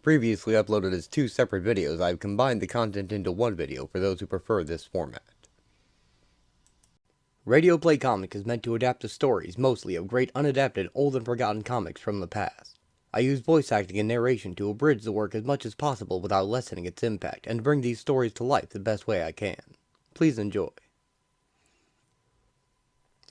Previously uploaded as two separate videos, I've combined the content into one video for those who prefer this format. Radio Play Comic is meant to adapt the stories, mostly of great unadapted, old and forgotten comics from the past. I use voice acting and narration to abridge the work as much as possible without lessening its impact, and bring these stories to life the best way I can. Please enjoy.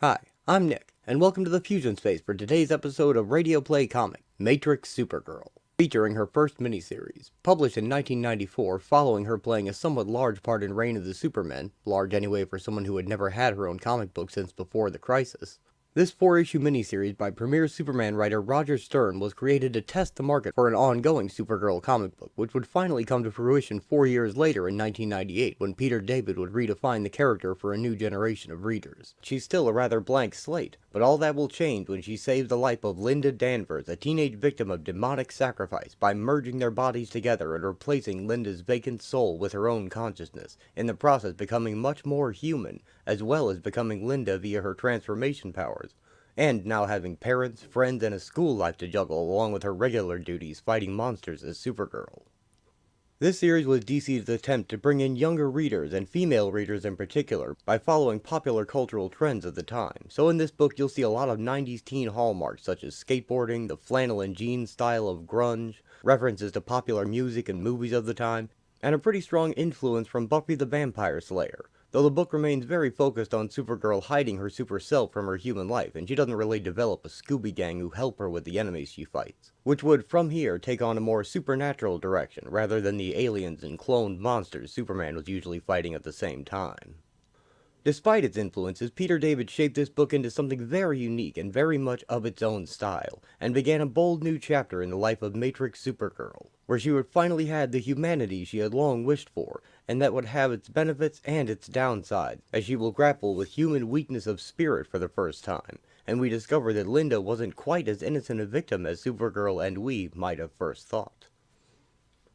Hi, I'm Nick, and welcome to the Fusion Space for today's episode of Radio Play Comic, Matrix Supergirl. Featuring her first miniseries, published in 1994 following her playing a somewhat large part in Reign of the Supermen, large anyway for someone who had never had her own comic book since before the Crisis. This 4-issue miniseries by premier Superman writer Roger Stern was created to test the market for an ongoing Supergirl comic book, which would finally come to fruition 4 years later in 1998 when Peter David would redefine the character for a new generation of readers. She's still a rather blank slate, but all that will change when she saves the life of Linda Danvers, a teenage victim of demonic sacrifice, by merging their bodies together and replacing Linda's vacant soul with her own consciousness, in the process becoming much more human, as well as becoming Linda via her transformation powers, and now having parents, friends, and a school life to juggle along with her regular duties fighting monsters as Supergirl. This series was DC's attempt to bring in younger readers, and female readers in particular, by following popular cultural trends of the time. So in this book you'll see a lot of 90s teen hallmarks such as skateboarding, the flannel and jeans style of grunge, references to popular music and movies of the time, and a pretty strong influence from Buffy the Vampire Slayer. Though the book remains very focused on Supergirl hiding her super self from her human life, and she doesn't really develop a Scooby Gang who help her with the enemies she fights, which would, from here, take on a more supernatural direction, rather than the aliens and cloned monsters Superman was usually fighting at the same time. Despite its influences, Peter David shaped this book into something very unique and very much of its own style, and began a bold new chapter in the life of Matrix Supergirl, where she would finally have the humanity she had long wished for, and that would have its benefits and its downsides, as she will grapple with human weakness of spirit for the first time, and we discover that Linda wasn't quite as innocent a victim as Supergirl and we might have first thought.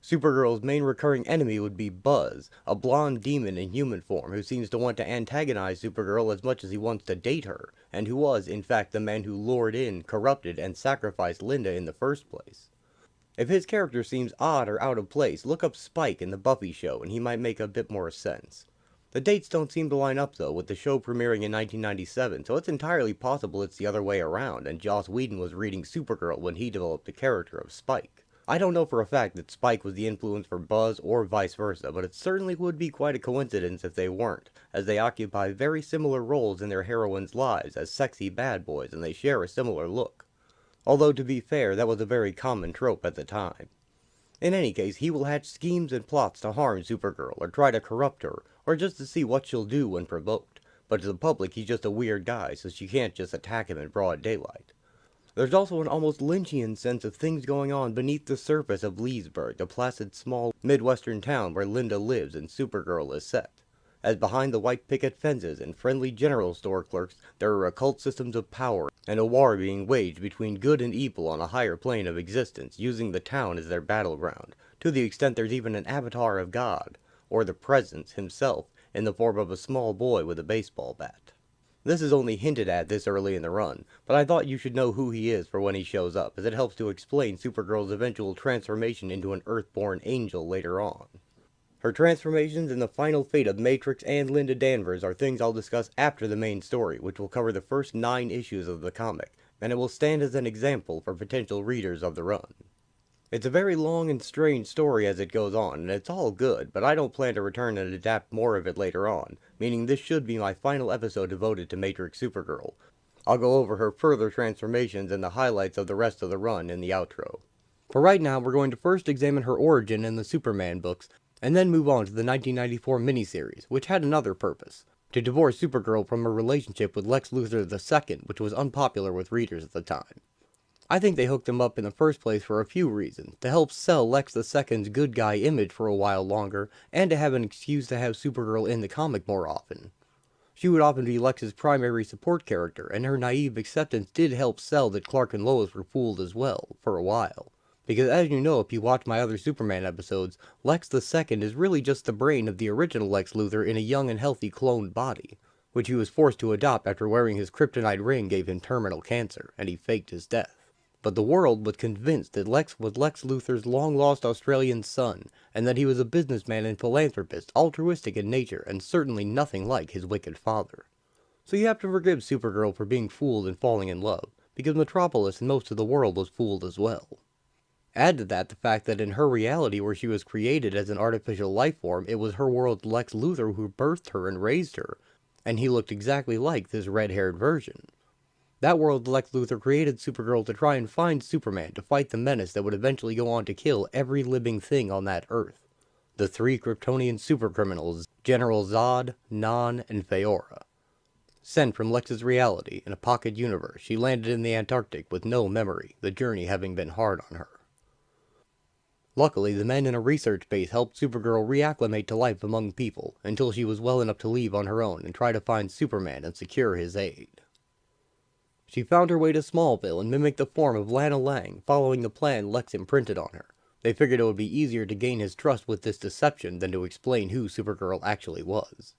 Supergirl's main recurring enemy would be Buzz, a blonde demon in human form who seems to want to antagonize Supergirl as much as he wants to date her, and who was, in fact, the man who lured in, corrupted, and sacrificed Linda in the first place. If his character seems odd or out of place, look up Spike in the Buffy show and he might make a bit more sense. The dates don't seem to line up though, with the show premiering in 1997, so it's entirely possible it's the other way around, and Joss Whedon was reading Supergirl when he developed the character of Spike. I don't know for a fact that Spike was the influence for Buzz or vice versa, but it certainly would be quite a coincidence if they weren't, as they occupy very similar roles in their heroines' lives as sexy bad boys, and they share a similar look. Although to be fair, that was a very common trope at the time. In any case, he will hatch schemes and plots to harm Supergirl, or try to corrupt her, or just to see what she'll do when provoked. But to the public, he's just a weird guy, so she can't just attack him in broad daylight. There's also an almost Lynchian sense of things going on beneath the surface of Leesburg, the placid small Midwestern town where Linda lives and Supergirl is set. As behind the white picket fences and friendly general store clerks, there are occult systems of power, and a war being waged between good and evil on a higher plane of existence, using the town as their battleground, to the extent there's even an avatar of God, or the Presence himself, in the form of a small boy with a baseball bat. This is only hinted at this early in the run, but I thought you should know who he is for when he shows up, as it helps to explain Supergirl's eventual transformation into an Earthborn angel later on. Her transformations and the final fate of Matrix and Linda Danvers are things I'll discuss after the main story, which will cover the first 9 issues of the comic, and it will stand as an example for potential readers of the run. It's a very long and strange story as it goes on, and it's all good, but I don't plan to return and adapt more of it later on, meaning this should be my final episode devoted to Matrix Supergirl. I'll go over her further transformations and the highlights of the rest of the run in the outro. For right now, we're going to first examine her origin in the Superman books, and then move on to the 1994 miniseries, which had another purpose: to divorce Supergirl from her relationship with Lex Luthor II, which was unpopular with readers at the time. I think they hooked him up in the first place for a few reasons: to help sell Lex II's good guy image for a while longer, and to have an excuse to have Supergirl in the comic more often. She would often be Lex's primary support character, and her naive acceptance did help sell that Clark and Lois were fooled as well, for a while. Because as you know if you watch my other Superman episodes, Lex II is really just the brain of the original Lex Luthor in a young and healthy cloned body, which he was forced to adopt after wearing his kryptonite ring gave him terminal cancer, and he faked his death. But the world was convinced that Lex was Lex Luthor's long-lost Australian son, and that he was a businessman and philanthropist, altruistic in nature, and certainly nothing like his wicked father. So you have to forgive Supergirl for being fooled and falling in love, because Metropolis and most of the world was fooled as well. Add to that the fact that in her reality where she was created as an artificial life form, it was her world's Lex Luthor who birthed her and raised her, and he looked exactly like this red-haired version. That world's Lex Luthor created Supergirl to try and find Superman to fight the menace that would eventually go on to kill every living thing on that Earth. The three Kryptonian supercriminals, General Zod, Non, and Faora. Sent from Lex's reality in a pocket universe, she landed in the Antarctic with no memory, the journey having been hard on her. Luckily, the men in a research base helped Supergirl reacclimate to life among people, until she was well enough to leave on her own and try to find Superman and secure his aid. She found her way to Smallville and mimicked the form of Lana Lang, following the plan Lex imprinted on her. They figured it would be easier to gain his trust with this deception than to explain who Supergirl actually was.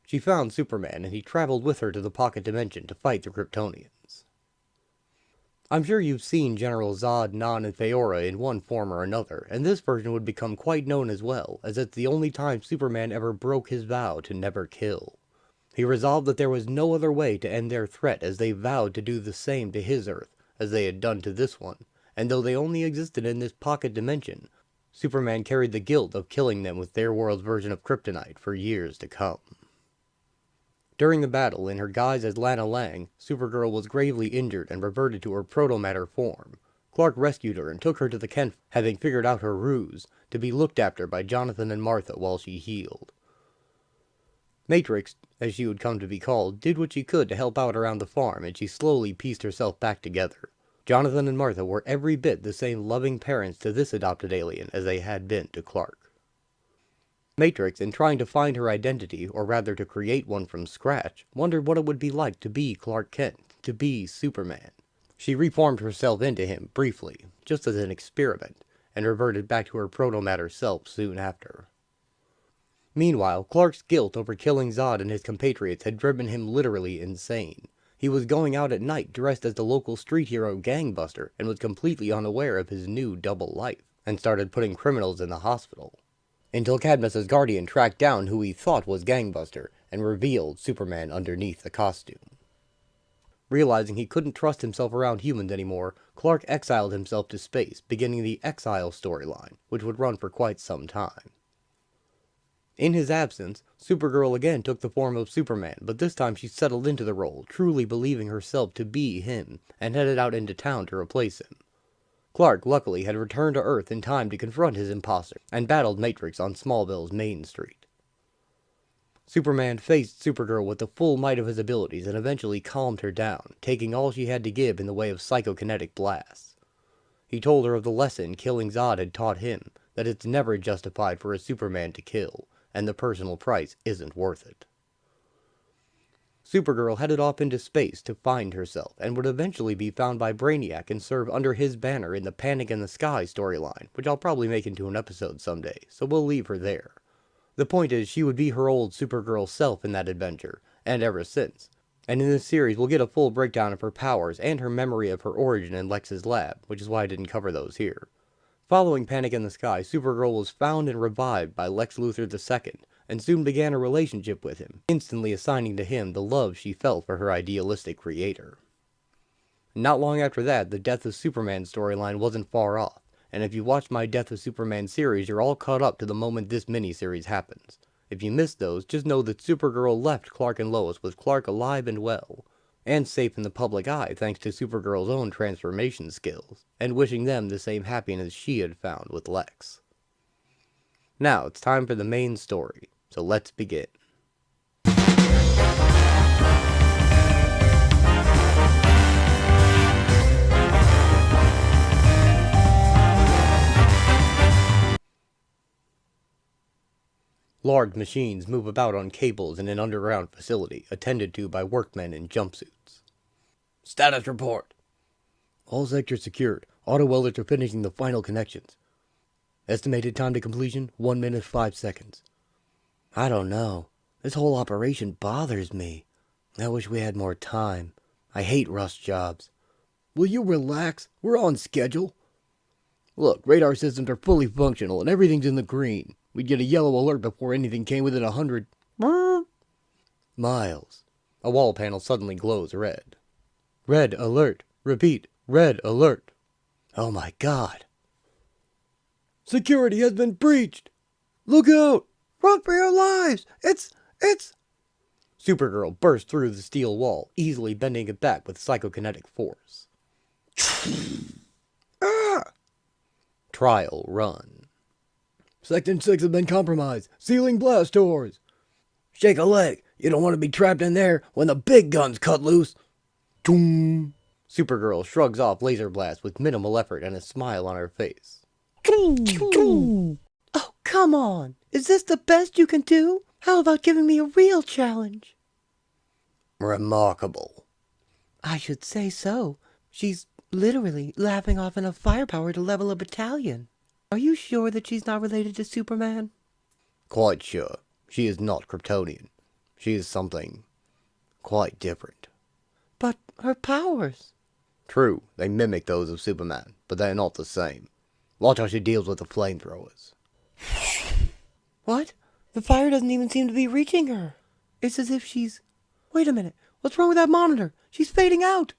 She found Superman, and he traveled with her to the pocket dimension to fight the Kryptonians. I'm sure you've seen General Zod, Non, and Faora in one form or another, and this version would become quite known as well, as it's the only time Superman ever broke his vow to never kill. He resolved that there was no other way to end their threat, as they vowed to do the same to his Earth, as they had done to this one, and though they only existed in this pocket dimension, Superman carried the guilt of killing them with their world's version of kryptonite for years to come. During the battle, in her guise as Lana Lang, Supergirl was gravely injured and reverted to her proto-matter form. Clark rescued her and took her to the Kent, having figured out her ruse, to be looked after by Jonathan and Martha while she healed. Matrix, as she would come to be called, did what she could to help out around the farm, and she slowly pieced herself back together. Jonathan and Martha were every bit the same loving parents to this adopted alien as they had been to Clark. Matrix, in trying to find her identity, or rather to create one from scratch, wondered what it would be like to be Clark Kent, to be Superman. She reformed herself into him, briefly, just as an experiment, and reverted back to her proto-matter self soon after. Meanwhile, Clark's guilt over killing Zod and his compatriots had driven him literally insane. He was going out at night dressed as the local street hero Gangbuster, and was completely unaware of his new double life, and started putting criminals in the hospital. Until Cadmus's guardian tracked down who he thought was Gangbuster, and revealed Superman underneath the costume. Realizing he couldn't trust himself around humans anymore, Clark exiled himself to space, beginning the Exile storyline, which would run for quite some time. In his absence, Supergirl again took the form of Superman, but this time she settled into the role, truly believing herself to be him, and headed out into town to replace him. Clark, luckily, had returned to Earth in time to confront his imposter, and battled Matrix on Smallville's Main Street. Superman faced Supergirl with the full might of his abilities and eventually calmed her down, taking all she had to give in the way of psychokinetic blasts. He told her of the lesson killing Zod had taught him, that it's never justified for a Superman to kill, and the personal price isn't worth it. Supergirl headed off into space to find herself, and would eventually be found by Brainiac and serve under his banner in the Panic in the Sky storyline, which I'll probably make into an episode someday, so we'll leave her there. The point is, she would be her old Supergirl self in that adventure, and ever since. And in this series, we'll get a full breakdown of her powers and her memory of her origin in Lex's lab, which is why I didn't cover those here. Following Panic in the Sky, Supergirl was found and revived by Lex Luthor II, and soon began a relationship with him, instantly assigning to him the love she felt for her idealistic creator. Not long after that, the Death of Superman storyline wasn't far off, and if you watched my Death of Superman series, you're all caught up to the moment this miniseries happens. If you missed those, just know that Supergirl left Clark and Lois with Clark alive and well, and safe in the public eye thanks to Supergirl's own transformation skills, and wishing them the same happiness she had found with Lex. Now, it's time for the main story, so let's begin. Large machines move about on cables in an underground facility, attended to by workmen in jumpsuits. Status report. All sectors secured. Auto welders are finishing the final connections. Estimated time to completion, 1 minute 5 seconds. I don't know. This whole operation bothers me. I wish we had more time. I hate rush jobs. will you relax? We're on schedule. Look, radar systems are fully functional and everything's in the green. We'd get a yellow alert before anything came within 100 miles. A wall panel suddenly glows red. Red alert. Repeat, red alert. Oh my God. Security has been breached. Look out. Run for your lives. It's... Supergirl bursts through the steel wall, easily bending it back with psychokinetic force. Trial run. Section 6 has been compromised. Sealing blast doors. Shake a leg. You don't want to be trapped in there when the big guns cut loose. Supergirl shrugs off laser blast with minimal effort and a smile on her face. Oh, come on. Is this the best you can do? How about giving me a real challenge? Remarkable. I should say so. She's literally laughing off enough firepower to level a battalion. Are you sure that she's not related to Superman? Quite sure. She is not Kryptonian. She is something quite different. But her powers... True, they mimic those of Superman, but they are not the same. Watch how she deals with the flamethrowers. What? The fire doesn't even seem to be reaching her. It's as if she's... Wait a minute. What's wrong with that monitor? She's fading out.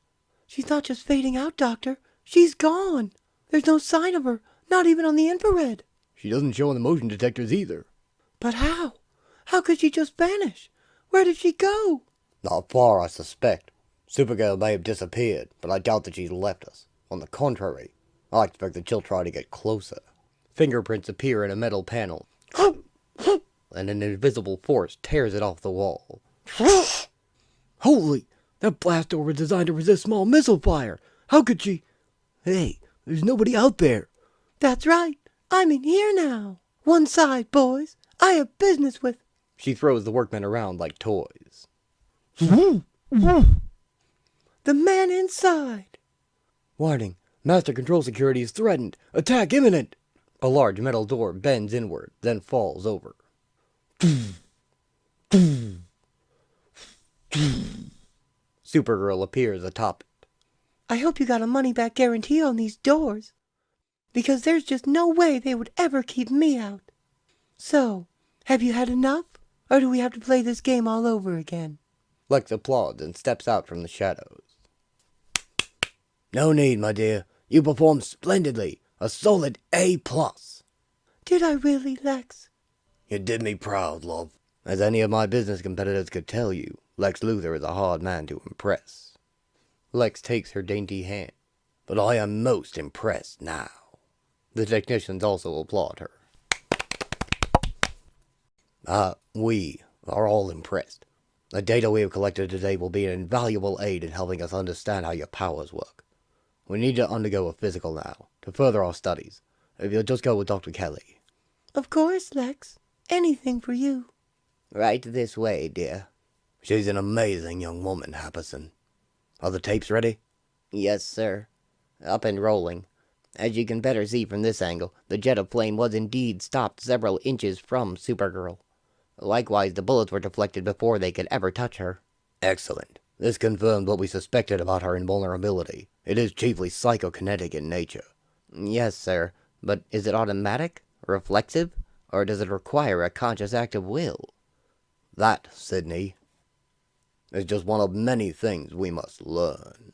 She's not just fading out, Doctor. She's gone. There's no sign of her, not even on the infrared. She doesn't show on the motion detectors either. But how? How could she just vanish? Where did she go? Not far, I suspect. Supergirl may have disappeared, but I doubt that she's left us. On the contrary, I expect that she'll try to get closer. Fingerprints appear in a metal panel, and an invisible force tears it off the wall. Holy! That blast door was designed to resist small missile fire! How could she... Hey, there's nobody out there! That's right! I'm in here now! One side, boys! I have business with... She throws the workmen around like toys. The man inside! Warning. Master control security is threatened. Attack imminent! A large metal door bends inward, then falls over. Supergirl appears atop it. I hope you got a money-back guarantee on these doors, because there's just no way they would ever keep me out. So, have you had enough, or do we have to play this game all over again? Lex applauds and steps out from the shadows. No need, my dear. You performed splendidly. A solid A+. Did I really, Lex? You did me proud, love. As any of my business competitors could tell you, Lex Luthor is a hard man to impress. Lex takes her dainty hand. But I am most impressed now. The technicians also applaud her. We are all impressed. The data we have collected today will be an invaluable aid in helping us understand how your powers work. We need to undergo a physical now, to further our studies. If you'll just go with Dr. Kelly. Of course, Lex. Anything for you. Right this way, dear. She's an amazing young woman, Happerson. Are the tapes ready? Yes, sir. Up and rolling. As you can better see from this angle, the jet of flame was indeed stopped several inches from Supergirl. Likewise, the bullets were deflected before they could ever touch her. Excellent. This confirmed what we suspected about her invulnerability. It is chiefly psychokinetic in nature. Yes, sir. But is it automatic, reflexive, or does it require a conscious act of will? That, Sydney, is just one of many things we must learn.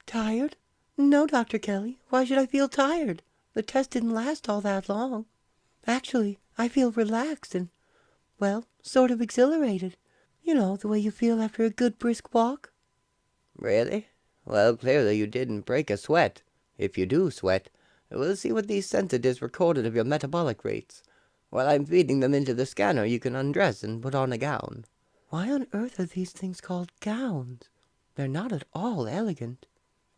Tired? No, Dr. Kelly. Why should I feel tired? The test didn't last all that long. Actually, I feel relaxed and, well, sort of exhilarated. You know, the way you feel after a good brisk walk. Really? Well, clearly you didn't break a sweat. If you do sweat, we'll see what these sensitives recorded of your metabolic rates. While I'm feeding them into the scanner, you can undress and put on a gown. Why on earth are these things called gowns? They're not at all elegant.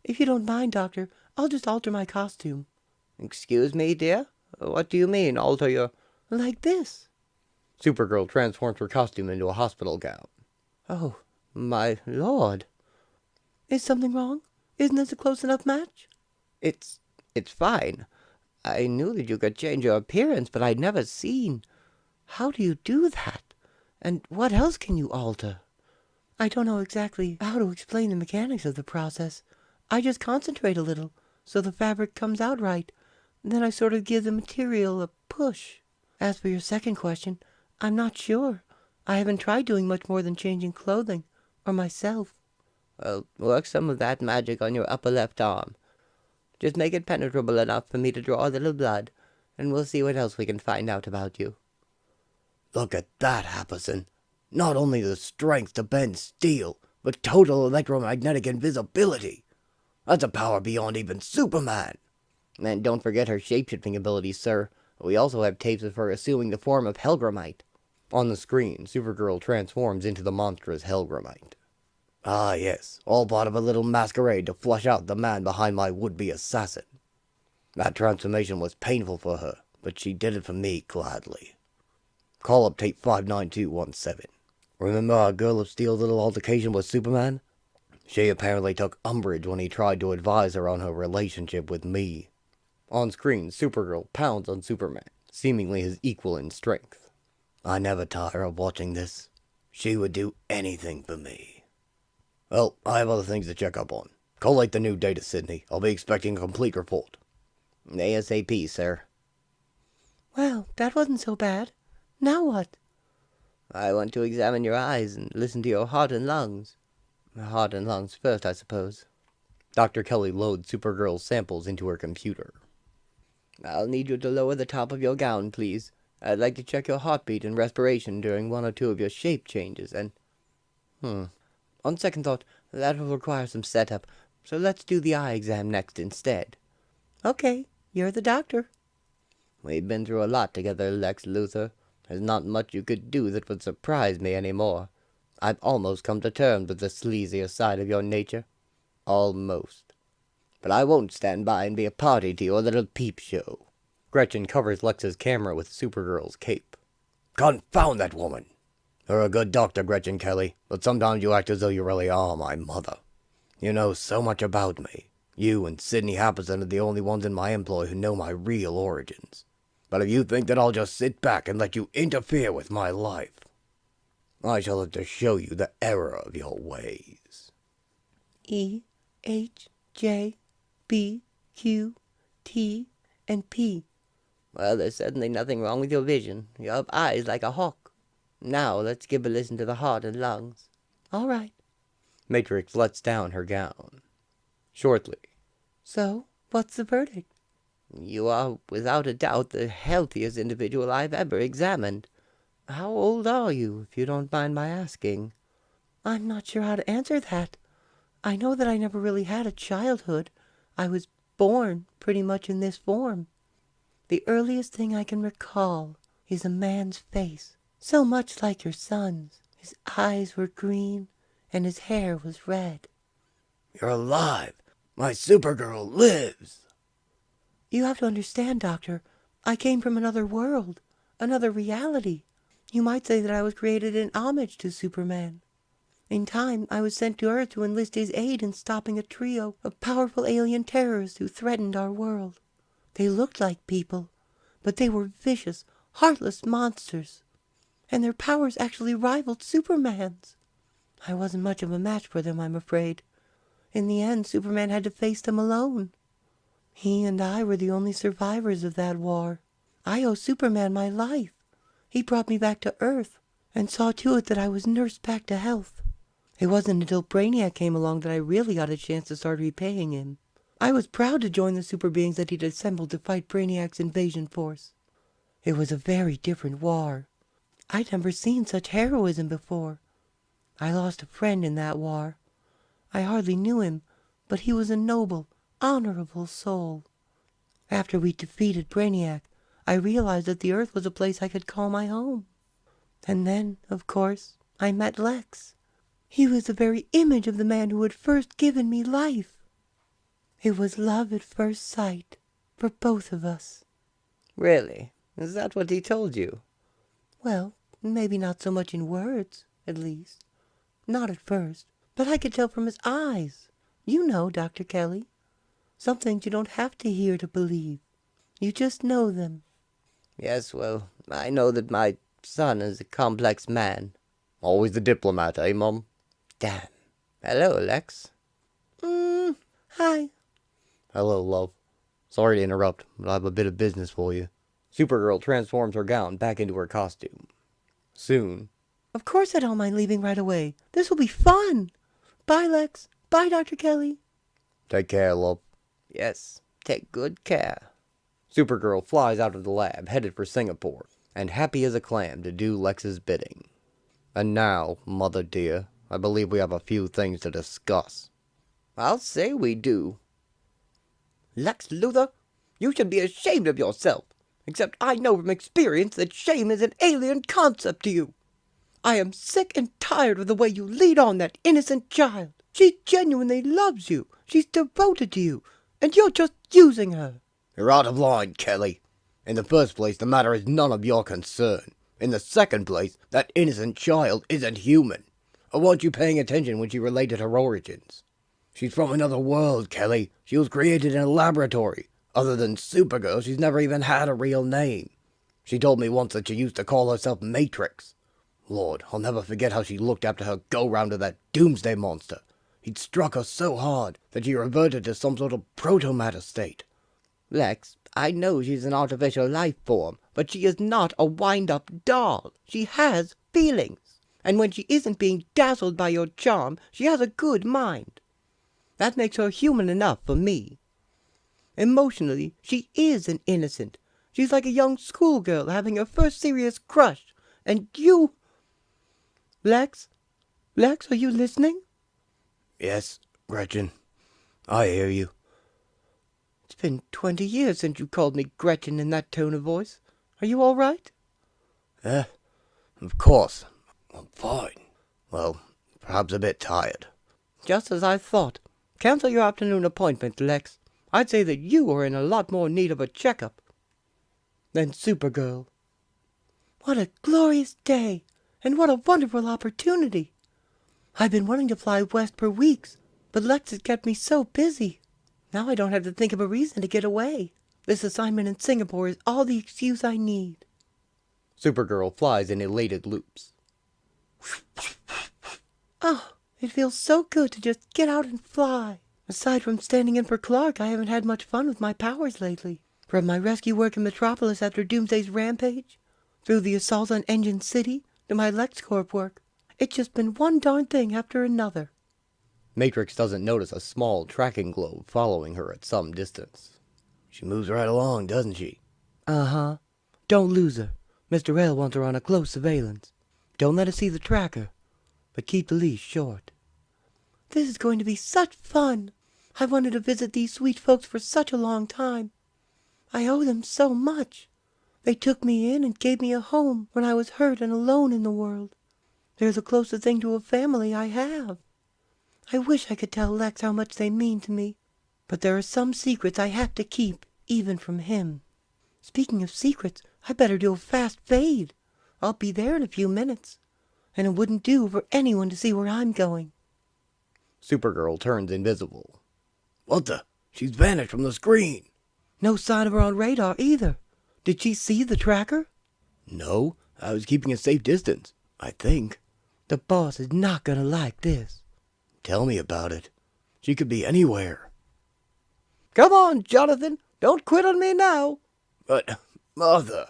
If you don't mind, Doctor, I'll just alter my costume. Excuse me, dear? What do you mean, alter your... Like this. Supergirl transforms her costume into a hospital gown. Oh, my lord. Is something wrong? Isn't this a close enough match? It's fine. I knew that you could change your appearance, but I'd never seen... How do you do that? And what else can you alter? I don't know exactly how to explain the mechanics of the process. I just concentrate a little, so the fabric comes out right. Then I sort of give the material a push. As for your second question, I'm not sure. I haven't tried doing much more than changing clothing, or myself. Well, work some of that magic on your upper left arm. Just make it penetrable enough for me to draw a little blood, and we'll see what else we can find out about you. Look at that, Happerson. Not only the strength to bend steel, but total electromagnetic invisibility. That's a power beyond even Superman. And don't forget her shapeshifting abilities, sir. We also have tapes of her assuming the form of Helgramite. On the screen, Supergirl transforms into the monstrous Helgramite. Ah, yes, all part of a little masquerade to flush out the man behind my would-be assassin. That transformation was painful for her, but she did it for me gladly. Call up tape 59217. Remember our Girl of Steel's little altercation with Superman? She apparently took umbrage when he tried to advise her on her relationship with me. On screen, Supergirl pounds on Superman, seemingly his equal in strength. I never tire of watching this. She would do anything for me. Well, I have other things to check up on. Collate the new data, Sydney. I'll be expecting a complete report. ASAP, sir. Well, that wasn't so bad. Now what? I want to examine your eyes and listen to your heart and lungs. Heart and lungs first, I suppose. Dr. Kelly loads Supergirl's samples into her computer. I'll need you to lower the top of your gown, please. I'd like to check your heartbeat and respiration during one or two of your shape changes, and... On second thought, that will require some setup, so let's do the eye exam next instead. Okay, you're the doctor. We've been through a lot together, Lex Luthor. There's not much you could do that would surprise me anymore. I've almost come to terms with the sleazier side of your nature. Almost. But I won't stand by and be a party to your little peep show. Gretchen covers Lex's camera with Supergirl's cape. Confound that woman! You're a good doctor, Gretchen Kelly, but sometimes you act as though you really are my mother. You know so much about me. You and Sidney Happerson are the only ones in my employ who know my real origins. But if you think that I'll just sit back and let you interfere with my life, I shall have to show you the error of your ways. E, H, J, B, Q, T, and P. Well, there's certainly nothing wrong with your vision. You have eyes like a hawk. Now, let's give a listen to the heart and lungs. All right. Matrix lets down her gown. Shortly. So, what's the verdict? You are, without a doubt, the healthiest individual I've ever examined. How old are you, if you don't mind my asking? I'm not sure how to answer that. I know that I never really had a childhood. I was born pretty much in this form. The earliest thing I can recall is a man's face, so much like your son's. His eyes were green, and his hair was red. You're alive! My Supergirl lives! You have to understand, Doctor, I came from another world, another reality. You might say that I was created in homage to Superman. In time, I was sent to Earth to enlist his aid in stopping a trio of powerful alien terrorists who threatened our world. They looked like people, but they were vicious, heartless monsters. And their powers actually rivaled Superman's. I wasn't much of a match for them, I'm afraid. In the end, Superman had to face them alone. He and I were the only survivors of that war. I owe Superman my life. He brought me back to Earth and saw to it that I was nursed back to health. It wasn't until Brainiac came along that I really got a chance to start repaying him. I was proud to join the super beings that he'd assembled to fight Brainiac's invasion force. It was a very different war. I'd never seen such heroism before. I lost a friend in that war. I hardly knew him, but he was a noble, honorable soul. After we defeated Brainiac, I realized that the Earth was a place I could call my home. And then, of course, I met Lex. He was the very image of the man who had first given me life. It was love at first sight, for both of us. Really? Is that what he told you? Well, maybe not so much in words, at least. Not at first, but I could tell from his eyes. You know, Dr. Kelly. Some things you don't have to hear to believe. You just know them. Yes, well, I know that my son is a complex man. Always the diplomat, eh, Mum? Damn. Hello, Lex. Hi. Hello, love. Sorry to interrupt, but I have a bit of business for you. Supergirl transforms her gown back into her costume. Soon. Of course I don't mind leaving right away. This will be fun. Bye, Lex. Bye, Dr. Kelly. Take care, love. Yes, take good care. Supergirl flies out of the lab, headed for Singapore, and happy as a clam to do Lex's bidding. And now, Mother dear, I believe we have a few things to discuss. I'll say we do. Lex Luthor, you should be ashamed of yourself. Except I know from experience that shame is an alien concept to you. I am sick and tired of the way you lead on that innocent child. She genuinely loves you. She's devoted to you. And you're just using her. You're out of line, Kelly. In the first place, the matter is none of your concern. In the second place, that innocent child isn't human. Or weren't you paying attention when she related her origins? She's from another world, Kelly. She was created in a laboratory. Other than Supergirl, she's never even had a real name. She told me once that she used to call herself Matrix. Lord, I'll never forget how she looked after her go-round of that doomsday monster. He'd struck her so hard that she reverted to some sort of proto-matter state. Lex, I know she's an artificial life form, but she is not a wind-up doll. She has feelings. And when she isn't being dazzled by your charm, she has a good mind. That makes her human enough for me. Emotionally, she is an innocent. She's like a young schoolgirl having her first serious crush. And you... Lex? Lex, are you listening? Yes, Gretchen. I hear you. It's been 20 years since you called me Gretchen in that tone of voice. Are you all right? Of course. I'm fine. Well, perhaps a bit tired. Just as I thought. Cancel your afternoon appointment, Lex. I'd say that you are in a lot more need of a checkup than Supergirl. What a glorious day, and what a wonderful opportunity. I've been wanting to fly west for weeks, but Lex has kept me so busy. Now I don't have to think of a reason to get away. This assignment in Singapore is all the excuse I need. Supergirl flies in elated loops. Oh, it feels so good to just get out and fly. Aside from standing in for Clark, I haven't had much fun with my powers lately. From my rescue work in Metropolis after Doomsday's rampage, through the assault on Engine City, to my LexCorp work. It's just been one darn thing after another. Matrix doesn't notice a small tracking globe following her at some distance. She moves right along, doesn't she? Uh-huh. Don't lose her. Mr. L wants her on a close surveillance. Don't let her see the tracker, but keep the leash short. This is going to be such fun. I've wanted to visit these sweet folks for such a long time. I owe them so much. They took me in and gave me a home when I was hurt and alone in the world. They're the closest thing to a family I have. I wish I could tell Lex how much they mean to me, but there are some secrets I have to keep, even from him. Speaking of secrets, I better do a fast fade. I'll be there in a few minutes, and it wouldn't do for anyone to see where I'm going. Supergirl turns invisible. What the? She's vanished from the screen. No sign of her on radar either. Did she see the tracker? No, I was keeping a safe distance, I think. The boss is not gonna like this. Tell me about it. She could be anywhere. Come on, Jonathan. Don't quit on me now. But, Mother...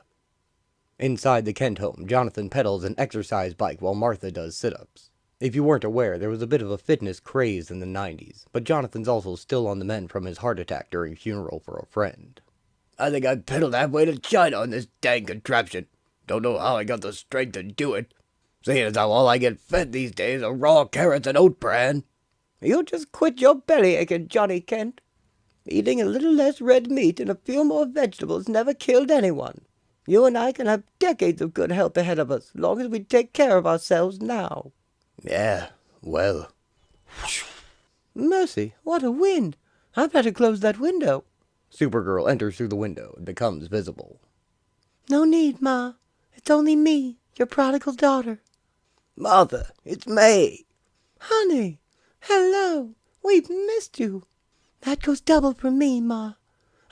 Inside the Kent home, Jonathan pedals an exercise bike while Martha does sit-ups. If you weren't aware, there was a bit of a fitness craze in the 90s, but Jonathan's also still on the mend from his heart attack during funeral for a friend. I think I pedaled halfway to China on this dang contraption. Don't know how I got the strength to do it. Seeing as how all I get fed these days are raw carrots and oat bran. You just quit your belly aching, Johnny Kent. Eating a little less red meat and a few more vegetables never killed anyone. You and I can have decades of good health ahead of us, long as we take care of ourselves now. Yeah, well... Mercy, what a wind! I've had to close that window. Supergirl enters through the window and becomes visible. No need, Ma. It's only me, your prodigal daughter. Mother, it's May. Honey, hello. We've missed you. That goes double for me, Ma.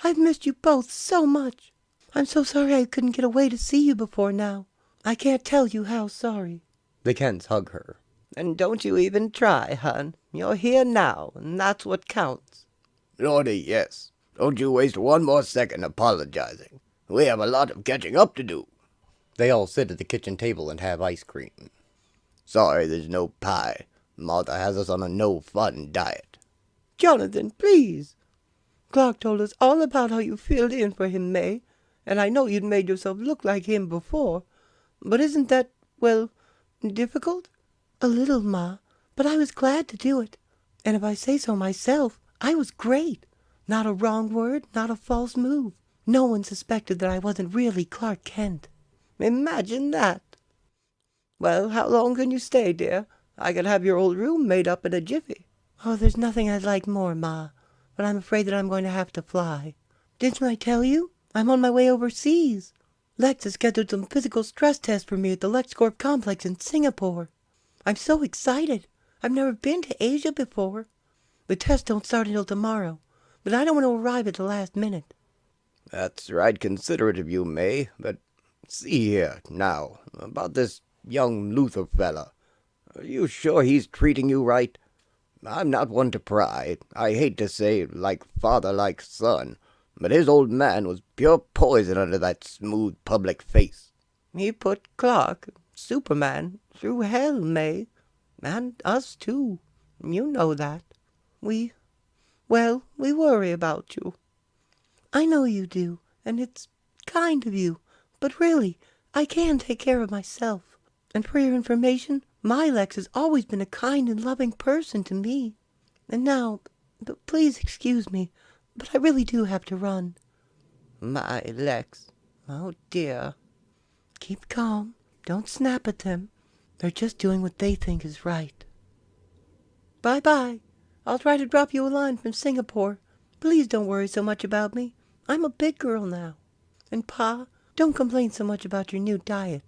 I've missed you both so much. I'm so sorry I couldn't get away to see you before now. I can't tell you how sorry. The Kents hug her. And don't you even try, hon. You're here now, and that's what counts. Lordy, yes. Don't you waste one more second apologizing. We have a lot of catching up to do. They all sit at the kitchen table and have ice cream. Sorry there's no pie. Martha has us on a no-fun diet. Jonathan, please. Clark told us all about how you filled in for him, May, and I know you'd made yourself look like him before. But isn't that, well, difficult? A little, Ma, but I was glad to do it. And if I say so myself, I was great. Not a wrong word, not a false move. No one suspected that I wasn't really Clark Kent. Imagine that. Well, how long can you stay, dear? I could have your old room made up in a jiffy. Oh, there's nothing I'd like more, Ma, but I'm afraid that I'm going to have to fly. Didn't I tell you? I'm on my way overseas. Lex has scheduled some physical stress tests for me at the LexCorp complex in Singapore. I'm so excited. I've never been to Asia before. The tests don't start until tomorrow, but I don't want to arrive at the last minute. That's right considerate of you, May, but see here, now, about this young Luthor fella. Are you sure he's treating you right? I'm not one to pry. I hate to say like father, like son, but his old man was pure poison under that smooth public face. He put Clark, Superman, through hell, May. And us, too. You know that. We worry about you. I know you do, and it's kind of you. But really, I can take care of myself. And for your information, my Lex has always been a kind and loving person to me. And now, please excuse me, but I really do have to run. My Lex. Oh, dear. Keep calm. Don't snap at them. They're just doing what they think is right. Bye-bye. I'll try to drop you a line from Singapore. Please don't worry so much about me. I'm a big girl now. And Pa, don't complain so much about your new diet.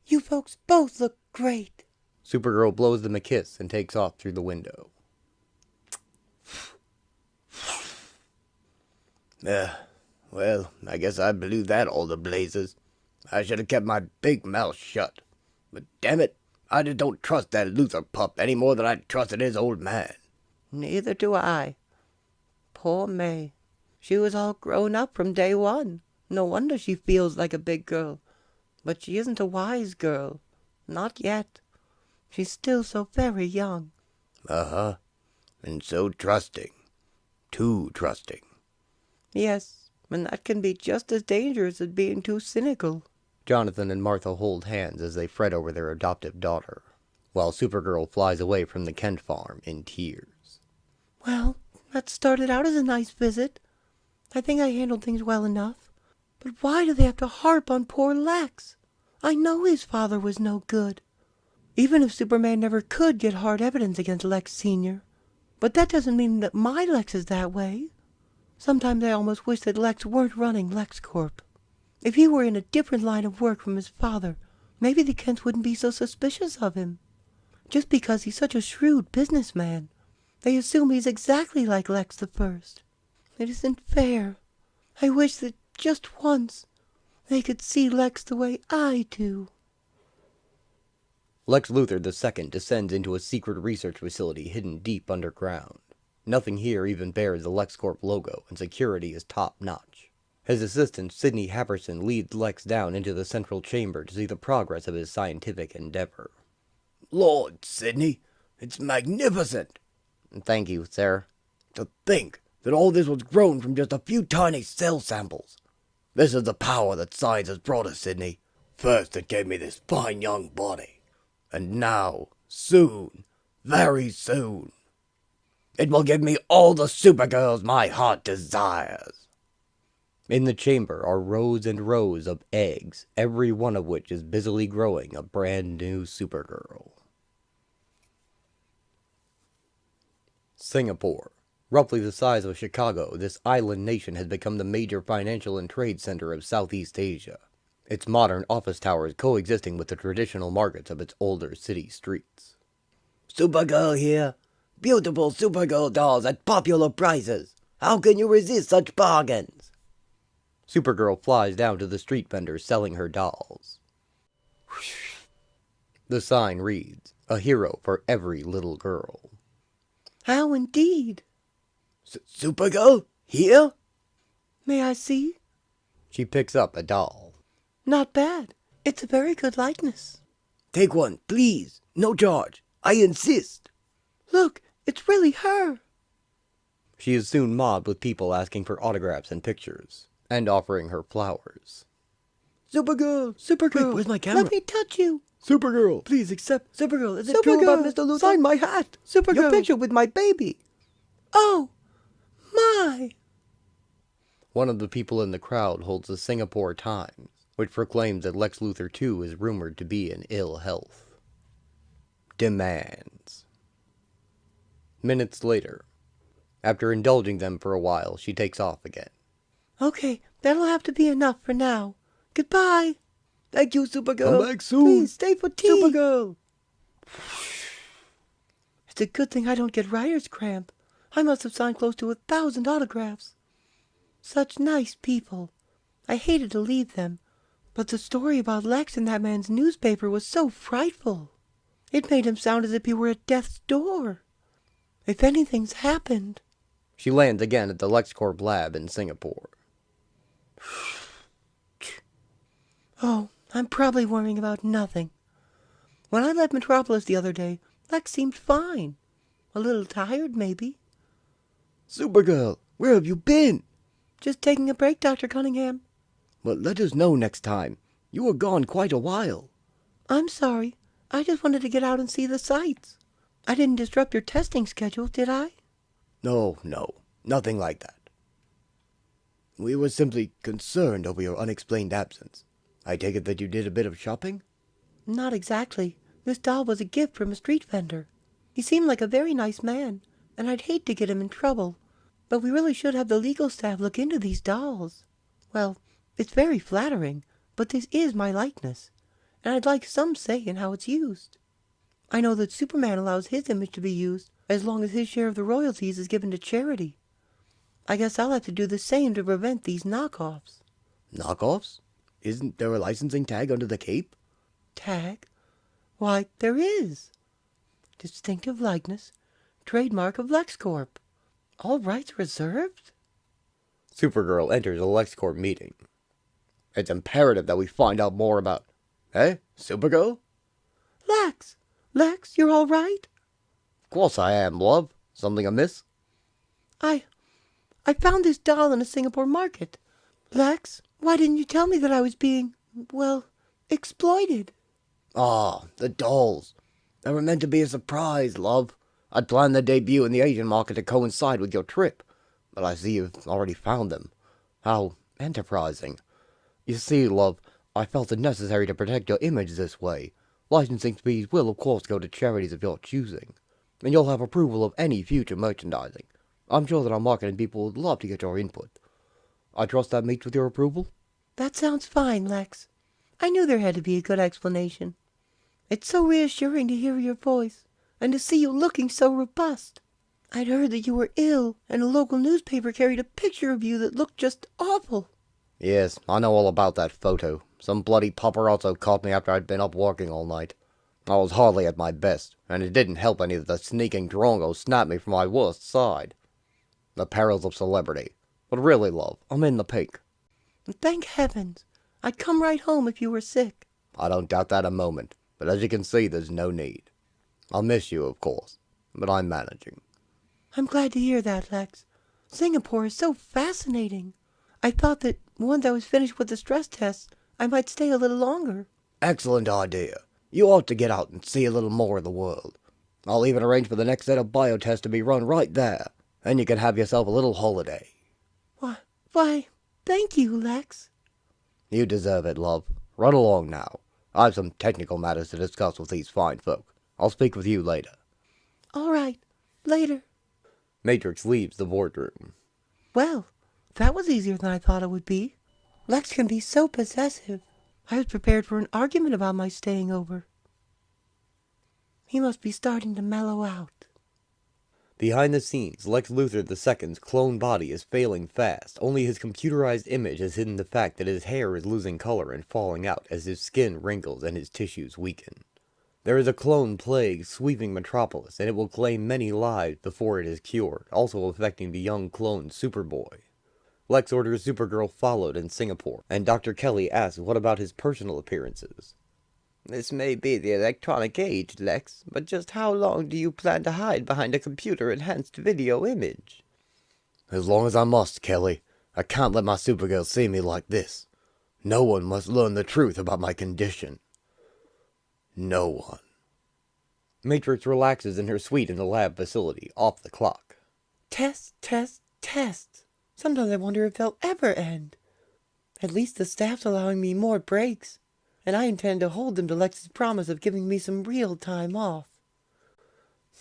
You folks both look great. Supergirl blows them a kiss and takes off through the window. Well, I guess I blew that all to blazes. I should have kept my big mouth shut. But damn it, I just don't trust that Luthor pup any more than I trusted his old man. Neither do I. Poor May. She was all grown up from day one. No wonder she feels like a big girl. But she isn't a wise girl. Not yet. She's still so very young. Uh-huh. And so trusting. Too trusting. Yes, and that can be just as dangerous as being too cynical. Jonathan and Martha hold hands as they fret over their adoptive daughter, while Supergirl flies away from the Kent farm in tears. Well, that started out as a nice visit. I think I handled things well enough. But why do they have to harp on poor Lex? I know his father was no good. Even if Superman never could get hard evidence against Lex Sr. But that doesn't mean that my Lex is that way. Sometimes I almost wish that Lex weren't running LexCorp. If he were in a different line of work from his father, maybe the Kents wouldn't be so suspicious of him. Just because he's such a shrewd businessman, they assume he's exactly like Lex the First. It isn't fair. I wish that just once they could see Lex the way I do. Lex Luthor II descends into a secret research facility hidden deep underground. Nothing here even bears the LexCorp logo, and security is top-notch. His assistant, Sidney Happerson, leads Lex down into the central chamber to see the progress of his scientific endeavor. Lord, Sidney, it's magnificent! Thank you, sir. To think that all this was grown from just a few tiny cell samples. This is the power that science has brought us, Sidney. First it gave me this fine young body. And now, soon, very soon, it will give me all the Supergirls my heart desires. In the chamber are rows and rows of eggs, every one of which is busily growing a brand new Supergirl. Singapore. Roughly the size of Chicago, this island nation has become the major financial and trade center of Southeast Asia, its modern office towers coexisting with the traditional markets of its older city streets. Supergirl here. Beautiful Supergirl dolls at popular prices. How can you resist such bargains? Supergirl flies down to the street vendors selling her dolls. The sign reads, "A hero for every little girl." How indeed? Supergirl? Here? May I see? She picks up a doll. Not bad. It's a very good likeness. Take one, please. No charge. I insist. Look, it's really her. She is soon mobbed with people asking for autographs and pictures, and offering her flowers. Supergirl! Supergirl, Wait, where's my camera? let me touch you. Supergirl, please accept. Supergirl, is it Supergirl, true about Mr. Luthor? sign my hat. Supergirl. Your picture with my baby. Oh, my. One of the people in the crowd holds the Singapore Times, which proclaims that Lex Luthor II is rumored to be in ill health. Demands. Minutes later, after indulging them for a while, she takes off again. Okay, that'll have to be enough for now. Goodbye. Thank you, Supergirl. Come back soon. Please stay for tea. Supergirl. It's a good thing I don't get writer's cramp. I must have signed close to 1,000 autographs. Such nice people. I hated to leave them, but the story about Lex in that man's newspaper was so frightful. It made him sound as if he were at death's door. If anything's happened... She lands again at the LexCorp lab in Singapore. Oh, I'm probably worrying about nothing. When I left Metropolis the other day, Lex seemed fine. A little tired, maybe. Supergirl, where have you been? Just taking a break, Dr. Cunningham. Well, let us know next time. You were gone quite a while. I'm sorry. I just wanted to get out and see the sights. I didn't disrupt your testing schedule, did I? No, nothing like that. We were simply concerned over your unexplained absence. I take it that you did a bit of shopping? Not exactly. This doll was a gift from a street vendor. He seemed like a very nice man, and I'd hate to get him in trouble. But we really should have the legal staff look into these dolls. Well, it's very flattering, but this is my likeness, and I'd like some say in how it's used. I know that Superman allows his image to be used as long as his share of the royalties is given to charity. I guess I'll have to do the same to prevent these knockoffs. Knockoffs? Isn't there a licensing tag under the cape? Tag? Why, there is. Distinctive likeness, trademark of LexCorp. All rights reserved? Supergirl enters a LexCorp meeting. It's imperative that we find out more about... Eh? Supergirl? Lex, you're all right? Of course I am, love. Something amiss? I found this doll in a Singapore market. Lex, why didn't you tell me that I was being, well, exploited? Ah, the dolls. They were meant to be a surprise, love. I'd planned their debut in the Asian market to coincide with your trip, but I see you've already found them. How enterprising. You see, love, I felt it necessary to protect your image this way. Licensing fees will, of course, go to charities of your choosing, and you'll have approval of any future merchandising. I'm sure that our marketing people would love to get your input. I trust that meets with your approval? That sounds fine, Lex. I knew there had to be a good explanation. It's so reassuring to hear your voice, and to see you looking so robust. I'd heard that you were ill, and a local newspaper carried a picture of you that looked just awful. Yes, I know all about that photo. Some bloody paparazzo caught me after I'd been up working all night. I was hardly at my best, and it didn't help any that the sneaking drongos snapped me from my worst side. The perils of celebrity. But really, love, I'm in the pink. Thank heavens. I'd come right home if you were sick. I don't doubt that a moment, but as you can see, there's no need. I'll miss you, of course, but I'm managing. I'm glad to hear that, Lex. Singapore is so fascinating. I thought that once I was finished with the stress tests, I might stay a little longer. Excellent idea. You ought to get out and see a little more of the world. I'll even arrange for the next set of biotests to be run right there, and you can have yourself a little holiday. Why, thank you, Lex. You deserve it, love. Run along now. I have some technical matters to discuss with these fine folk. I'll speak with you later. All right. Later. Matrix leaves the boardroom. Well, that was easier than I thought it would be. Lex can be so possessive. I was prepared for an argument about my staying over. He must be starting to mellow out. Behind the scenes, Lex Luthor II's clone body is failing fast. Only his computerized image has hidden the fact that his hair is losing color and falling out as his skin wrinkles and his tissues weaken. There is a clone plague sweeping Metropolis, and it will claim many lives before it is cured, also affecting the young clone Superboy. Lex orders Supergirl followed in Singapore, and Dr. Kelly asks what about his personal appearances. This may be the electronic age, Lex, but just how long do you plan to hide behind a computer-enhanced video image? As long as I must, Kelly. I can't let my Supergirl see me like this. No one must learn the truth about my condition. No one. Matrix relaxes in her suite in the lab facility, off the clock. Tests, tests, tests. Sometimes I wonder if they'll ever end. At least the staff's allowing me more breaks, and I intend to hold them to Lex's promise of giving me some real time off.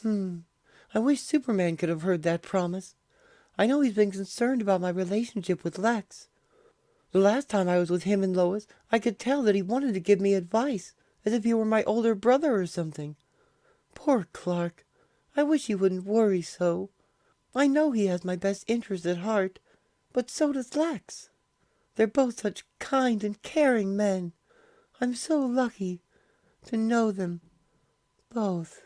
I wish Superman could have heard that promise. I know he's been concerned about my relationship with Lex. The last time I was with him and Lois, I could tell that he wanted to give me advice, as if he were my older brother or something. Poor Clark. I wish he wouldn't worry so. I know he has my best interest at heart, but so does Lex. They're both such kind and caring men. I'm so lucky to know them both.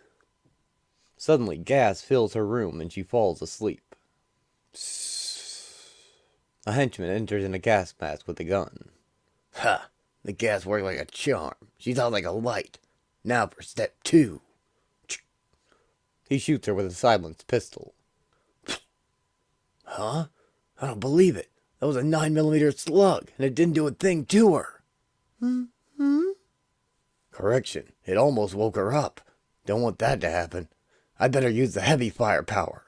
Suddenly, gas fills her room and she falls asleep. A henchman enters in a gas mask with a gun. Ha! The gas worked like a charm. She's out like a light. Now for step 2. He shoots her with a silenced pistol. Huh? I don't believe it. That was a 9mm slug, and it didn't do a thing to her. Correction, it almost woke her up. Don't want that to happen. I'd better use the heavy firepower.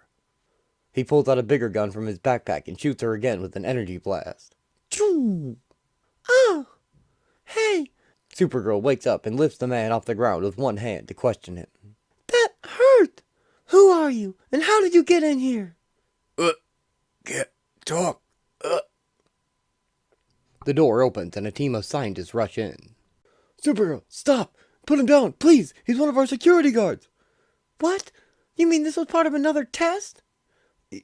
He pulls out a bigger gun from his backpack and shoots her again with an energy blast. Choo! Oh! Hey! Supergirl wakes up and lifts the man off the ground with one hand to question him. That hurt! Who are you, and how did you get in here? Talk. The door opens and a team of scientists rush in. Supergirl, stop! Put him down, please! He's one of our security guards! What? You mean this was part of another test?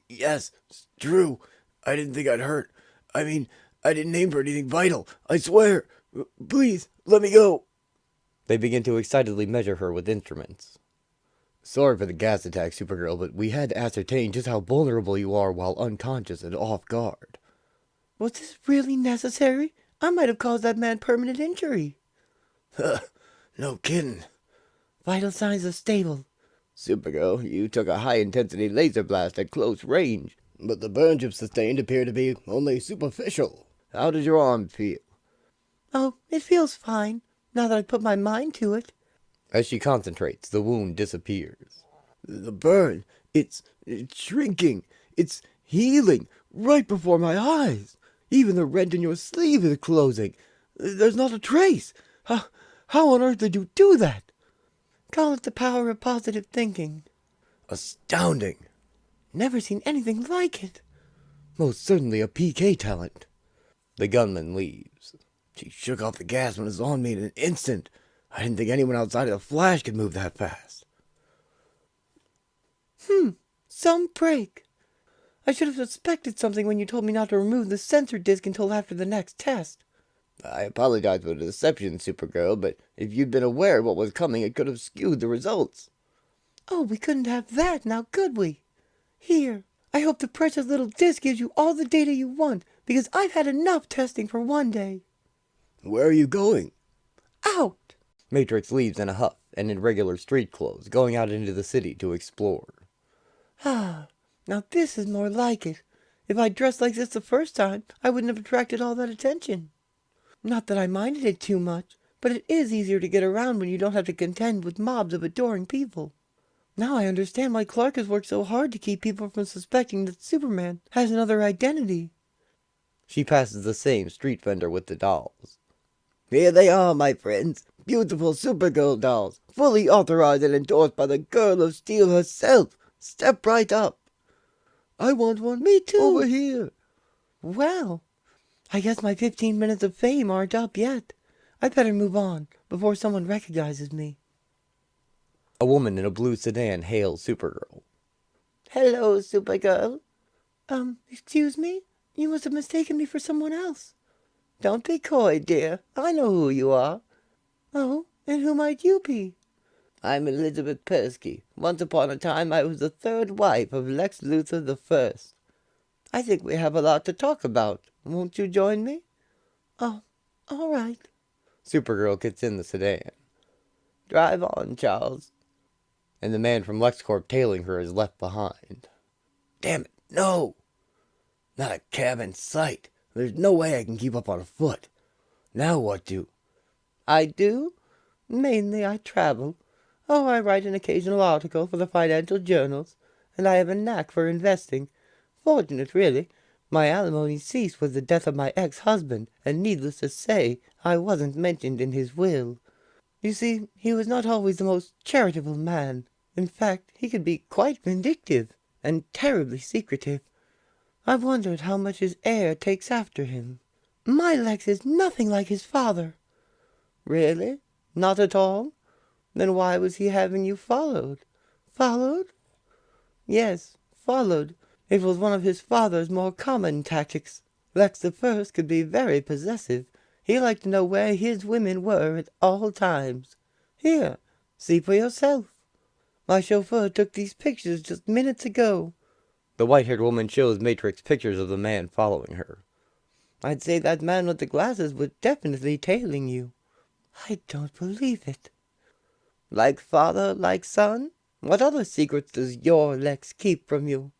Yes, it's true. I didn't think I'd hurt. I mean, I didn't aim for anything vital. I swear. Please, let me go. They begin to excitedly measure her with instruments. Sorry for the gas attack, Supergirl, but we had to ascertain just how vulnerable you are while unconscious and off guard. Was this really necessary? I might have caused that man permanent injury. No kidding. Vital signs are stable. Supergirl, you took a high-intensity laser blast at close range, but the burns you've sustained appear to be only superficial. How does your arm feel? Oh, it feels fine, now that I've put my mind to it. As she concentrates, the wound disappears. The burn, it's shrinking. It's healing right before my eyes. Even the rent in your sleeve is closing. There's not a trace. How on earth did you do that? Call it the power of positive thinking. Astounding. Never seen anything like it. Most certainly a PK talent. The gunman leaves. She shook off the gas when it was on me in an instant. I didn't think anyone outside of the Flash could move that fast. Some break. I should have suspected something when you told me not to remove the sensor disc until after the next test. I apologize for the deception, Supergirl, but if you'd been aware of what was coming, it could have skewed the results. Oh, we couldn't have that now, could we? Here, I hope the precious little disc gives you all the data you want, because I've had enough testing for one day. Where are you going? Out! Matrix leaves in a huff and in regular street clothes, going out into the city to explore. Now this is more like it. If I'd dressed like this the first time, I wouldn't have attracted all that attention. Not that I minded it too much, but it is easier to get around when you don't have to contend with mobs of adoring people. Now I understand why Clark has worked so hard to keep people from suspecting that Superman has another identity. She passes the same street vendor with the dolls. Here they are, my friends. Beautiful Supergirl dolls, fully authorized and endorsed by the Girl of Steel herself. Step right up. I want one. Me too. Over here. Well, I guess my 15 minutes of fame aren't up yet. I'd better move on before someone recognizes me. A woman in a blue sedan hails Supergirl. Hello, Supergirl. Excuse me? You must have mistaken me for someone else. Don't be coy, dear. I know who you are. Oh, and who might you be? I'm Elizabeth Persky. Once upon a time I was the third wife of Lex Luthor I. I think we have a lot to talk about. Won't you join me? Oh, all right. Supergirl gets in the sedan. Drive on, Charles. And the man from LexCorp tailing her is left behind. Damn it, no! Not a cab in sight. There's no way I can keep up on foot. Now what do? I do? Mainly I travel. Oh, I write an occasional article for the financial journals, and I have a knack for investing. Fortunate, really. My alimony ceased with the death of my ex-husband, and needless to say, I wasn't mentioned in his will. You see, he was not always the most charitable man. In fact, he could be quite vindictive, and terribly secretive. I've wondered how much his heir takes after him. My Lex is nothing like his father. Really? Not at all? Then why was he having you followed? Followed? Yes, followed. It was one of his father's more common tactics. Lex the First could be very possessive. He liked to know where his women were at all times. Here, see for yourself. My chauffeur took these pictures just minutes ago. The white-haired woman shows Matrix pictures of the man following her. I'd say that man with the glasses was definitely tailing you. I don't believe it. Like father, like son? What other secrets does your Lex keep from you?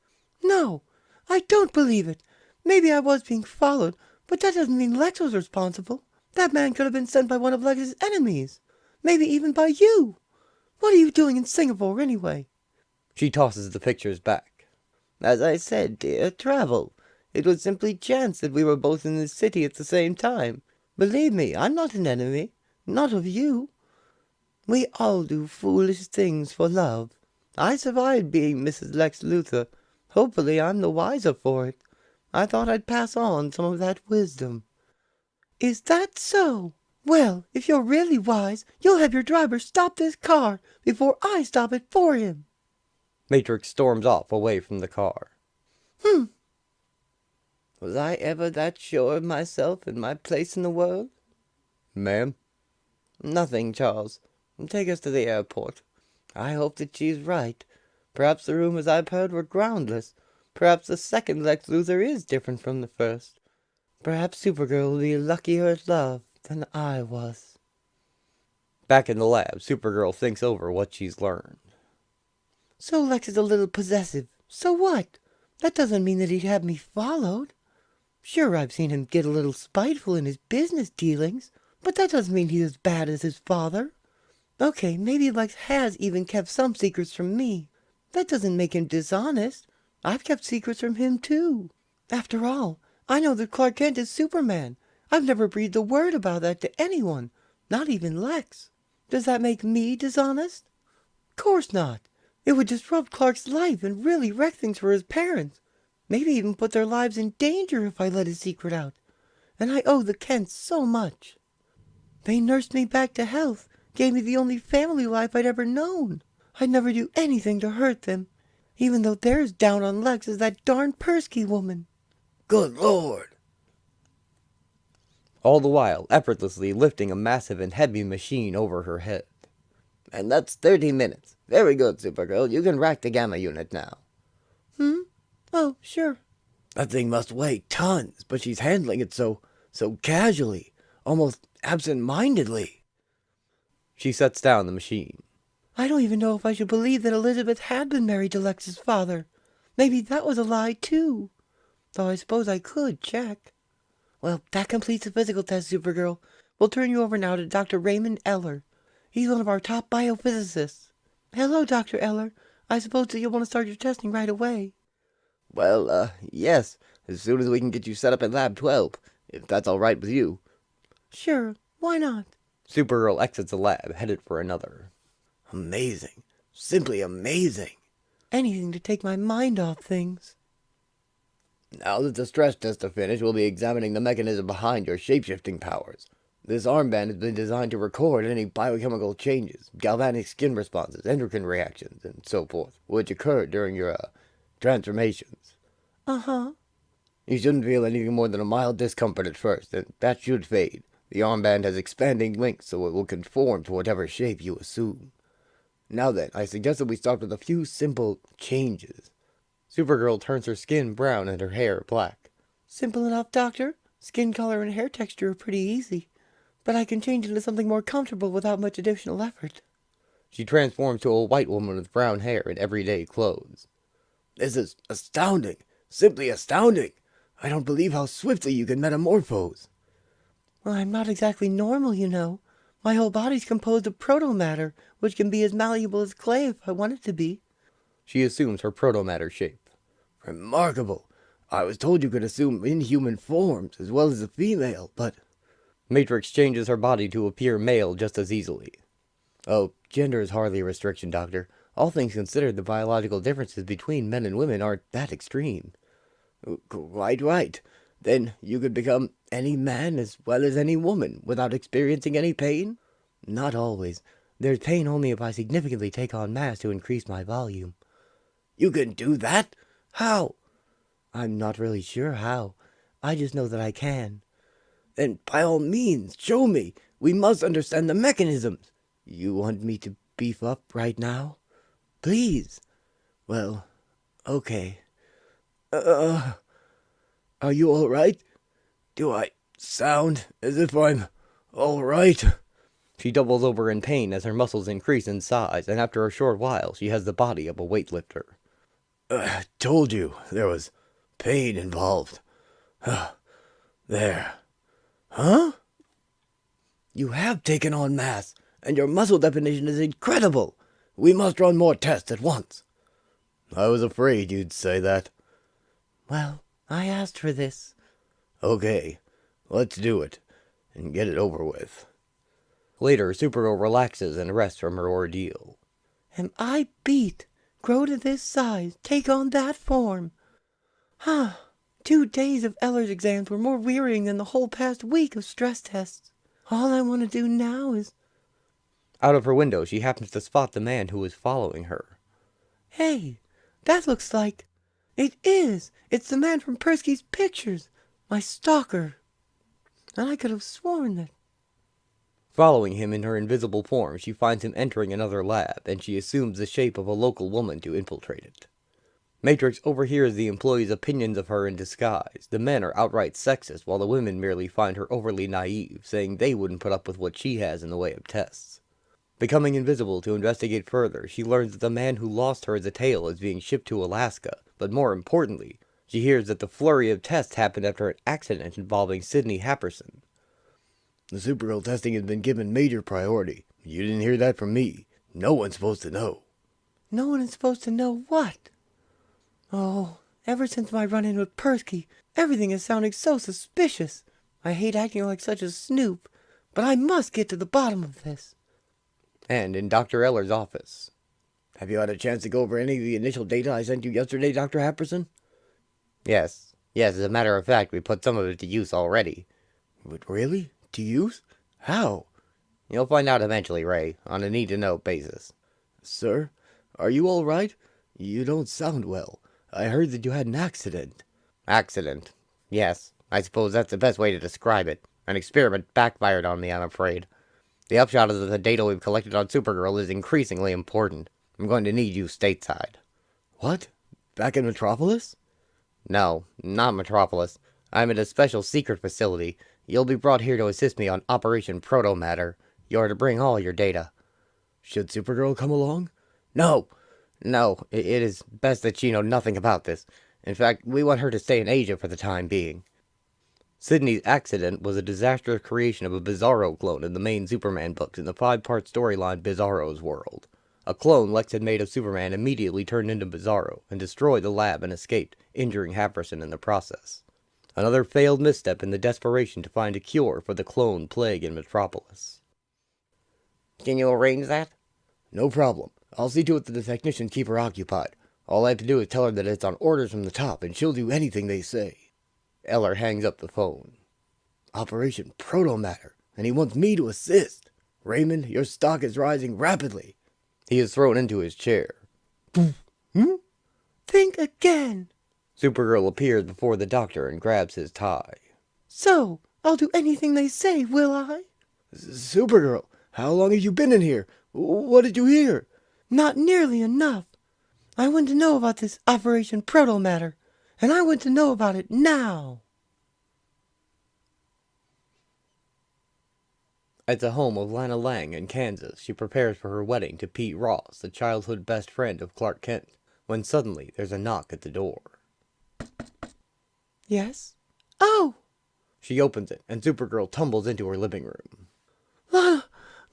No, I don't believe it. Maybe I was being followed, but that doesn't mean Lex was responsible. That man could have been sent by one of Lex's enemies. Maybe even by you. What are you doing in Singapore, anyway? She tosses the pictures back. As I said, dear, travel. It was simply chance that we were both in this city at the same time. Believe me, I'm not an enemy. Not of you. We all do foolish things for love. I survived being Mrs. Lex Luthor. Hopefully I'm the wiser for it. I thought I'd pass on some of that wisdom. Is that so? Well, if you're really wise, you'll have your driver stop this car before I stop it for him. Matrix storms off away from the car. Was I ever that sure of myself and my place in the world? Ma'am? Nothing, Charles. Take us to the airport. I hope that she's right. Perhaps the rumors I've heard were groundless. Perhaps the second Lex Luthor is different from the first. Perhaps Supergirl will be luckier at love than I was. Back in the lab, Supergirl thinks over what she's learned. So Lex is a little possessive. So what? That doesn't mean that he'd have me followed. Sure, I've seen him get a little spiteful in his business dealings, but that doesn't mean he's as bad as his father. Okay, maybe Lex has even kept some secrets from me. That doesn't make him dishonest. I've kept secrets from him, too. After all, I know that Clark Kent is Superman. I've never breathed a word about that to anyone, not even Lex. Does that make me dishonest? Course not. It would disrupt Clark's life and really wreck things for his parents. Maybe even put their lives in danger if I let his secret out. And I owe the Kents so much. They nursed me back to health, gave me the only family life I'd ever known. I'd never do anything to hurt them, even though they're as down on Lex as that darn Persky woman. Good Lord! All the while, effortlessly lifting a massive and heavy machine over her head. And that's 30 minutes. Very good, Supergirl. You can rack the gamma unit now. Oh, sure. That thing must weigh tons, but she's handling it so casually, almost absent-mindedly. She sets down the machine. I don't even know if I should believe that Elizabeth had been married to Lex's father. Maybe that was a lie, too. Though I suppose I could check. Well, that completes the physical test, Supergirl. We'll turn you over now to Dr. Raymond Eller. He's one of our top biophysicists. Hello, Dr. Eller. I suppose that you'll want to start your testing right away. Well, yes, as soon as we can get you set up in Lab 12, if that's all right with you. Sure, why not? Supergirl exits the lab, headed for another. Amazing. Simply amazing. Anything to take my mind off things. Now that the stress tests are finished, we'll be examining the mechanism behind your shapeshifting powers. This armband has been designed to record any biochemical changes, galvanic skin responses, endocrine reactions, and so forth, which occur during your, transformations. Uh-huh. You shouldn't feel anything more than a mild discomfort at first, and that should fade. The armband has expanding links, so it will conform to whatever shape you assume. Now then, I suggest that we start with a few simple changes. Supergirl turns her skin brown and her hair black. Simple enough, Doctor. Skin color and hair texture are pretty easy. But I can change into something more comfortable without much additional effort. She transforms to a white woman with brown hair and everyday clothes. This is astounding. Simply astounding. I don't believe how swiftly you can metamorphose. Well, I'm not exactly normal, you know. My whole body's composed of proto-matter, which can be as malleable as clay if I want it to be. She assumes her proto-matter shape. Remarkable. I was told you could assume inhuman forms as well as a female, but... Matrix changes her body to appear male just as easily. Oh, gender is hardly a restriction, Doctor. All things considered, the biological differences between men and women aren't that extreme. Quite right. Then you could become any man as well as any woman without experiencing any pain? Not always. There's pain only if I significantly take on mass to increase my volume. You can do that? How? I'm not really sure how. I just know that I can. Then by all means, show me. We must understand the mechanisms. You want me to beef up right now? Please. Well, okay. Are you all right? Do I sound as if I'm all right? She doubles over in pain as her muscles increase in size, and after a short while, she has the body of a weightlifter. Told you there was pain involved. There. Huh? You have taken on mass, and your muscle definition is incredible. We must run more tests at once. I was afraid you'd say that. Well, I asked for this. Okay, let's do it, and get it over with. Later, Supergirl relaxes and rests from her ordeal. Am I beat? Grow to this size, take on that form. 2 days of Eller's exams were more wearying than the whole past week of stress tests. All I want to do now is... Out of her window, she happens to spot the man who is following her. Hey, that looks like... It is! It's the man from Persky's pictures! My stalker! And I could have sworn that... Following him in her invisible form, she finds him entering another lab, and she assumes the shape of a local woman to infiltrate it. Matrix overhears the employees' opinions of her in disguise. The men are outright sexist, while the women merely find her overly naive, saying they wouldn't put up with what she has in the way of tests. Becoming invisible to investigate further, she learns that the man who lost her as a tail is being shipped to Alaska, but more importantly, she hears that the flurry of tests happened after an accident involving Sydney Happerson. The Supergirl testing has been given major priority. You didn't hear that from me. No one's supposed to know. No one is supposed to know what? Oh, ever since my run-in with Persky, everything is sounding so suspicious. I hate acting like such a snoop, but I must get to the bottom of this. And in Dr. Eller's office. Have you had a chance to go over any of the initial data I sent you yesterday, Dr. Happerson? Yes, as a matter of fact, we put some of it to use already. But really? To use? How? You'll find out eventually, Ray, on a need-to-know basis. Sir, are you all right? You don't sound well. I heard that you had an accident. Accident? Yes, I suppose that's the best way to describe it. An experiment backfired on me, I'm afraid. The upshot is that the data we've collected on Supergirl is increasingly important. I'm going to need you stateside. What? Back in Metropolis? No, not Metropolis. I'm at a special secret facility. You'll be brought here to assist me on Operation Proto-Matter. You're to bring all your data. Should Supergirl come along? No, it is best that she know nothing about this. In fact, we want her to stay in Asia for the time being. Sydney's accident was a disastrous creation of a Bizarro clone in the main Superman books in the 5-part storyline Bizarro's World. A clone Lex had made of Superman immediately turned into Bizarro and destroyed the lab and escaped, injuring Happerson in the process. Another failed misstep in the desperation to find a cure for the clone plague in Metropolis. Can you arrange that? No problem. I'll see to it that the technicians keep her occupied. All I have to do is tell her that it's on orders from the top, and she'll do anything they say. Eller hangs up the phone. Operation Proto-Matter, and he wants me to assist. Raymond, your stock is rising rapidly. He is thrown into his chair. Think again. Supergirl appears before the doctor and grabs his tie. So, I'll do anything they say, will I? Supergirl, how long have you been in here? What did you hear? Not nearly enough. I want to know about this Operation Proto-Matter, and I want to know about it now. At the home of Lana Lang in Kansas, she prepares for her wedding to Pete Ross, the childhood best friend of Clark Kent, when suddenly there's a knock at the door. Yes? Oh! She opens it, and Supergirl tumbles into her living room. Lana!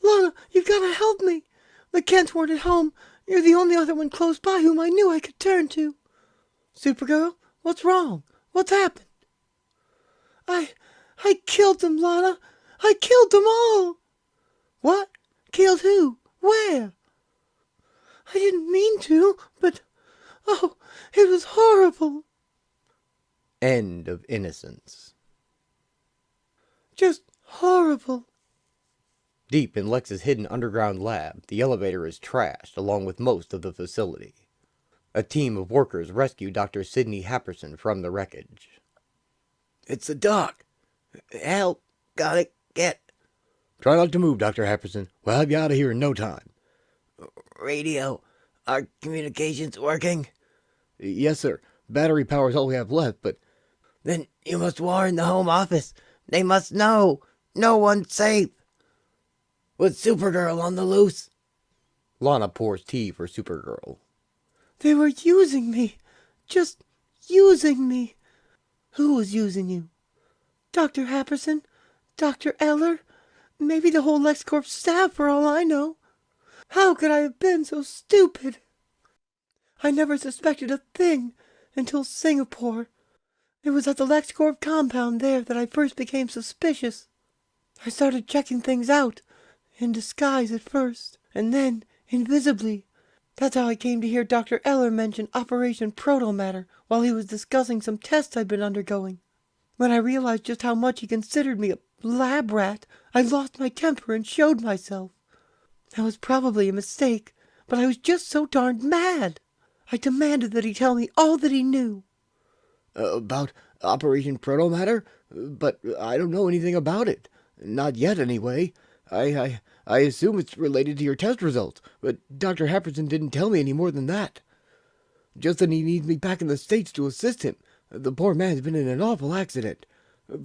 Lana, you've got to help me! The Kents weren't at home. You're the only other one close by whom I knew I could turn to. Supergirl, what's wrong? What's happened? I killed them, Lana! I killed them all! What? Killed who? Where? I didn't mean to, but... oh, it was horrible! End of Innocence. Just horrible. Deep in Lex's hidden underground lab, the elevator is trashed along with most of the facility. A team of workers rescue Dr. Sidney Happerson from the wreckage. It's the doc. Help. Gotta get... Try not to move, Dr. Happerson. We'll have you out of here in no time. Radio. Are communications working? Yes, sir. Battery power's all we have left, but... Then you must warn the Home Office. They must know. No one's safe. With Supergirl on the loose. Lana pours tea for Supergirl. They were using me. Just using me. Who was using you? Dr. Happerson? Dr. Eller? Maybe the whole LexCorp staff for all I know. How could I have been so stupid? I never suspected a thing until Singapore. It was at the LexCorp compound there that I first became suspicious. I started checking things out, in disguise at first, and then invisibly. That's how I came to hear Dr. Eller mention Operation Proto-Matter while he was discussing some tests I'd been undergoing. When I realized just how much he considered me a lab rat, I lost my temper and showed myself. That was probably a mistake, but I was just so darned mad. I demanded that he tell me all that he knew. About Operation Proto-Matter? But I don't know anything about it. Not yet, anyway. I assume it's related to your test results, but Dr. Happerson didn't tell me any more than that. Just that he needs me back in the States to assist him. The poor man's been in an awful accident.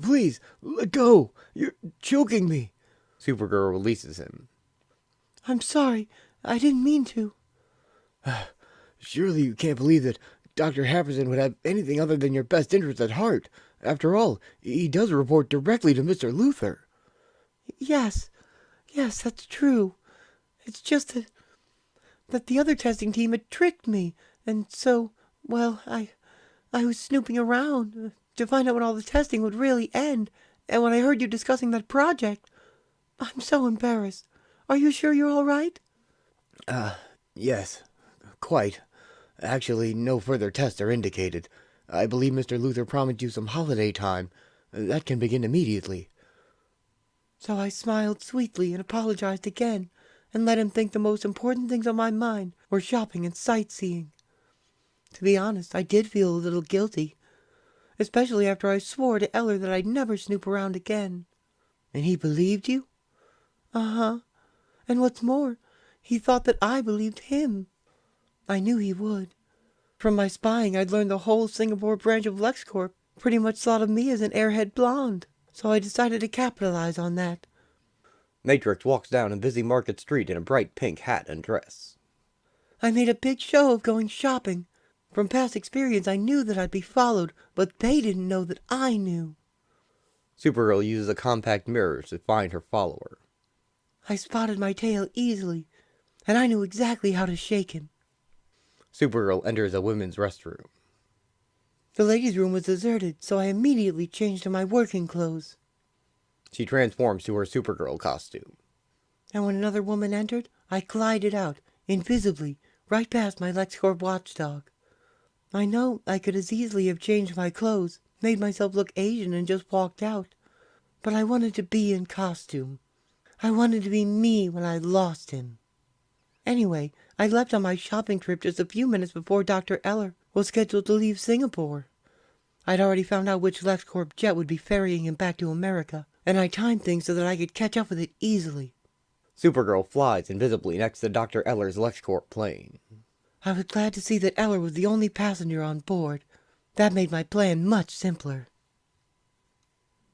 Please, let go. You're choking me. Supergirl releases him. I'm sorry. I didn't mean to. Surely you can't believe that Dr. Happerson would have anything other than your best interests at heart. After all, he does report directly to Mr. Luthor. Yes, that's true. It's just that the other testing team had tricked me, and so, well, I was snooping around to find out when all the testing would really end, and when I heard you discussing that project, I'm so embarrassed. Are you sure you're all right? Yes, quite. Actually, no further tests are indicated. I believe Mr. Luthor promised you some holiday time. That can begin immediately. So I smiled sweetly and apologized again, and let him think the most important things on my mind were shopping and sightseeing. To be honest, I did feel a little guilty, especially after I swore to Eller that I'd never snoop around again. And he believed you? Uh-huh. And what's more, he thought that I believed him. I knew he would. From my spying, I'd learned the whole Singapore branch of LexCorp pretty much thought of me as an airhead blonde, so I decided to capitalize on that. Matrix walks down a busy market street in a bright pink hat and dress. I made a big show of going shopping. From past experience, I knew that I'd be followed, but they didn't know that I knew. Supergirl uses a compact mirror to find her follower. I spotted my tail easily, and I knew exactly how to shake him. Supergirl enters a women's restroom. The ladies' room was deserted, so I immediately changed to my working clothes. She transforms to her Supergirl costume. And when another woman entered, I glided out, invisibly, right past my LexCorp watchdog. I know I could as easily have changed my clothes, made myself look Asian and just walked out. But I wanted to be in costume. I wanted to be me when I lost him. Anyway, I left on my shopping trip just a few minutes before Dr. Eller was scheduled to leave Singapore. I'd already found out which LexCorp jet would be ferrying him back to America, and I timed things so that I could catch up with it easily. Supergirl flies invisibly next to Dr. Eller's LexCorp plane. I was glad to see that Eller was the only passenger on board. That made my plan much simpler.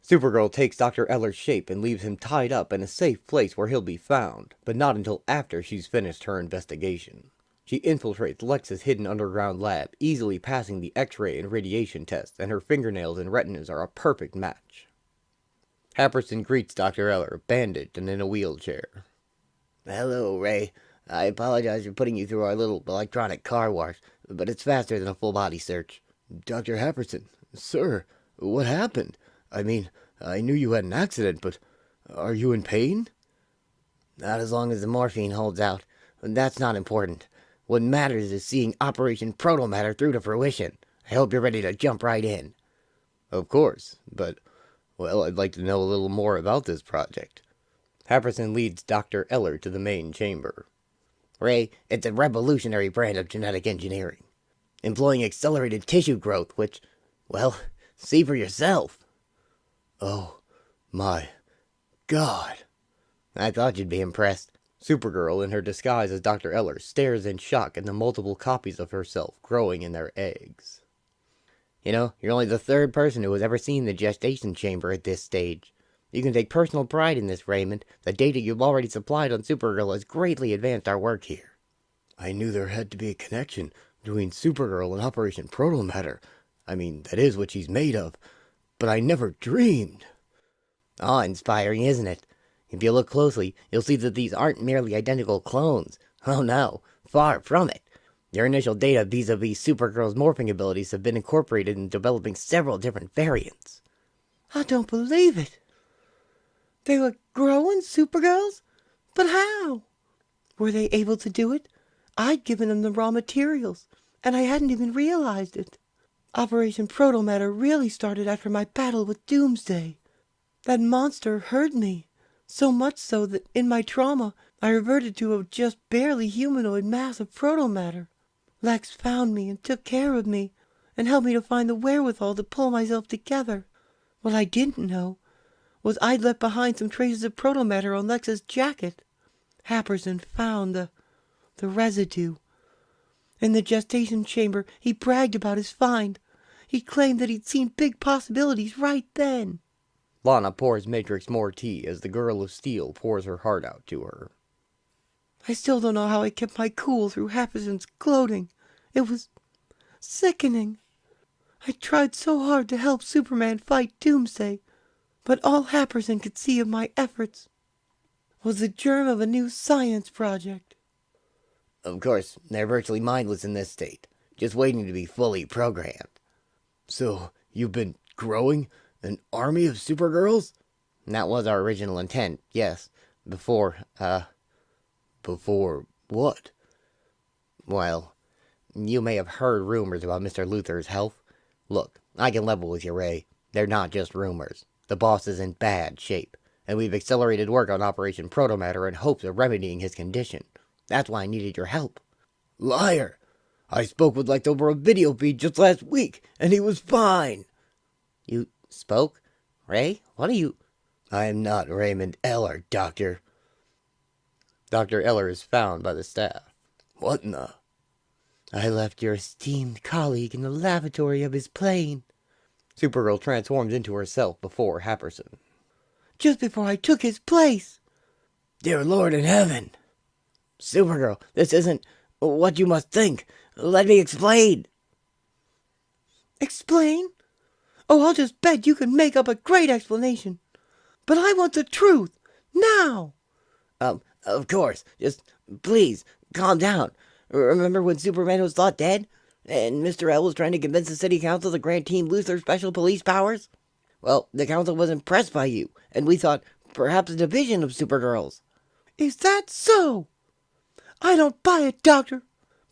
Supergirl takes Dr. Eller's shape and leaves him tied up in a safe place where he'll be found, but not until after she's finished her investigation. She infiltrates Lex's hidden underground lab, easily passing the X-ray and radiation tests, and her fingernails and retinas are a perfect match. Happerson greets Dr. Eller, bandaged and in a wheelchair. Hello, Ray. I apologize for putting you through our little electronic car wash, but it's faster than a full-body search. Dr. Happerson, sir, what happened? I mean, I knew you had an accident, but are you in pain? Not as long as the morphine holds out. That's not important. What matters is seeing Operation Protomatter through to fruition. I hope you're ready to jump right in. Of course, but, well, I'd like to know a little more about this project. Happerson leads Dr. Eller to the main chamber. Ray, it's a revolutionary brand of genetic engineering, employing accelerated tissue growth, which, well, see for yourself. Oh, my God. I thought you'd be impressed. Supergirl, in her disguise as Dr. Eller, stares in shock at the multiple copies of herself growing in their eggs. You know, you're only the third person who has ever seen the gestation chamber at this stage. You can take personal pride in this, Raymond. The data you've already supplied on Supergirl has greatly advanced our work here. I knew there had to be a connection between Supergirl and Operation Protomatter. I mean, that is what she's made of. But I never dreamed. Awe-inspiring, isn't it? If you look closely, you'll see that these aren't merely identical clones. Oh no, far from it. Your initial data vis-a-vis Supergirl's morphing abilities have been incorporated in developing several different variants. I don't believe it. They were growing Supergirls? But how? Were they able to do it? I'd given them the raw materials, and I hadn't even realized it. Operation Protomatter really started after my battle with Doomsday. That monster hurt me. So much so that in my trauma, I reverted to a just barely humanoid mass of protomatter. Lex found me and took care of me, and helped me to find the wherewithal to pull myself together. What I didn't know was I'd left behind some traces of protomatter on Lex's jacket. Happerson found the residue. In the gestation chamber, he bragged about his find. He claimed that he'd seen big possibilities right then. Lana pours Matrix more tea as the Girl of Steel pours her heart out to her. I still don't know how I kept my cool through Happerson's gloating. It was sickening. I tried so hard to help Superman fight Doomsday, but all Happerson could see of my efforts was the germ of a new science project. Of course, they're virtually mindless in this state, just waiting to be fully programmed. So, you've been growing an army of Supergirls? That was our original intent, yes. Before what? Well, you may have heard rumors about Mr. Luthor's health. Look, I can level with you, Ray. They're not just rumors. The boss is in bad shape, and we've accelerated work on Operation Protomatter in hopes of remedying his condition. That's why I needed your help. Liar! I spoke with Lex over a video feed just last week, and he was fine. You spoke? Ray, what are you... I am not Raymond Eller, Doctor. Dr. Eller is found by the staff. What in the... I left your esteemed colleague in the lavatory of his plane. Supergirl transforms into herself before Happerson. Just before I took his place. Dear Lord in heaven. Supergirl, this isn't what you must think. Let me explain. Explain? Oh, I'll just bet you can make up a great explanation. But I want the truth. Now. Of course. Just, please, calm down. Remember when Superman was thought dead? And Mr. L was trying to convince the city council to grant Team Luthor special police powers? Well, the council was impressed by you, and we thought perhaps a division of Supergirls. Is that so? I don't buy it, Doctor.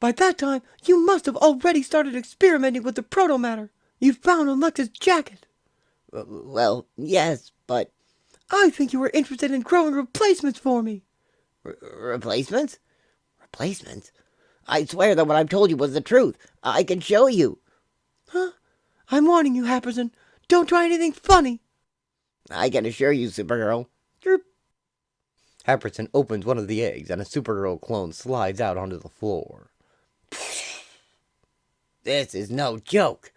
By that time, you must have already started experimenting with the protomatter you found on Lex's jacket. Well, yes, but... I think you were interested in growing replacements for me. Replacements? Replacements? I swear that what I've told you was the truth. I can show you. Huh? I'm warning you, Happerson. Don't try anything funny. I can assure you, Supergirl. Happerson opens one of the eggs, and a Supergirl clone slides out onto the floor. This is no joke.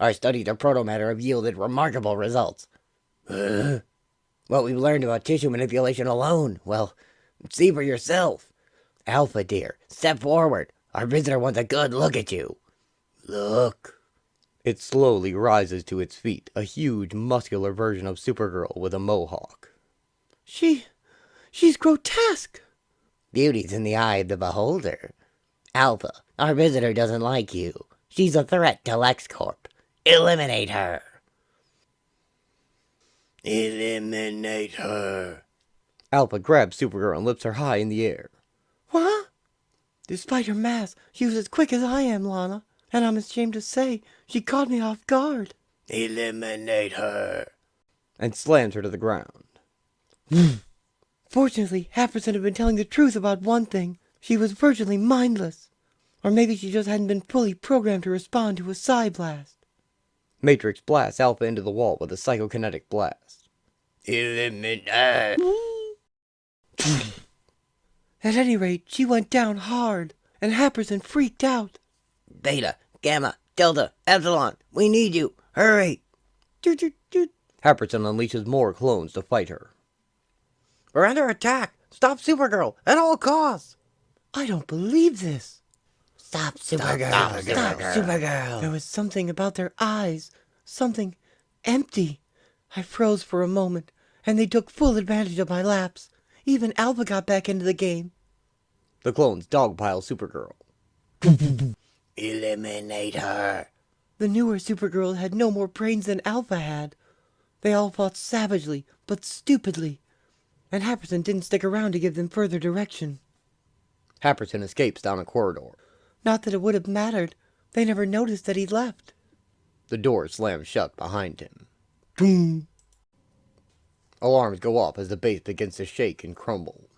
Our studies of protomatter have yielded remarkable results. What we've learned about tissue manipulation alone, well, see for yourself. Alpha, dear, step forward. Our visitor wants a good look at you. Look. It slowly rises to its feet, a huge, muscular version of Supergirl with a mohawk. She's grotesque. Beauty's in the eye of the beholder. Alpha, our visitor doesn't like you. She's a threat to LexCorp. Eliminate her. Eliminate her. Alpha grabs Supergirl and lifts her high in the air. What? Despite her mask, she was as quick as I am, Lana. And I'm ashamed to say, she caught me off guard. Eliminate her. And slams her to the ground. Fortunately, Happerson had been telling the truth about one thing. She was virtually mindless. Or maybe she just hadn't been fully programmed to respond to a psi blast. Matrix blasts Alpha into the wall with a psychokinetic blast. Eliminate. At any rate, she went down hard, and Happerson freaked out. Beta, Gamma, Delta, Epsilon, we need you. Hurry. Doot. Happerson unleashes more clones to fight her. We're under attack. Stop Supergirl at all costs. I don't believe this. Stop Supergirl. Stop Supergirl. There was something about their eyes, something empty. I froze for a moment, and they took full advantage of my lapse. Even Alpha got back into the game. The clones dogpile Supergirl. Eliminate her. The newer Supergirl had no more brains than Alpha had. They all fought savagely, but stupidly. And Happerson didn't stick around to give them further direction. Happerson escapes down a corridor. Not that it would have mattered. They never noticed that he'd left. The door slams shut behind him. Boom. Alarms go off as the base begins to shake and crumble.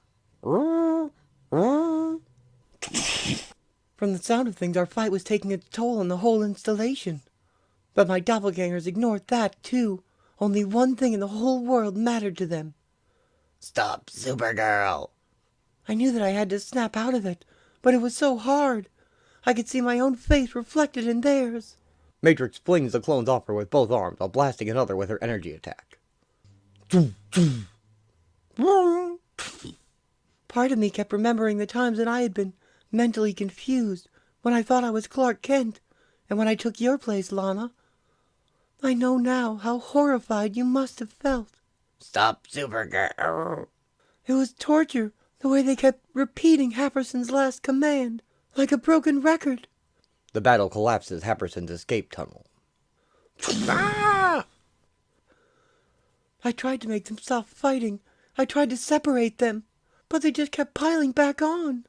From the sound of things, our fight was taking its toll on the whole installation. But my doppelgangers ignored that, too. Only one thing in the whole world mattered to them. Stop Supergirl. I knew that I had to snap out of it, but it was so hard. I could see my own face reflected in theirs. Matrix flings the clones off her with both arms while blasting another with her energy attack. Part of me kept remembering the times that I had been mentally confused, when I thought I was Clark Kent, and when I took your place, Lana. I know now how horrified you must have felt. Stop Supergirl. It was torture, the way they kept repeating Happerson's last command, like a broken record. The battle collapses Happerson's escape tunnel. Ah! I tried to make them stop fighting. I tried to separate them, but they just kept piling back on.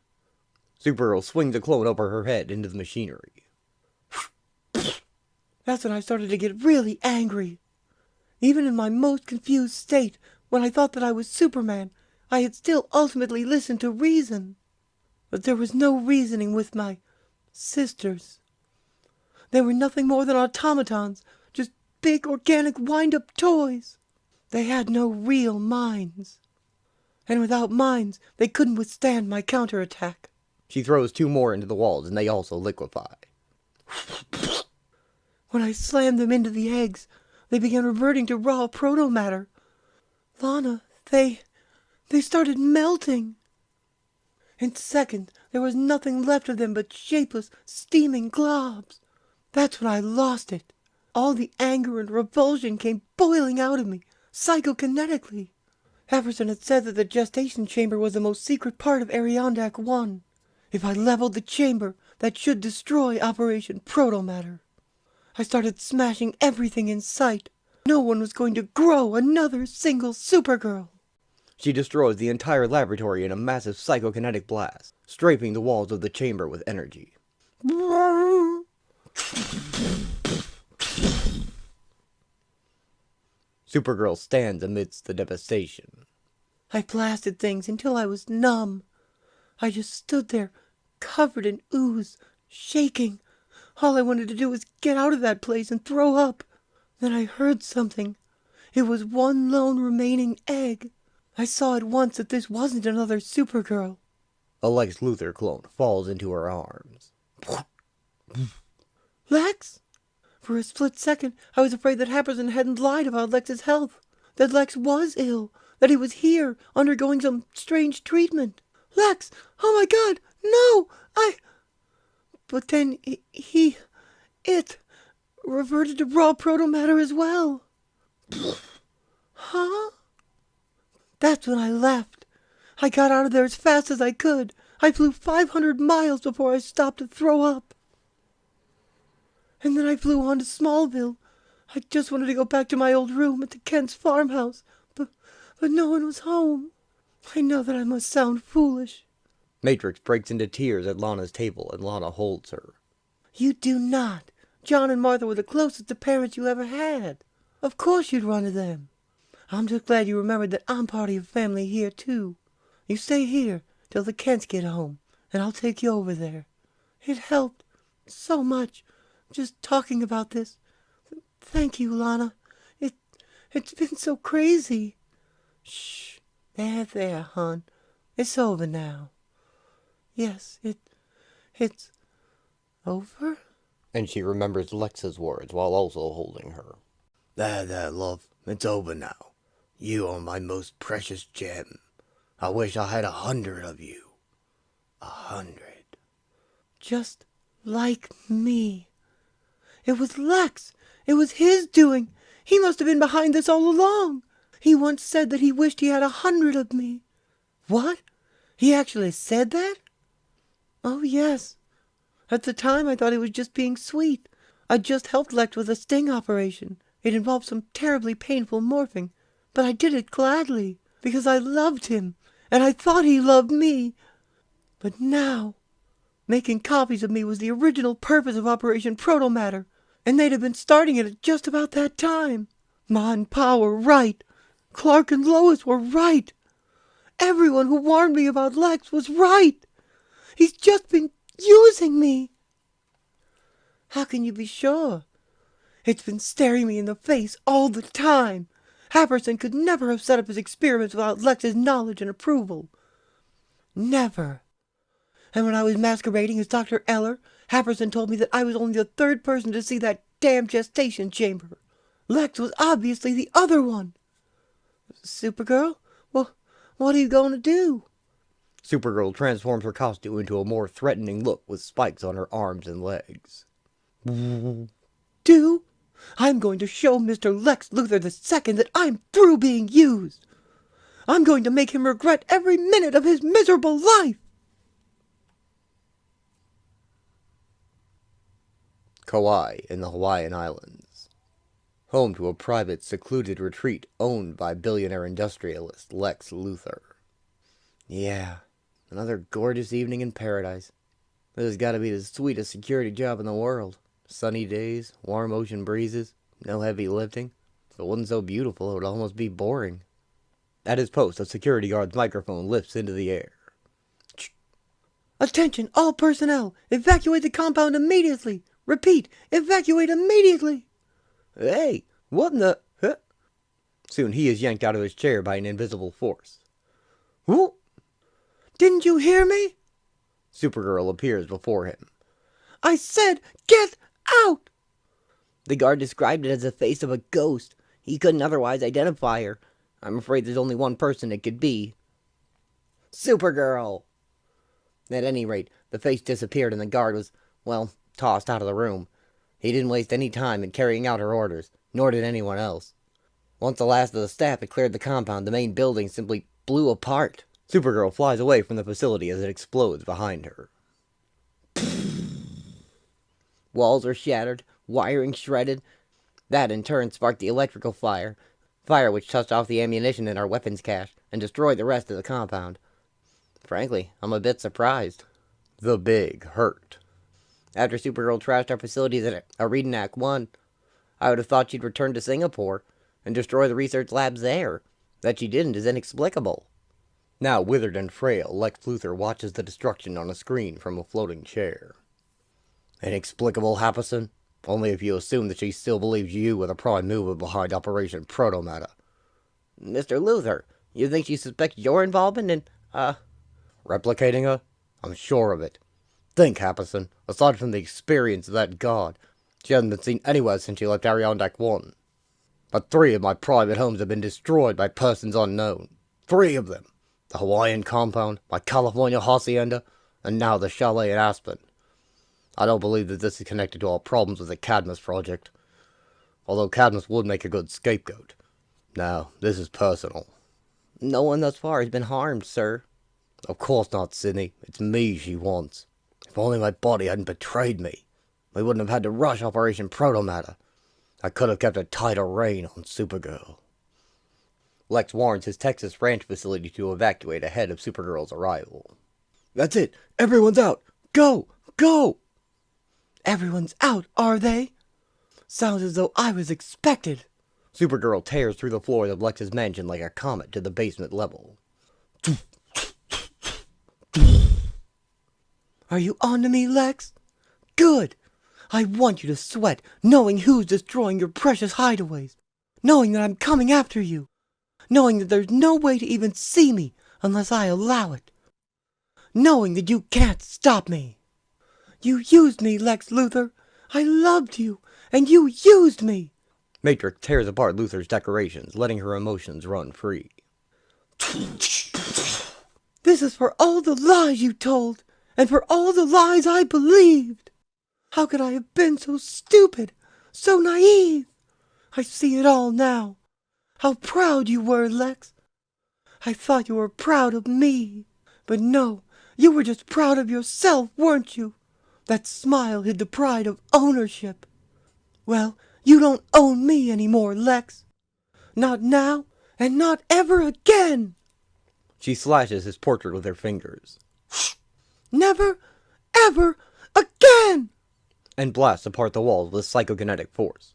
Supergirl swings a clone over her head into the machinery. That's when I started to get really angry. Even in my most confused state, when I thought that I was Superman, I had still ultimately listened to reason. But there was no reasoning with my sisters. They were nothing more than automatons, just big organic wind-up toys. They had no real minds. And without minds, they couldn't withstand my counterattack. She throws two more into the walls and they also liquefy. When I slammed them into the eggs, they began reverting to raw protomatter. Lana, they started melting. In seconds, there was nothing left of them but shapeless, steaming globs. That's when I lost it. All the anger and revulsion came boiling out of me, psychokinetically. Happerson had said that the gestation chamber was the most secret part of Ariandak 1. If I leveled the chamber, that should destroy Operation Protomatter. I started smashing everything in sight. No one was going to grow another single Supergirl. She destroys the entire laboratory in a massive psychokinetic blast, strafing the walls of the chamber with energy. Supergirl stands amidst the devastation. I blasted things until I was numb. I just stood there, covered in ooze, shaking. All I wanted to do was get out of that place and throw up. Then I heard something. It was one lone remaining egg. I saw at once that this wasn't another Supergirl. A Lex Luthor clone falls into her arms. Lex? For a split second, I was afraid that Happerson hadn't lied about Lex's health. That Lex was ill. That he was here, undergoing some strange treatment. Lex! Oh my God! No! But then it reverted to raw proto-matter as well. Huh? That's when I left. I got out of there as fast as I could. I flew 500 miles before I stopped to throw up. And then I flew on to Smallville. I just wanted to go back to my old room at the Kent's farmhouse, but no one was home. I know that I must sound foolish. Matrix breaks into tears at Lana's table, and Lana holds her. You do not. John and Martha were the closest to parents you ever had. Of course you'd run to them. I'm just glad you remembered that I'm part of your family here, too. You stay here till the Kents get home, and I'll take you over there. It helped so much, just talking about this. Thank you, Lana. It's been so crazy. Shh. There, hon. It's over now. Yes, it's over? And she remembers Lex's words while also holding her. There, love. It's over now. You are my most precious gem. I wish I had 100 of you. 100. Just like me. It was Lex. It was his doing. He must have been behind this all along. He once said that he wished he had 100 of me. What? He actually said that? Oh, yes. At the time, I thought he was just being sweet. I just helped Lex with a sting operation. It involved some terribly painful morphing. But I did it gladly, because I loved him, and I thought he loved me. But now, making copies of me was the original purpose of Operation Protomatter, and they'd have been starting it at just about that time. Ma and Pa were right. Clark and Lois were right. Everyone who warned me about Lex was right. He's just been using me. How can you be sure? It's been staring me in the face all the time. Happerson could never have set up his experiments without Lex's knowledge and approval. Never. And when I was masquerading as Dr. Eller, Happerson told me that I was only the third person to see that damn gestation chamber. Lex was obviously the other one. Supergirl? Well, what are you going to do? Supergirl transforms her costume into a more threatening look with spikes on her arms and legs. Do? I'm going to show Mr. Lex Luthor II that I'm through being used. I'm going to make him regret every minute of his miserable life. Kauai in the Hawaiian Islands. Home to a private, secluded retreat owned by billionaire industrialist Lex Luthor. Yeah, another gorgeous evening in paradise. This has got to be the sweetest security job in the world. Sunny days, warm ocean breezes, no heavy lifting. If it wasn't so beautiful, it would almost be boring. At his post, a security guard's microphone lifts into the air. Attention, all personnel! Evacuate the compound immediately! Repeat, evacuate immediately! Hey, what in the... Huh? Soon he is yanked out of his chair by an invisible force. Who? Didn't you hear me? Supergirl appears before him. I said, get out! The guard described it as the face of a ghost. He couldn't otherwise identify her. I'm afraid there's only one person it could be. Supergirl! At any rate, the face disappeared and the guard was, well, tossed out of the room. He didn't waste any time in carrying out her orders, nor did anyone else. Once the last of the staff had cleared the compound, the main building simply blew apart. Supergirl flies away from the facility as it explodes behind her. Walls are shattered, wiring shredded. That in turn sparked the electrical fire which touched off the ammunition in our weapons cache and destroyed the rest of the compound. Frankly, I'm a bit surprised. The Big Hurt. After Supergirl trashed our facilities at Arenac 1, I would have thought she'd return to Singapore and destroy the research labs there. That she didn't is inexplicable. Now withered and frail, Lex Luthor watches the destruction on a screen from a floating chair. Inexplicable, Happerson? Only if you assume that she still believes you were the prime mover behind Operation Protomatter. Mr. Luthor, You think she suspects your involvement in, Replicating her? I'm sure of it. Think, Happerson, aside from the experience of that god, she hasn't been seen anywhere since she left Adirondack 1. But 3 of my private homes have been destroyed by persons unknown. 3 of them. The Hawaiian compound, my California hacienda, and now the chalet in Aspen. I don't believe that this is connected to our problems with the Cadmus project. Although Cadmus would make a good scapegoat. Now, this is personal. No one thus far has been harmed, sir. Of course not, Sydney. It's me she wants. If only my body hadn't betrayed me. We wouldn't have had to rush Operation Protomatter. I could have kept a tighter rein on Supergirl. Lex warns his Texas ranch facility to evacuate ahead of Supergirl's arrival. That's it. Everyone's out. Go! Go! Everyone's out, are they? Sounds as though I was expected. Supergirl tears through the floors of Lex's mansion like a comet to the basement level. Are you on to me, Lex? Good. I want you to sweat, knowing who's destroying your precious hideaways. Knowing that I'm coming after you. Knowing that there's no way to even see me unless I allow it. Knowing that you can't stop me. You used me, Lex Luthor. I loved you, and you used me. Matrix tears apart Luthor's decorations, letting her emotions run free. This is for all the lies you told, and for all the lies I believed. How could I have been so stupid, so naive? I see it all now. How proud you were, Lex. I thought you were proud of me. But no, you were just proud of yourself, weren't you? That smile hid the pride of ownership. Well, you don't own me anymore, Lex. Not now, and not ever again. She slashes his portrait with her fingers. Never, ever again! And blasts apart the walls with psychokinetic force.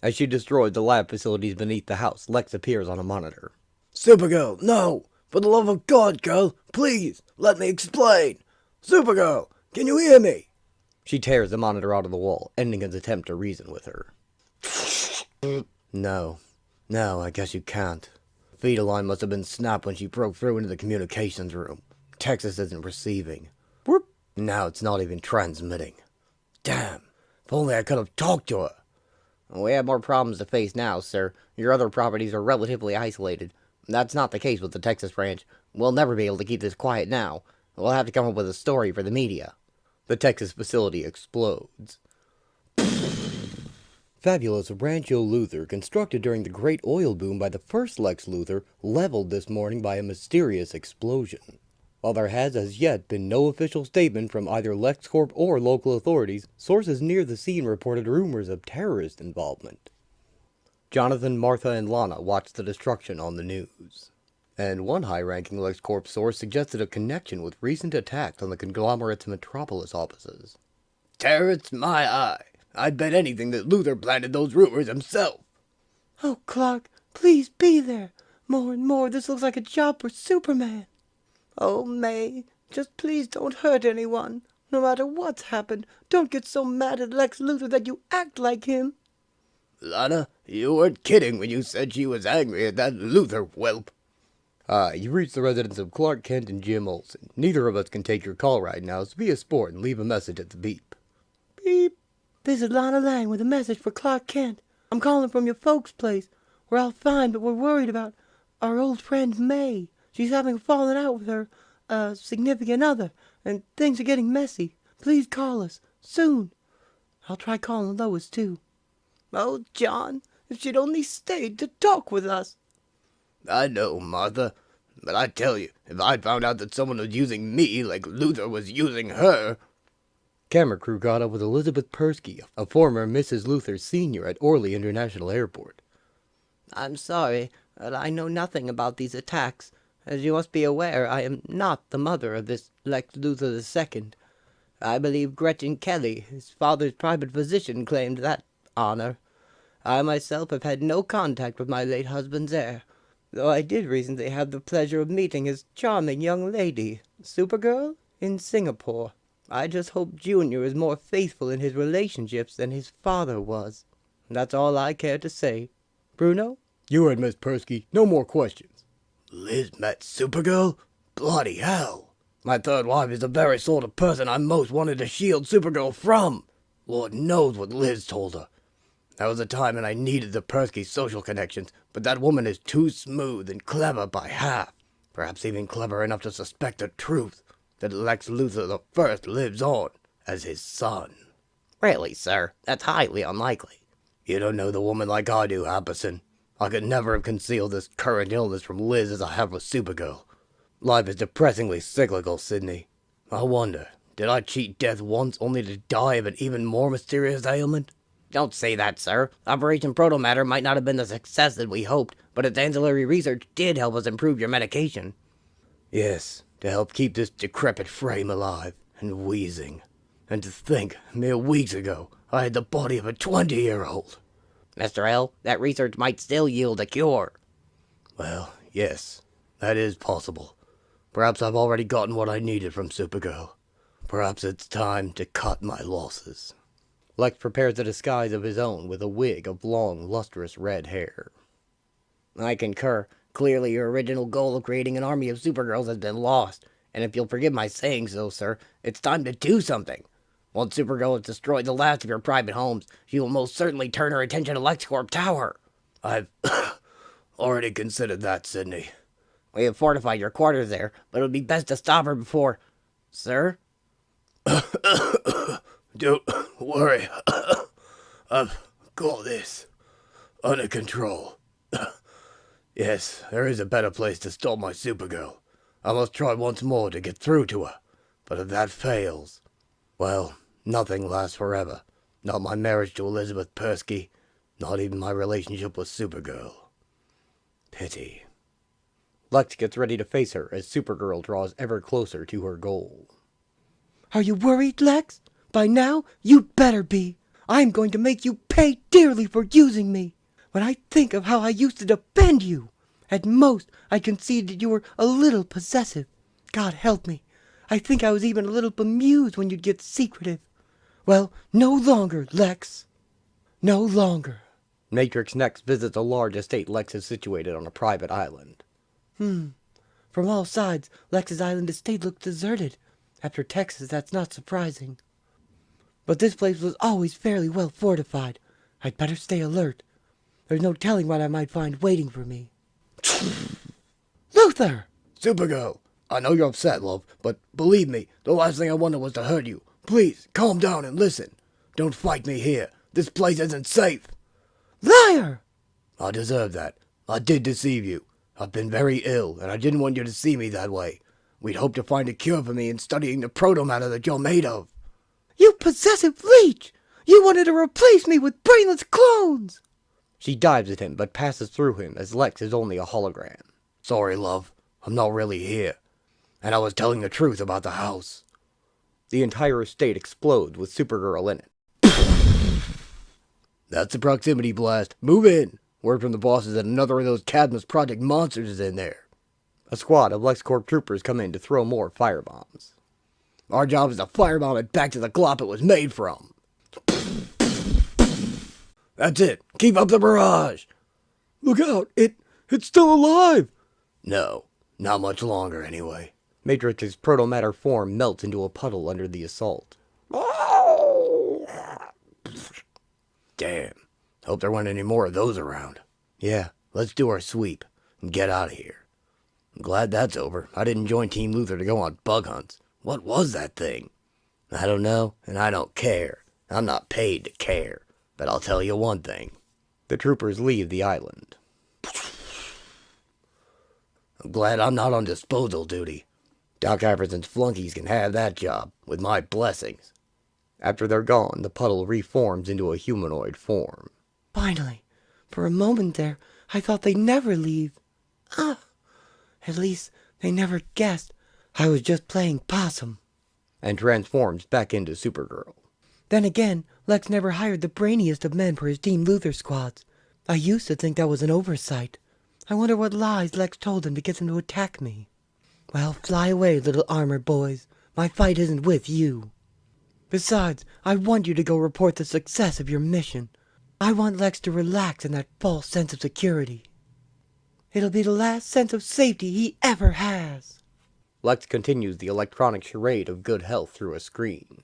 As she destroyed the lab facilities beneath the house, Lex appears on a monitor. Supergirl, no! For the love of God, girl, please, let me explain! Supergirl, can you hear me? She tears the monitor out of the wall, ending his attempt to reason with her. No, I guess you can't. The feeder line must have been snapped when she broke through into the communications room. Texas isn't receiving. Whoop. Now it's not even transmitting. Damn, if only I could have talked to her. We have more problems to face now, sir. Your other properties are relatively isolated. That's not the case with the Texas ranch. We'll never be able to keep this quiet now. We'll have to come up with a story for the media. The Texas facility explodes. Fabulous Rancho Luthor, constructed during the Great Oil Boom by the first Lex Luthor, leveled this morning by a mysterious explosion. While there has as yet been no official statement from either LexCorp or local authorities, sources near the scene reported rumors of terrorist involvement. Jonathan, Martha, and Lana watched the destruction on the news. And one high-ranking LexCorp source suggested a connection with recent attacks on the conglomerate's Metropolis offices. Terrorists, my eye. I'd bet anything that Luthor planted those rumors himself. Oh, Clark, please be there. More and more, this looks like a job for Superman. Oh, May, just please don't hurt anyone. No matter what's happened, don't get so mad at Lex Luthor that you act like him. Lana, you weren't kidding when you said she was angry at that Luthor whelp. You reached the residence of Clark Kent and Jim Olsen. Neither of us can take your call right now, so be a sport and leave a message at the beep. Beep. This is Lana Lang with a message for Clark Kent. I'm calling from your folks' place. We're all fine, but we're worried about our old friend May. She's having a falling out with her, significant other, and things are getting messy. Please call us, soon. I'll try calling Lois, too. Oh, John, if she'd only stayed to talk with us. I know, Martha, but I tell you, if I'd found out that someone was using me like Luthor was using her... Camera crew got up with Elizabeth Persky, a former Mrs. Luthor Sr. at Orly International Airport. I'm sorry, but I know nothing about these attacks. As you must be aware, I am not the mother of this Lex Luthor II. I believe Gretchen Kelly, his father's private physician, claimed that honor. I myself have had no contact with my late husband's heir, though I did recently have the pleasure of meeting his charming young lady, Supergirl, in Singapore. I just hope Junior is more faithful in his relationships than his father was. that's all I care to say. Bruno? You heard Miss Persky. No more questions. Liz met Supergirl? Bloody hell. My third wife is the very sort of person I most wanted to shield Supergirl from. Lord knows what Liz told her. That was a time when I needed the Persky social connections, but that woman is too smooth and clever by half. Perhaps even clever enough to suspect the truth, that Lex Luthor I lives on as his son. Really, sir? That's highly unlikely. You don't know the woman like I do, Apperson. I could never have concealed this current illness from Liz as I have with Supergirl. Life is depressingly cyclical, Sydney. I wonder, did I cheat death once only to die of an even more mysterious ailment? Don't say that, sir. Operation Protomatter might not have been the success that we hoped, but its ancillary research did help us improve your medication. Yes, to help keep this decrepit frame alive and wheezing. And to think, mere weeks ago, I had the body of a 20-year-old. Mr. L., that research might still yield a cure. Well, yes, that is possible. Perhaps I've already gotten what I needed from Supergirl. Perhaps it's time to cut my losses. Lex prepares a disguise of his own with a wig of long, lustrous red hair. I concur. Clearly your original goal of creating an army of Supergirls has been lost. And if you'll forgive my saying so, sir, it's time to do something. Once Supergirl has destroyed the last of your private homes, she will most certainly turn her attention to LexCorp Tower. I've already considered that, Sydney. We have fortified your quarters there, but it would be best to stop her before... Sir? Don't worry. I've got this under control. Yes, there is a better place to stop my Supergirl. I must try once more to get through to her. But if that fails, well, nothing lasts forever. Not my marriage to Elizabeth Persky, not even my relationship with Supergirl. Pity. Lex gets ready to face her as Supergirl draws ever closer to her goal. Are you worried, Lex? By now, you'd better be. I'm going to make you pay dearly for using me. When I think of how I used to defend you, at most I conceded you were a little possessive. God help me. I think I was even a little bemused when you'd get secretive. Well, no longer, Lex. No longer. Matrix next visits a large estate Lex has situated on a private island. From all sides, Lex's island estate looks deserted. After Texas, that's not surprising. But this place was always fairly well fortified. I'd better stay alert. There's no telling what I might find waiting for me. Luthor! Supergirl, I know you're upset, love, but believe me, the last thing I wanted was to hurt you. Please, calm down and listen. Don't fight me here. This place isn't safe. Liar! I deserve that. I did deceive you. I've been very ill, and I didn't want you to see me that way. We'd hoped to find a cure for me in studying the proto-matter that you're made of. You possessive leech! You wanted to replace me with brainless clones! She dives at him, but passes through him as Lex is only a hologram. Sorry, love. I'm not really here. And I was telling the truth about the house. The entire estate explodes with Supergirl in it. That's a proximity blast. Move in. Word from the boss is that another of those Cadmus Project monsters is in there. A squad of LexCorp troopers come in to throw more firebombs. Our job is to firebomb it back to the glop it was made from. That's it. Keep up the barrage. Look out! It's still alive! No, not much longer anyway. Matrix's proto-matter form melts into a puddle under the assault. Damn. Hope there weren't any more of those around. Yeah, let's do our sweep and get out of here. I'm glad that's over. I didn't join Team Luthor to go on bug hunts. What was that thing? I don't know, and I don't care. I'm not paid to care. But I'll tell you one thing. The troopers leave the island. I'm glad I'm not on disposal duty. Doc Iverson's flunkies can have that job, with my blessings. After they're gone, the puddle reforms into a humanoid form. Finally, for a moment there, I thought they'd never leave. At least, they never guessed I was just playing possum. And transforms back into Supergirl. Then again, Lex never hired the brainiest of men for his Team Luthor squads. I used to think that was an oversight. I wonder what lies Lex told them to get them to attack me. Well, fly away, little armor boys. My fight isn't with you. Besides, I want you to go report the success of your mission. I want Lex to relax in that false sense of security. It'll be the last sense of safety he ever has. Lex continues the electronic charade of good health through a screen.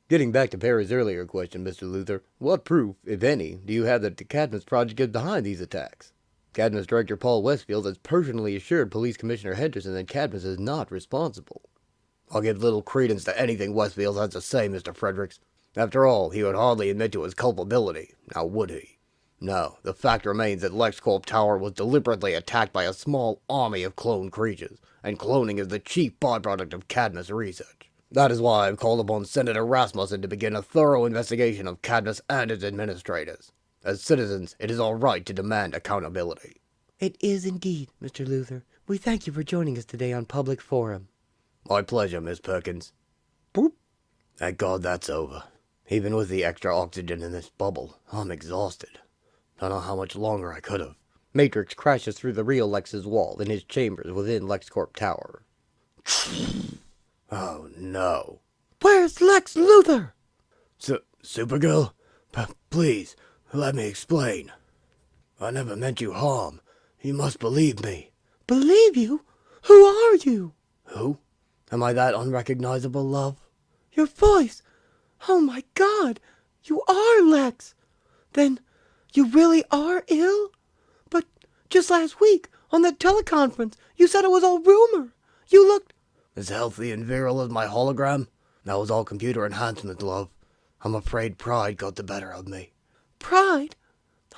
Getting back to Para's earlier question, Mr. Luthor, what proof, if any, do you have that the Cadmus Project is behind these attacks? Cadmus Director Paul Westfield has personally assured Police Commissioner Henderson that Cadmus is not responsible. I'll give little credence to anything Westfield has to say, Mr. Fredericks. After all, he would hardly admit to his culpability, now would he? No, the fact remains that LexCorp Tower was deliberately attacked by a small army of cloned creatures, and cloning is the chief byproduct of Cadmus research. That is why I've called upon Senator Rasmussen to begin a thorough investigation of Cadmus and its administrators. As citizens, it is our right to demand accountability. It is indeed, Mr. Luthor. We thank you for joining us today on Public Forum. My pleasure, Miss Perkins. Boop. Thank God that's over. Even with the extra oxygen in this bubble, I'm exhausted. Don't know how much longer I could have. Matrix crashes through the real Lex's wall in his chambers within LexCorp Tower. Oh no. Where's Lex Luthor? Supergirl? Please, let me explain. I never meant you harm. You must believe me. Believe you? Who are you? Who? Am I that unrecognizable, love? Your voice! Oh my God! You are Lex! Then you really are ill? But just last week, on that teleconference, you said it was all rumor. You looked... As healthy and virile as my hologram? That was all computer enhancement, love. I'm afraid pride got the better of me. Pride?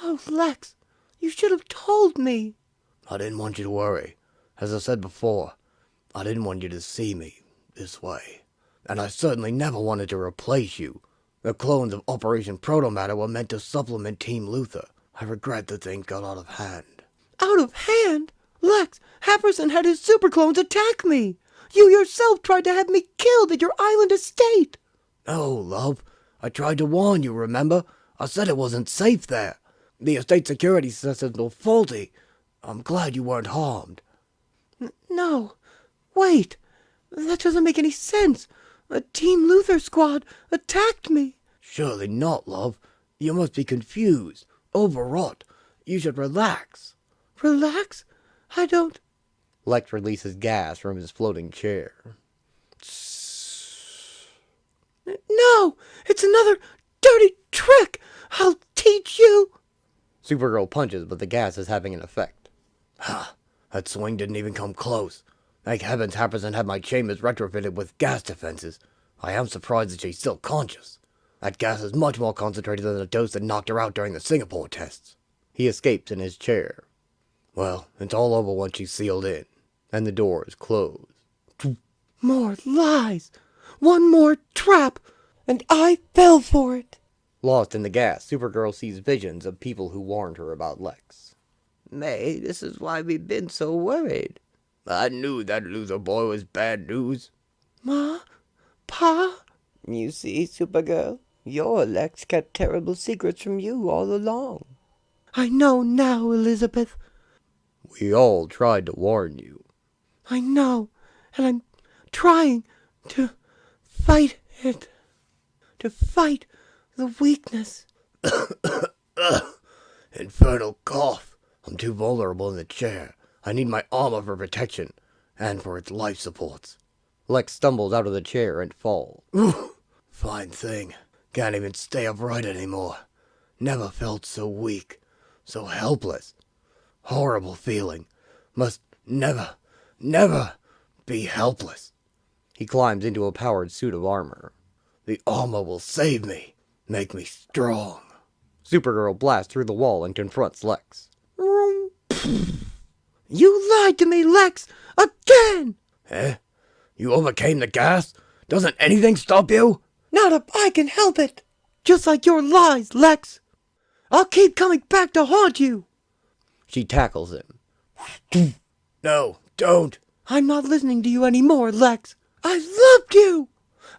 Oh, Lex, you should have told me. I didn't want you to worry. As I said before, I didn't want you to see me this way. And I certainly never wanted to replace you. The clones of Operation Protomatter were meant to supplement Team Luthor. I regret that things got out of hand. Out of hand? Lex, Happerson had his super clones attack me. You yourself tried to have me killed at your island estate. No, love. I tried to warn you, remember? I said it wasn't safe there. The estate security systems were faulty. I'm glad you weren't harmed. No. Wait. That doesn't make any sense. A Team Luthor squad attacked me. Surely not, love. You must be confused, overwrought. You should relax. Relax? I don't... Lex releases gas from his floating chair. No! It's another dirty trick! I'll teach you! Supergirl punches, but the gas is having an effect. Ha! That swing didn't even come close. Thank heavens Happerson had my chambers retrofitted with gas defenses. I am surprised that she's still conscious. That gas is much more concentrated than the dose that knocked her out during the Singapore tests. He escapes in his chair, Well, it's all over once she's sealed in. and the door is closed. More lies! One more trap! And I fell for it! Lost in the gas, Supergirl sees visions of people who warned her about Lex. May, this is why we've been so worried. I knew that loser boy was bad news. Ma? Pa? You see, Supergirl, your Lex kept terrible secrets from you all along. I know now, Elizabeth. We all tried to warn you. I know, and I'm trying to fight it. To fight the weakness. Infernal cough. I'm too vulnerable in the chair. I need my armor for protection, and for its life supports. Lex stumbles out of the chair and falls. Ooh, fine thing. Can't even stay upright anymore. Never felt so weak, so helpless. Horrible feeling. Must never be helpless. He climbs into a powered suit of armor. The armor will save me, make me strong. Supergirl blasts through the wall and confronts Lex. You lied to me, Lex! Again! Eh? You overcame the gas? Doesn't anything stop you? Not if I can help it! Just like your lies, Lex! I'll keep coming back to haunt you! She tackles him. No, don't. I'm not listening to you anymore, Lex. I loved you!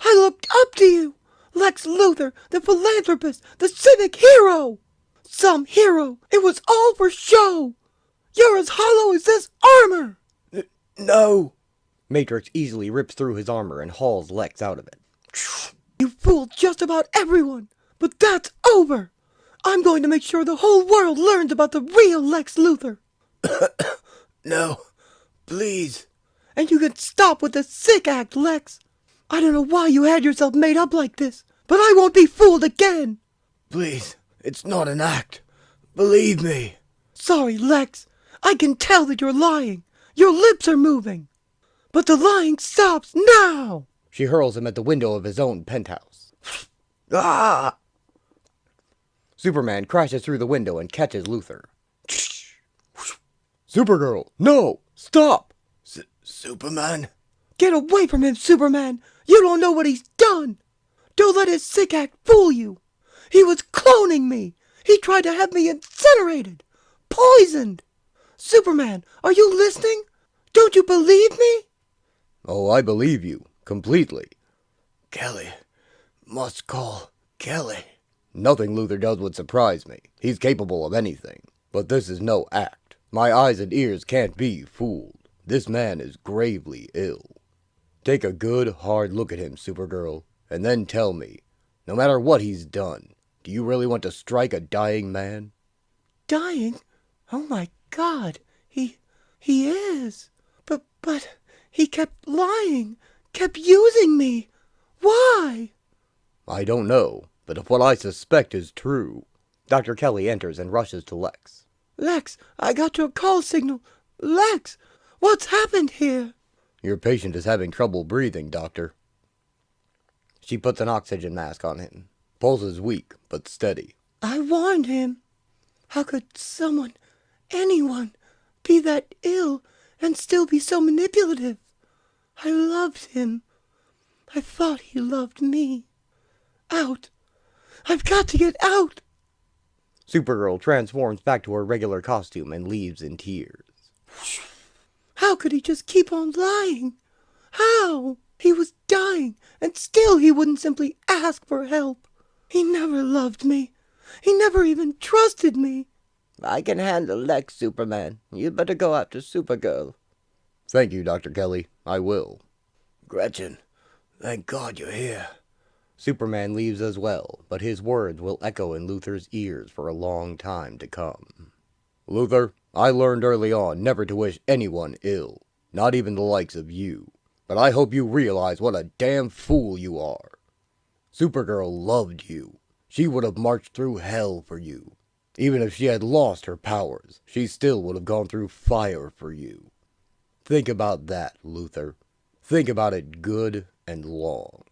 I looked up to you! Lex Luthor, the philanthropist, the civic hero! Some hero! It was all for show! You're as hollow as this armor! No. Matrix easily rips through his armor and hauls Lex out of it. You fooled just about everyone! But that's over! I'm going to make sure the whole world learns about the real Lex Luthor. No, please. And you can stop with the sick act, Lex. I don't know why you had yourself made up like this, but I won't be fooled again. Please, it's not an act. Believe me. Sorry, Lex. I can tell that you're lying. Your lips are moving. But the lying stops now. She hurls him at the window of his own penthouse. Ah! Superman crashes through the window and catches Luthor. Supergirl, no! Stop! Superman? Get away from him, Superman. You don't know what he's done. Don't let his sick act fool you. He was cloning me. He tried to have me incinerated. Poisoned. Superman, are you listening? Don't you believe me? Oh, I believe you. Completely. Kelly. Must call Kelly. Nothing Luthor does would surprise me. He's capable of anything. But this is no act. My eyes and ears can't be fooled. This man is gravely ill. Take a good, hard look at him, Supergirl, and then tell me, no matter what he's done, do you really want to strike a dying man? Dying? Oh my God. He is. But he kept lying, kept using me. Why? I don't know, but if what I suspect is true... Dr. Kelly enters and rushes to Lex. Lex, I got your call signal. Lex, what's happened here? Your patient is having trouble breathing, Doctor. She puts an oxygen mask on him. Pulse is weak, but steady. I warned him. How could someone, anyone, be that ill and still be so manipulative? I loved him. I thought he loved me. Out. I've got to get out. Supergirl transforms back to her regular costume and leaves in tears. How could he just keep on lying? How? He was dying, and still he wouldn't simply ask for help. He never loved me. He never even trusted me. I can handle Lex, Superman. You'd better go after Supergirl. Thank you, Dr. Kelly. I will. Gretchen, thank God you're here. Superman leaves as well, but his words will echo in Luthor's ears for a long time to come. Luthor, I learned early on never to wish anyone ill, not even the likes of you. But I hope you realize what a damn fool you are. Supergirl loved you. She would have marched through hell for you. Even if she had lost her powers, she still would have gone through fire for you. Think about that, Luthor. Think about it good and long.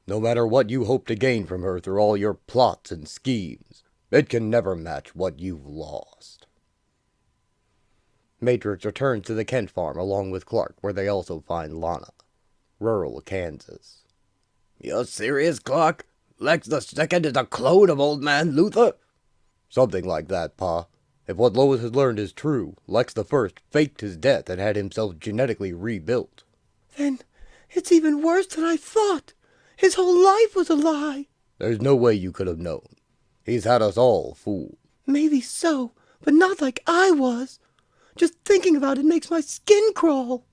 No matter what you hope to gain from her through all your plots and schemes, it can never match what you've lost. Matrix returns to the Kent farm along with Clark, where they also find Lana. Rural Kansas. You're serious, Clark? Lex the Second is a clone of old man Luthor? Something like that, Pa. If what Lois has learned is true, Lex the First faked his death and had himself genetically rebuilt. Then it's even worse than I thought. His whole life was a lie. There's no way you could have known. He's had us all fooled. Maybe so, but not like I was. Just thinking about it makes my skin crawl.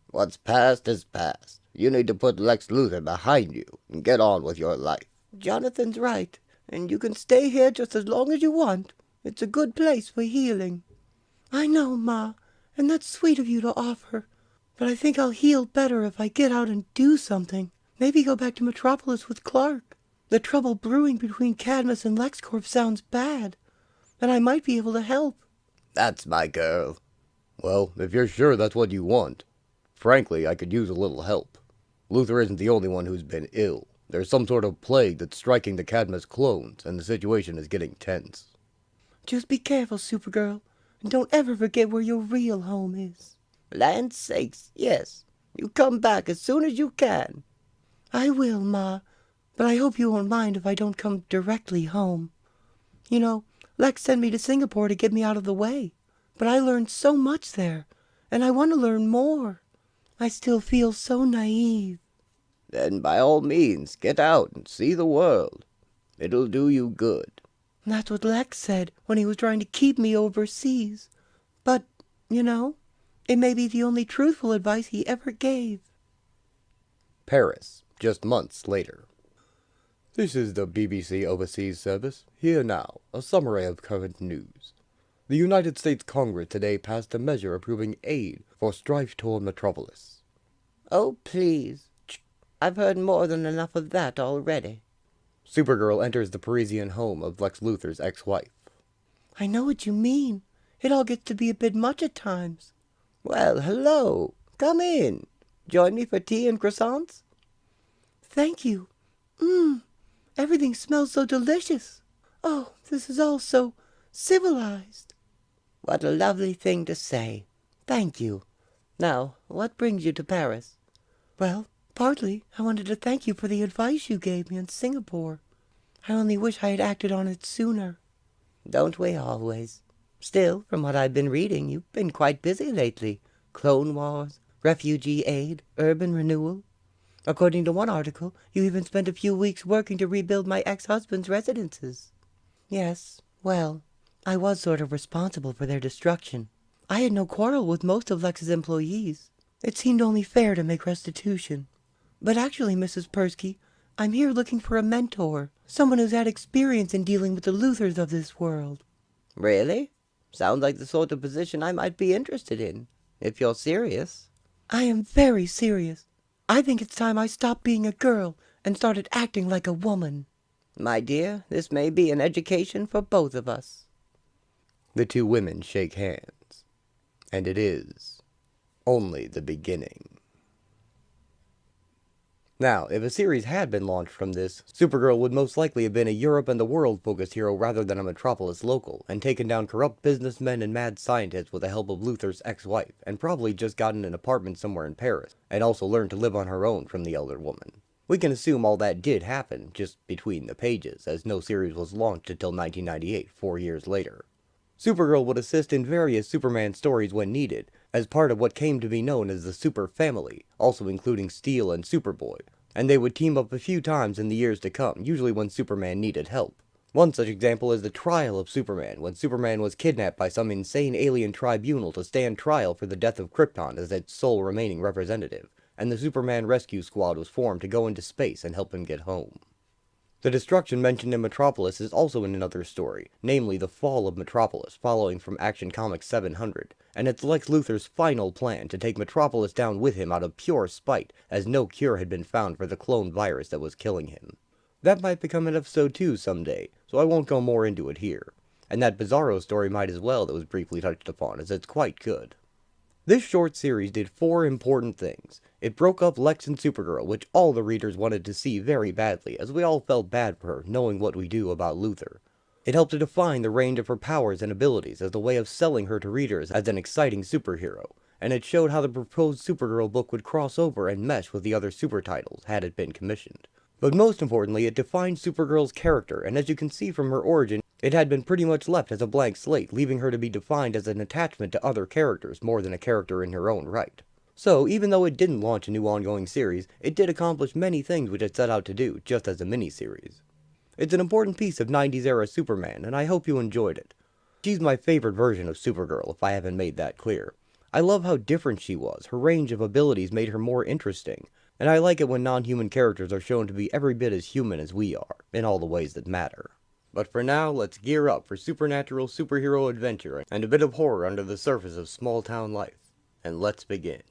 What's past is past. You need to put Lex Luthor behind you and get on with your life. Jonathan's right, and you can stay here just as long as you want. It's a good place for healing. I know, Ma, and that's sweet of you to offer. But I think I'll heal better if I get out and do something. Maybe go back to Metropolis with Clark. The trouble brewing between Cadmus and LexCorp sounds bad, and I might be able to help. That's my girl. Well, if you're sure that's what you want. Frankly, I could use a little help. Luthor isn't the only one who's been ill. There's some sort of plague that's striking the Cadmus clones, and the situation is getting tense. Just be careful, Supergirl, and don't ever forget where your real home is. Land's sakes, yes. You come back as soon as you can. I will, Ma, but I hope you won't mind if I don't come directly home. You know, Lex sent me to Singapore to get me out of the way, but I learned so much there, and I want to learn more. I still feel so naive. Then by all means, get out and see the world. It'll do you good. That's what Lex said when he was trying to keep me overseas. But, you know, it may be the only truthful advice he ever gave. Paris, just months later. This is the BBC Overseas Service. Here now, a summary of current news. The United States Congress today passed a measure approving aid for strife-torn Metropolis. Oh, please. I've heard more than enough of that already. Supergirl enters the Parisian home of Lex Luthor's ex-wife. I know what you mean. It all gets to be a bit much at times. Well, hello. Come in. Join me for tea and croissants? Thank you. Everything smells so delicious. Oh, this is all so civilized. What a lovely thing to say. Thank you. Now, what brings you to Paris? Well, partly I wanted to thank you for the advice you gave me in Singapore. I only wish I had acted on it sooner. Don't we always? Still, from what I've been reading, you've been quite busy lately. Clone Wars, refugee aid, urban renewal. According to one article, you even spent a few weeks working to rebuild my ex-husband's residences. Yes, well, I was sort of responsible for their destruction. I had no quarrel with most of Lex's employees. It seemed only fair to make restitution. But actually, Mrs. Persky, I'm here looking for a mentor, someone who's had experience in dealing with the Luthors of this world. Really? Sounds like the sort of position I might be interested in, if you're serious. I am very serious. I think it's time I stopped being a girl and started acting like a woman. My dear, this may be an education for both of us. The two women shake hands. And it is only the beginning. Now, if a series had been launched from this, Supergirl would most likely have been a Europe and the world focused hero rather than a Metropolis local, and taken down corrupt businessmen and mad scientists with the help of Luthor's ex-wife, and probably just gotten an apartment somewhere in Paris, and also learned to live on her own from the elder woman. We can assume all that did happen, just between the pages, as no series was launched until 1998, 4 years later. Supergirl would assist in various Superman stories when needed, as part of what came to be known as the Super Family, also including Steel and Superboy, and they would team up a few times in the years to come, usually when Superman needed help. One such example is the trial of Superman, when Superman was kidnapped by some insane alien tribunal to stand trial for the death of Krypton as its sole remaining representative, and the Superman Rescue Squad was formed to go into space and help him get home. The destruction mentioned in Metropolis is also in another story, namely the fall of Metropolis, following from Action Comics 700, and it's Lex Luthor's final plan to take Metropolis down with him out of pure spite, as no cure had been found for the clone virus that was killing him. That might become an episode 2 someday, so I won't go more into it here. And that Bizarro story might as well that was briefly touched upon, as it's quite good. This short series did 4 important things. It broke up Lex and Supergirl, which all the readers wanted to see very badly, as we all felt bad for her, knowing what we do about Luthor. It helped to define the range of her powers and abilities as a way of selling her to readers as an exciting superhero, and it showed how the proposed Supergirl book would cross over and mesh with the other super titles, had it been commissioned. But most importantly, it defined Supergirl's character, and as you can see from her origin, it had been pretty much left as a blank slate, leaving her to be defined as an attachment to other characters more than a character in her own right. So, even though it didn't launch a new ongoing series, it did accomplish many things which it set out to do, just as a miniseries. It's an important piece of 90s era Superman, and I hope you enjoyed it. She's my favorite version of Supergirl, if I haven't made that clear. I love how different she was, her range of abilities made her more interesting, and I like it when non-human characters are shown to be every bit as human as we are, in all the ways that matter. But for now, let's gear up for supernatural superhero adventure and a bit of horror under the surface of small-town life. And let's begin.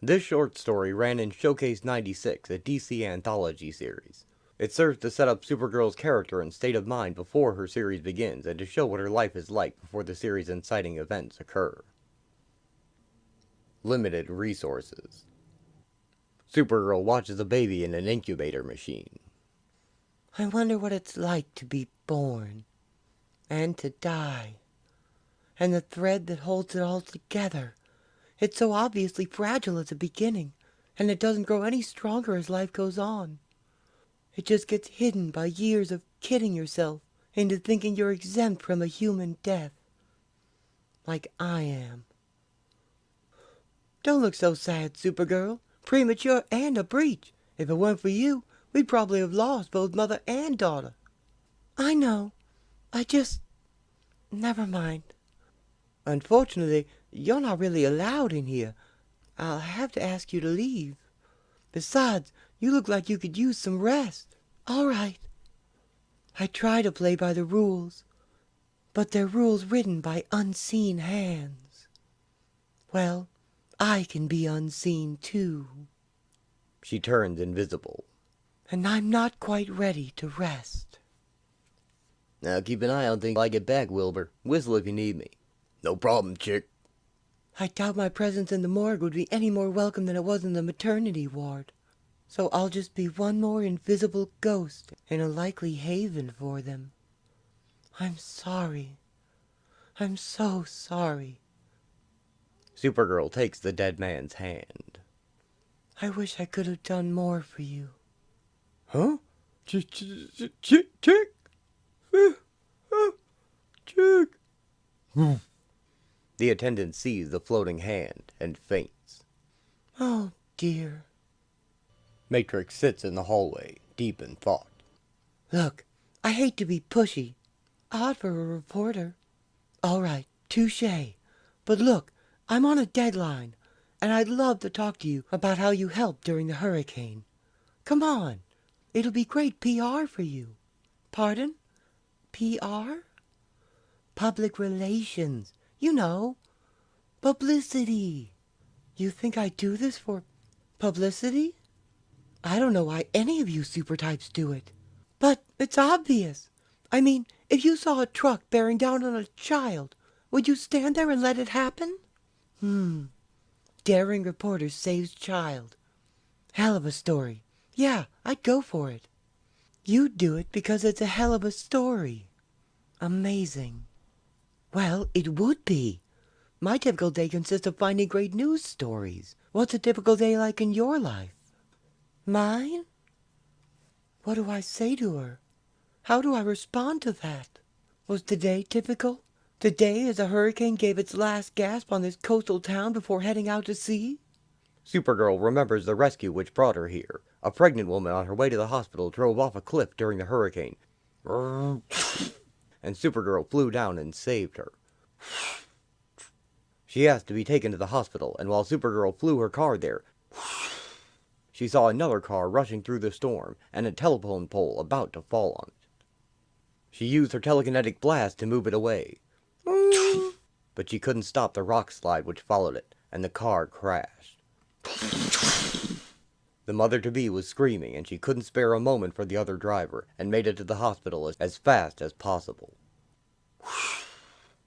This short story ran in Showcase 96, a DC anthology series. It serves to set up Supergirl's character and state of mind before her series begins, and to show what her life is like before the series' inciting events occur. Limited resources. Supergirl watches a baby in an incubator machine. I wonder what it's like to be born, and to die, and the thread that holds it all together. It's so obviously fragile at the beginning, and it doesn't grow any stronger as life goes on. It just gets hidden by years of kidding yourself into thinking you're exempt from a human death. Like I am. Don't look so sad, Supergirl. Premature and a breach. If it weren't for you, we'd probably have lost both mother and daughter. I know. Never mind. Unfortunately, you're not really allowed in here. I'll have to ask you to leave. Besides, you look like you could use some rest. All right. I try to play by the rules, but they're rules written by unseen hands. Well, I can be unseen too. She turns invisible. And I'm not quite ready to rest. Now keep an eye on things till I get back, Wilbur. Whistle if you need me. No problem, chick. I doubt my presence in the morgue would be any more welcome than it was in the maternity ward. So I'll just be one more invisible ghost in a likely haven for them. I'm sorry. I'm so sorry. Supergirl takes the dead man's hand. I wish I could have done more for you. Huh? Chick? Chick? The attendant sees the floating hand and faints. Oh, dear. Matrix sits in the hallway, deep in thought. Look, I hate to be pushy. Odd for a reporter. All right, touché. But look, I'm on a deadline, and I'd love to talk to you about how you helped during the hurricane. Come on. It'll be great PR for you. Pardon? PR? Public relations. You know. Publicity. You think I do this for publicity? I don't know why any of you super types do it. But it's obvious. I mean, if you saw a truck bearing down on a child, would you stand there and let it happen? Daring reporter saves child. Hell of a story. Yeah, I'd go for it. You'd do it because it's a hell of a story. Amazing. Well, it would be. My typical day consists of finding great news stories. What's a typical day like in your life? Mine? What do I say to her? How do I respond to that? Was today typical? Today as a hurricane gave its last gasp on this coastal town before heading out to sea? Supergirl remembers the rescue which brought her here. A pregnant woman on her way to the hospital drove off a cliff during the hurricane. And Supergirl flew down and saved her. She asked to be taken to the hospital, and while Supergirl flew her car there, she saw another car rushing through the storm, and a telephone pole about to fall on it. She used her telekinetic blast to move it away. But she couldn't stop the rock slide which followed it, and the car crashed. The mother-to-be was screaming, and she couldn't spare a moment for the other driver, and made it to the hospital as fast as possible.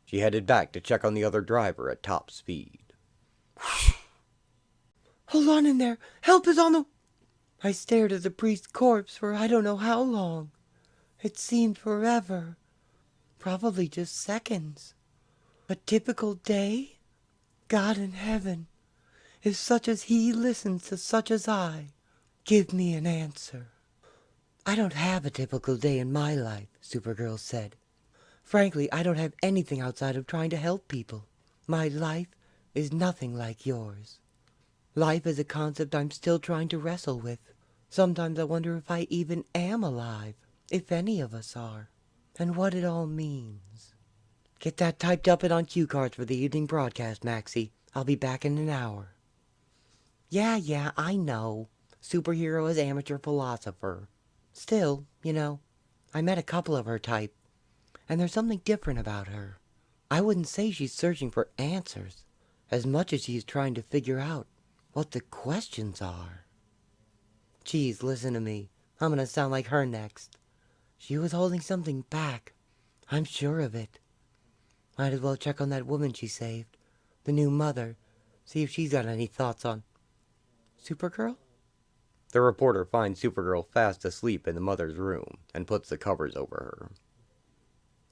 She headed back to check on the other driver at top speed. Hold on in there. Help is on the... I stared at the priest's corpse for I don't know how long. It seemed forever. Probably just seconds. A typical day? God in heaven, if such as he listens to such as I, give me an answer. I don't have a typical day in my life, Supergirl said. Frankly, I don't have anything outside of trying to help people. My life is nothing like yours. Life is a concept I'm still trying to wrestle with. Sometimes I wonder if I even am alive, if any of us are, and what it all means. Get that typed up and on cue cards for the evening broadcast, Maxie. I'll be back in an hour. Yeah, I know. Superhero is amateur philosopher. Still, you know, I met a couple of her type, and there's something different about her. I wouldn't say she's searching for answers, as much as she's trying to figure out what the questions are. Geez, listen to me. I'm gonna sound like her next. She was holding something back. I'm sure of it. Might as well check on that woman she saved, the new mother, see if she's got any thoughts on Supergirl? The reporter finds Supergirl fast asleep in the mother's room and puts the covers over her.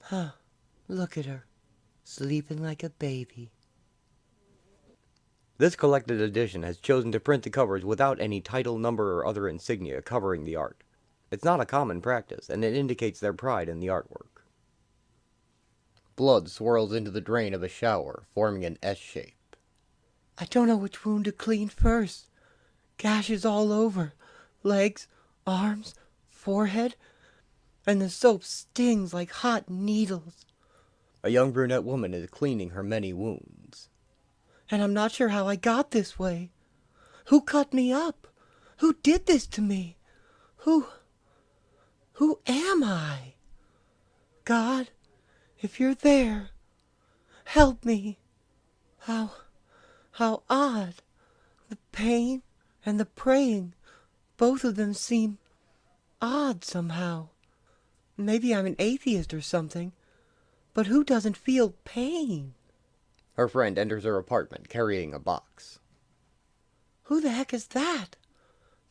Huh, look at her, sleeping like a baby. This collected edition has chosen to print the covers without any title, number, or other insignia covering the art. It's not a common practice, and it indicates their pride in the artwork. Blood swirls into the drain of a shower, forming an S shape. I don't know which wound to clean first. Gashes all over. Legs, arms, forehead. And the soap stings like hot needles. A young brunette woman is cleaning her many wounds. And I'm not sure how I got this way. Who cut me up? Who did this to me? Who am I? God, if you're there, help me. How odd. The pain and the praying, both of them seem odd somehow. Maybe I'm an atheist or something, but who doesn't feel pain? Her friend enters her apartment carrying a box. Who the heck is that?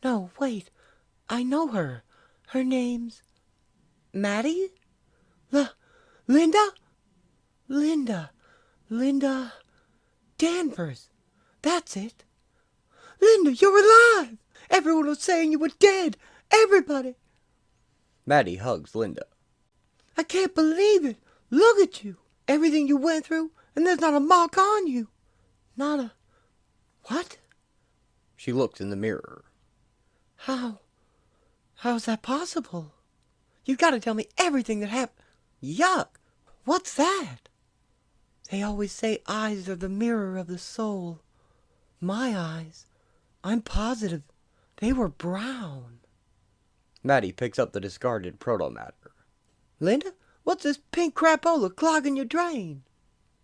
No, wait. I know her. Her name's Maddie? Linda? Linda Danvers. That's it. Linda, you're alive! Everyone was saying you were dead. Everybody. Maddie hugs Linda. I can't believe it. Look at you. Everything you went through, and there's not a mark on you. Not a... What? She looks in the mirror. How's that possible? You've got to tell me everything that happened. Yuck! What's that? They always say eyes are the mirror of the soul. My eyes, I'm positive, they were brown. Maddie picks up the discarded proto-matter. Linda, what's this pink crapola clogging your drain?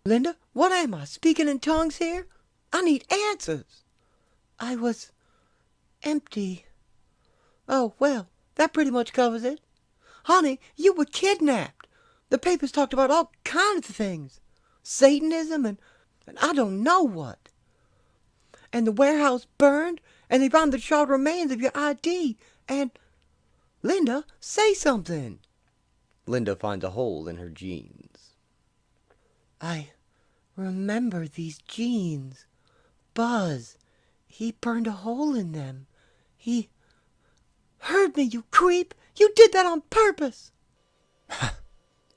Linda, what am I, speaking in tongues here? I need answers. I was empty. Oh, well, that pretty much covers it. Honey, you were kidnapped. The papers talked about all kinds of things. Satanism and I don't know what. And the warehouse burned, and they found the charred remains of your ID. And, Linda, say something. Linda finds a hole in her jeans. I remember these jeans. Buzz, he burned a hole in them. He... Heard me, you creep! You did that on purpose!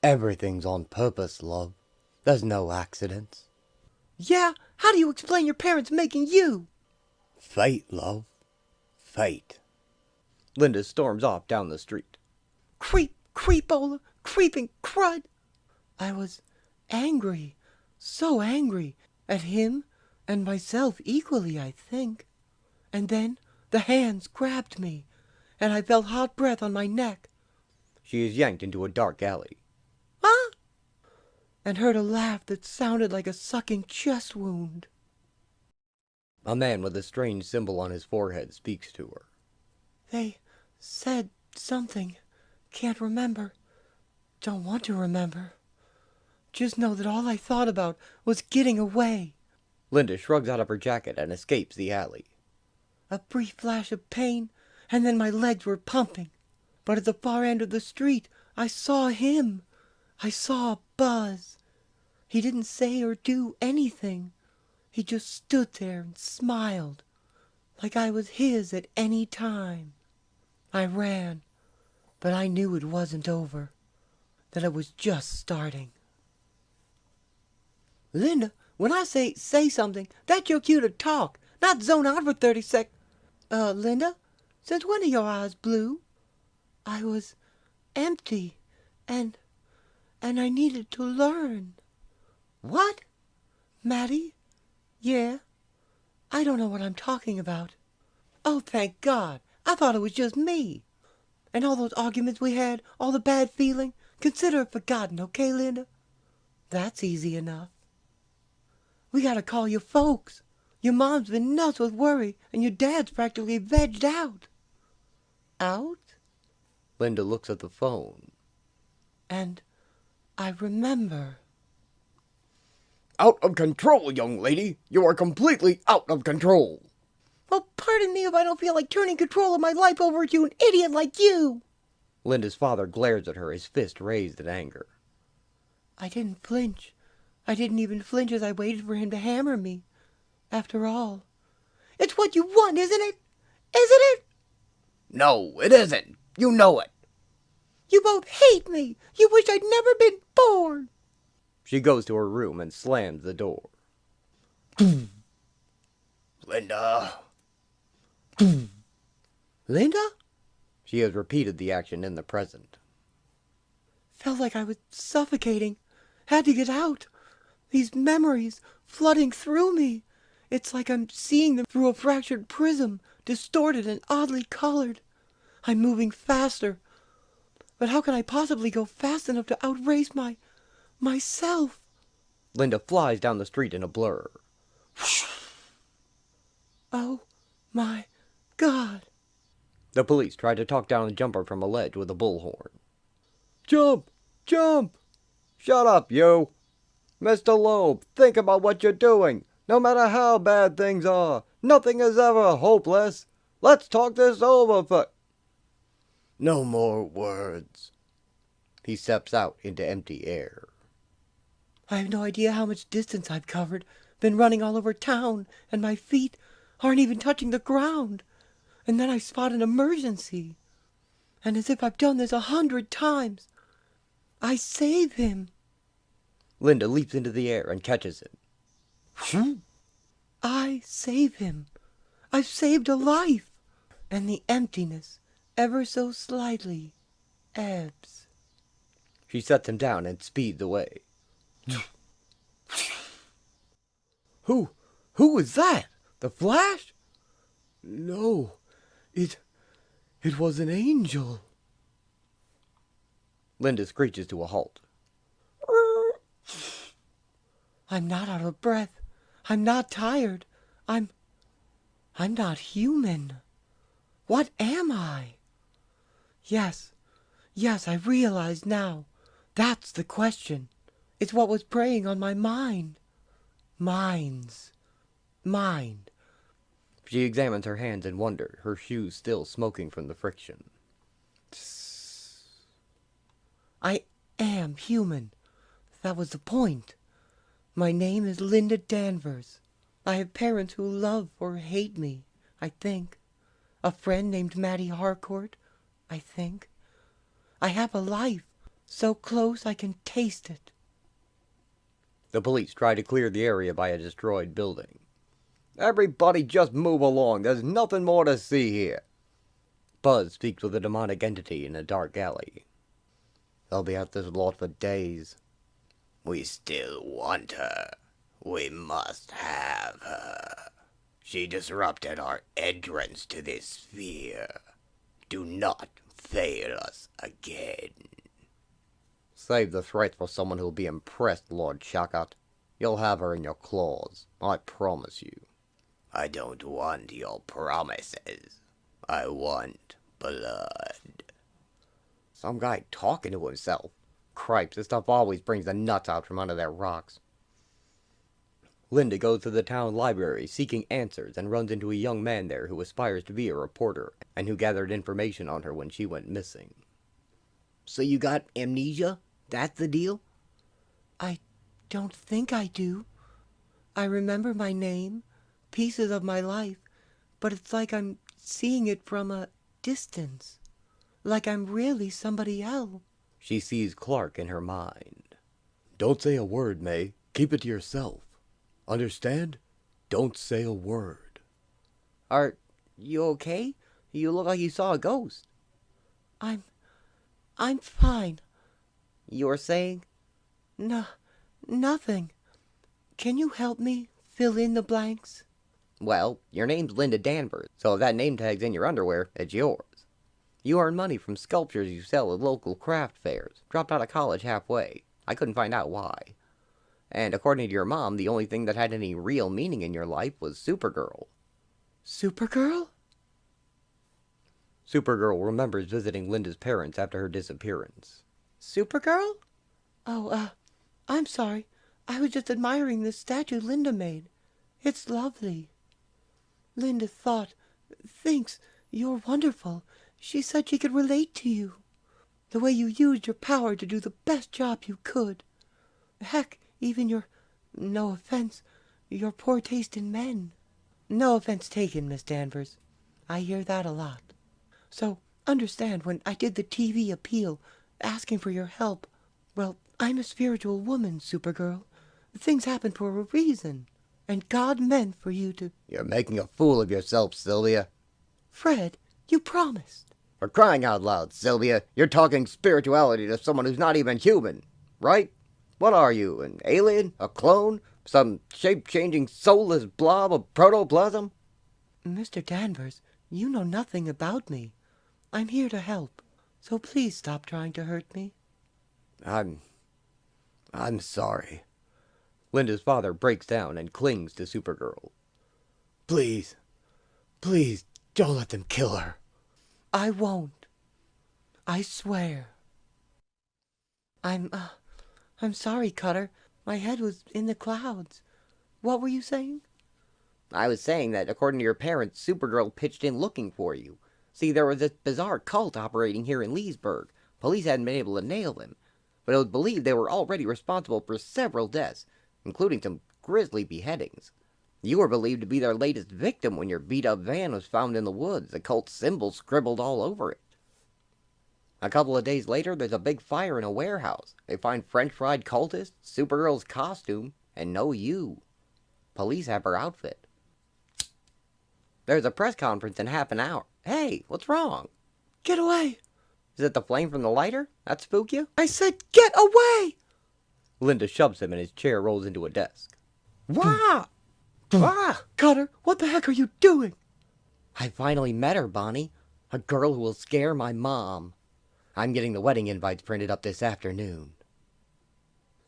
Everything's on purpose, love. There's no accidents. Yeah? How do you explain your parents making you? Fate, love. Fate. Linda storms off down the street. Creepola, creeping crud! I was angry, so angry, at him and myself equally, I think. And then the hands grabbed me, and I felt hot breath on my neck. She is yanked into a dark alley. Ah! And heard a laugh that sounded like a sucking chest wound. A man with a strange symbol on his forehead speaks to her. They said something. Can't remember. Don't want to remember. Just know that all I thought about was getting away. Linda shrugs out of her jacket and escapes the alley. A brief flash of pain, and then my legs were pumping. But at the far end of the street, I saw him. I saw Buzz. He didn't say or do anything. He just stood there and smiled, like I was his at any time. I ran, but I knew it wasn't over, that it was just starting. Linda, when I say something, that's your cue to talk, not zone out for 30 seconds. Linda, since when are your eyes blue? I was empty, and I needed to learn. What? Maddie? Yeah? I don't know what I'm talking about. Oh, thank God. I thought it was just me. And all those arguments we had, all the bad feeling, consider it forgotten, okay, Linda? That's easy enough. We gotta call your folks. Your mom's been nuts with worry, and your dad's practically vegged out. Out? Linda looks at the phone. And I remember. Out of control, young lady. You are completely out of control. Well, pardon me if I don't feel like turning control of my life over to an idiot like you. Linda's father glares at her, his fist raised in anger. I didn't flinch. I didn't even flinch as I waited for him to hammer me. After all, it's what you want, isn't it? Isn't it? No, it isn't. You know it. You both hate me. You wish I'd never been born. She goes to her room and slams the door. Linda. Linda? She has repeated the action in the present. Felt like I was suffocating, Had to get out. These memories flooding through me. It's like I'm seeing them through a fractured prism, distorted and oddly colored. I'm moving faster. But how can I possibly go fast enough to outrace myself? Linda flies down the street in a blur. Oh my God. The police try to talk down the jumper from a ledge with a bullhorn. Jump! Jump! Shut up, you! Mr. Loeb, think about what you're doing. No matter how bad things are, nothing is ever hopeless. Let's talk this over for... No more words. He steps out into empty air. I have no idea how much distance I've covered. Been running all over town, and my feet aren't even touching the ground. And then I spot an emergency. And as if I've done this 100 times, I save him. Linda leaps into the air and catches him. I save him. I've saved a life. And the emptiness, ever so slightly, ebbs. She sets him down and speeds away. Who was that? The Flash? No, it was an angel. Linda screeches to a halt. I'm not out of breath. I'm not tired. I'm not human. What am I? Yes, I realize now. That's the question. It's what was preying on my mind. Mind. She examines her hands in wonder, her shoes still smoking from the friction. I am human. That was the point. My name is Linda Danvers. I have parents who love or hate me, I think. A friend named Mattie Harcourt, I think. I have a life, so close I can taste it. The police try to clear the area by a destroyed building. Everybody just move along. There's nothing more to see here. Buzz speaks with a demonic entity in a dark alley. They'll be at this lot for days. We still want her. We must have her. She disrupted our entrance to this sphere. Do not fail us again. Save the threats for someone who'll be impressed, Lord Shaka. You'll have her in your claws. I promise you. I don't want your promises. I want blood. Some guy talking to himself. Cripes, this stuff always brings the nuts out from under their rocks. Linda goes to the town library seeking answers and runs into a young man there who aspires to be a reporter and who gathered information on her when she went missing. So you got amnesia? That's the deal? I don't think I do. I remember my name, pieces of my life, but it's like I'm seeing it from a distance. Like I'm really somebody else. She sees Clark in her mind. Don't say a word, May. Keep it to yourself. Understand? Don't say a word. Are you okay? You look like you saw a ghost. I'm fine. You were saying? Nothing. Can you help me fill in the blanks? Well, your name's Linda Danvers, so if that name tag's in your underwear, it's yours. You earn money from sculptures you sell at local craft fairs. Dropped out of college halfway. I couldn't find out why. And according to your mom, the only thing that had any real meaning in your life was Supergirl. Supergirl? Supergirl remembers visiting Linda's parents after her disappearance. Supergirl? Oh, I'm sorry. I was just admiring this statue Linda made. It's lovely. Linda thinks you're wonderful. She said she could relate to you. The way you used your power to do the best job you could. Heck, even no offense, your poor taste in men. No offense taken, Miss Danvers. I hear that a lot. So, understand, when I did the TV appeal, asking for your help, well, I'm a spiritual woman, Supergirl. Things happen for a reason. And God meant for you to... You're making a fool of yourself, Sylvia. Fred, you promised. For crying out loud, Sylvia, you're talking spirituality to someone who's not even human, right? What are you, an alien? A clone? Some shape-changing soulless blob of protoplasm? Mr. Danvers, you know nothing about me. I'm here to help, so please stop trying to hurt me. I'm sorry. Linda's father breaks down and clings to Supergirl. Please, please, don't let them kill her. I won't. I swear. I'm sorry, Cutter. My head was in the clouds. What were you saying? I was saying that according to your parents, Supergirl pitched in looking for you. See, there was this bizarre cult operating here in Leesburg. Police hadn't been able to nail them, but it was believed they were already responsible for several deaths, including some grisly beheadings. You were believed to be their latest victim when your beat-up van was found in the woods, the cult symbol scribbled all over it. A couple of days later, there's a big fire in a warehouse. They find French-fried cultists, Supergirl's costume, and no you. Police have her outfit. There's a press conference in half an hour. Hey, what's wrong? Get away! Is it the flame from the lighter? That spook you? I said get away! Linda shoves him and his chair rolls into a desk. Wah! Wah! Cutter, what the heck are you doing? I finally met her, Bonnie. A girl who will scare my mom. I'm getting the wedding invites printed up this afternoon.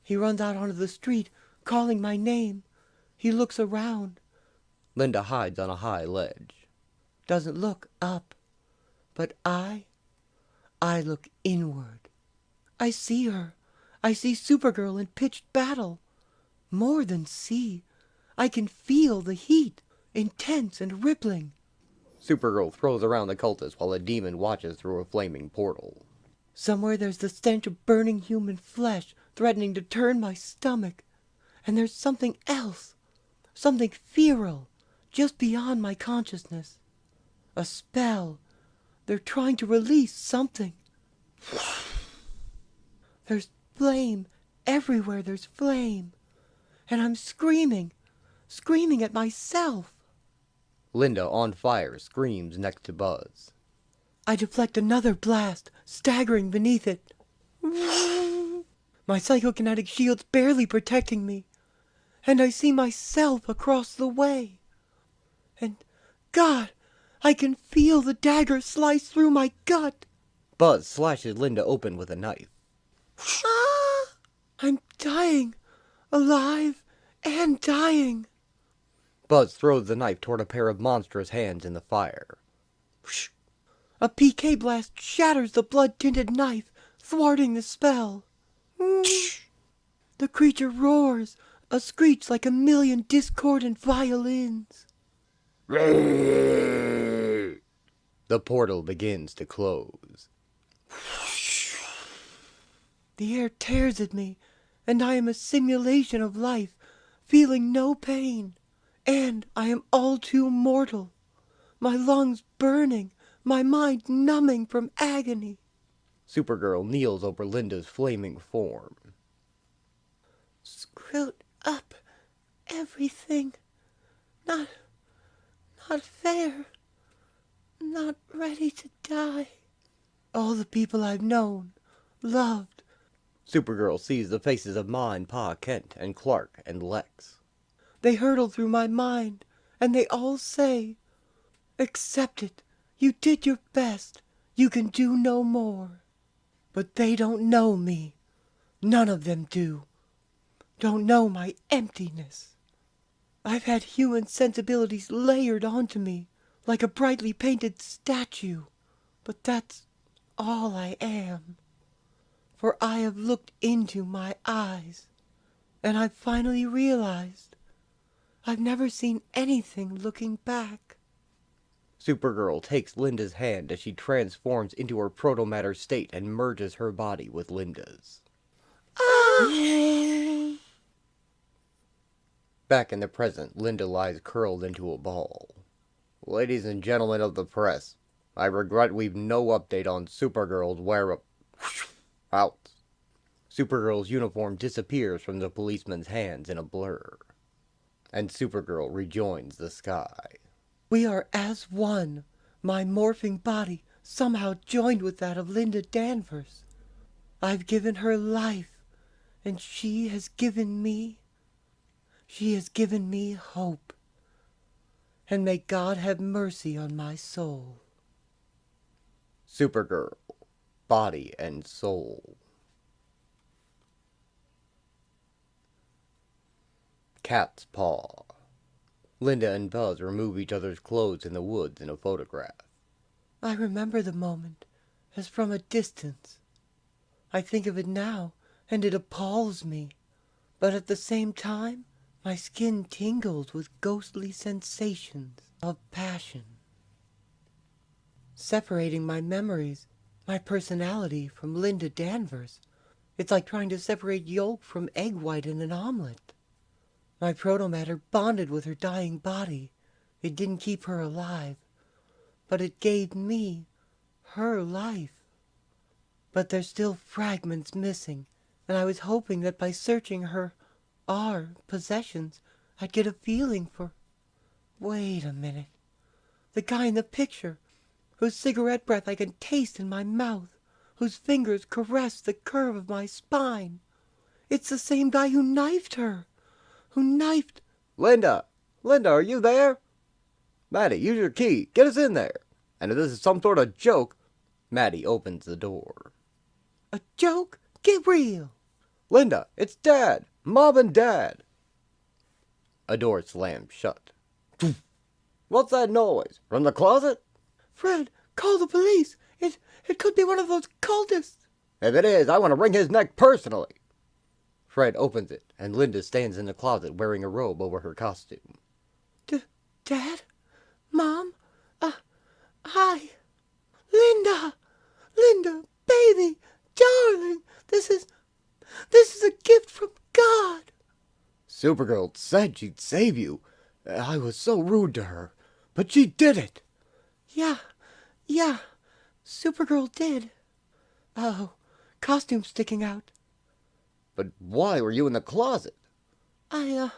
He runs out onto the street, calling my name. He looks around. Linda hides on a high ledge. Doesn't look up. But I look inward. I see her. I see Supergirl in pitched battle. More than see. I can feel the heat, intense and rippling. Supergirl throws around the cultist while a demon watches through a flaming portal. Somewhere there's the stench of burning human flesh threatening to turn my stomach. And there's something else. Something feral, just beyond my consciousness. A spell. They're trying to release something. There's flame. Everywhere there's flame. And I'm screaming at myself. Linda, on fire, screams next to Buzz. I deflect another blast, staggering beneath it. My psychokinetic shield's barely protecting me. And I see myself across the way. And, God, I can feel the dagger slice through my gut. Buzz slashes Linda open with a knife. I'm dying. Alive and dying. Buzz throws the knife toward a pair of monstrous hands in the fire. A PK blast shatters the blood-tinted knife, thwarting the spell. The creature roars, a screech like a million discordant violins. The portal begins to close. The air tears at me, and I am a simulation of life, feeling no pain. And I am all too mortal. My lungs burning, my mind numbing from agony. Supergirl kneels over Linda's flaming form. Screwed up everything. Not fair. Not ready to die. All the people I've known, loved. Supergirl sees the faces of Ma and Pa Kent and Clark and Lex. They hurtle through my mind, and they all say, "Accept it. You did your best. You can do no more." But they don't know me. None of them do. Don't know my emptiness. I've had human sensibilities layered onto me, like a brightly painted statue. But that's all I am. For I have looked into my eyes, and I've finally realized I've never seen anything looking back. Supergirl takes Linda's hand as she transforms into her protomatter state and merges her body with Linda's. Back in the present, Linda lies curled into a ball. Ladies and gentlemen of the press, I regret we've no update on Supergirl's whereabouts. Supergirl's uniform disappears from the policeman's hands in a blur, and Supergirl rejoins the sky. We are as one. My morphing body somehow joined with that of Linda Danvers. I've given her life, And she has given me hope. And may God have mercy on my soul. Supergirl, Body and Soul. Cat's Paw. Linda and Buzz remove each other's clothes in the woods in a photograph. I remember the moment as from a distance. I think of it now, and it appalls me. But at the same time, my skin tingles with ghostly sensations of passion. Separating my memories, my personality from Linda Danvers. It's like trying to separate yolk from egg white in an omelet. My protomatter bonded with her dying body. It didn't keep her alive, but it gave me her life. But there's still fragments missing, and I was hoping that by searching our possessions, I'd get a feeling for... Wait a minute. The guy in the picture, whose cigarette breath I can taste in my mouth, whose fingers caress the curve of my spine. It's the same guy who knifed her. Linda! Linda, are you there? Maddie, use your key. Get us in there. And if this is some sort of joke... Maddie opens the door. A joke? Get real. Linda, it's Dad. Mom and Dad. A door slams shut. What's that noise? From the closet? Fred, call the police. It could be one of those cultists. If it is, I want to wring his neck personally. Fred opens it, and Linda stands in the closet wearing a robe over her costume. Dad? Mom? Hi. Linda, baby, darling, this is a gift from God. Supergirl said she'd save you. I was so rude to her, but she did it. Yeah, Supergirl did. Oh, costume sticking out. But why were you in the closet? I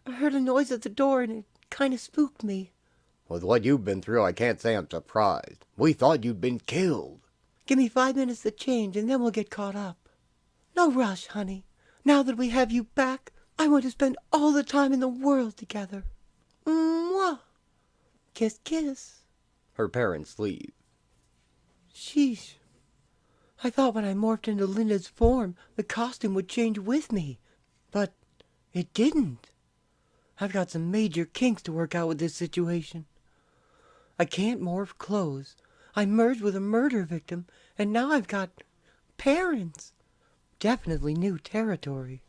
heard a noise at the door and it kind of spooked me. With what you've been through, I can't say I'm surprised. We thought you'd been killed. Give me 5 minutes to change and then we'll get caught up. No rush, honey. Now that we have you back, I want to spend all the time in the world together. Mwah! Kiss, kiss. Her parents leave. Sheesh. I thought when I morphed into Linda's form, the costume would change with me. But it didn't. I've got some major kinks to work out with this situation. I can't morph clothes. I merged with a murder victim, and now I've got parents. Definitely new territory.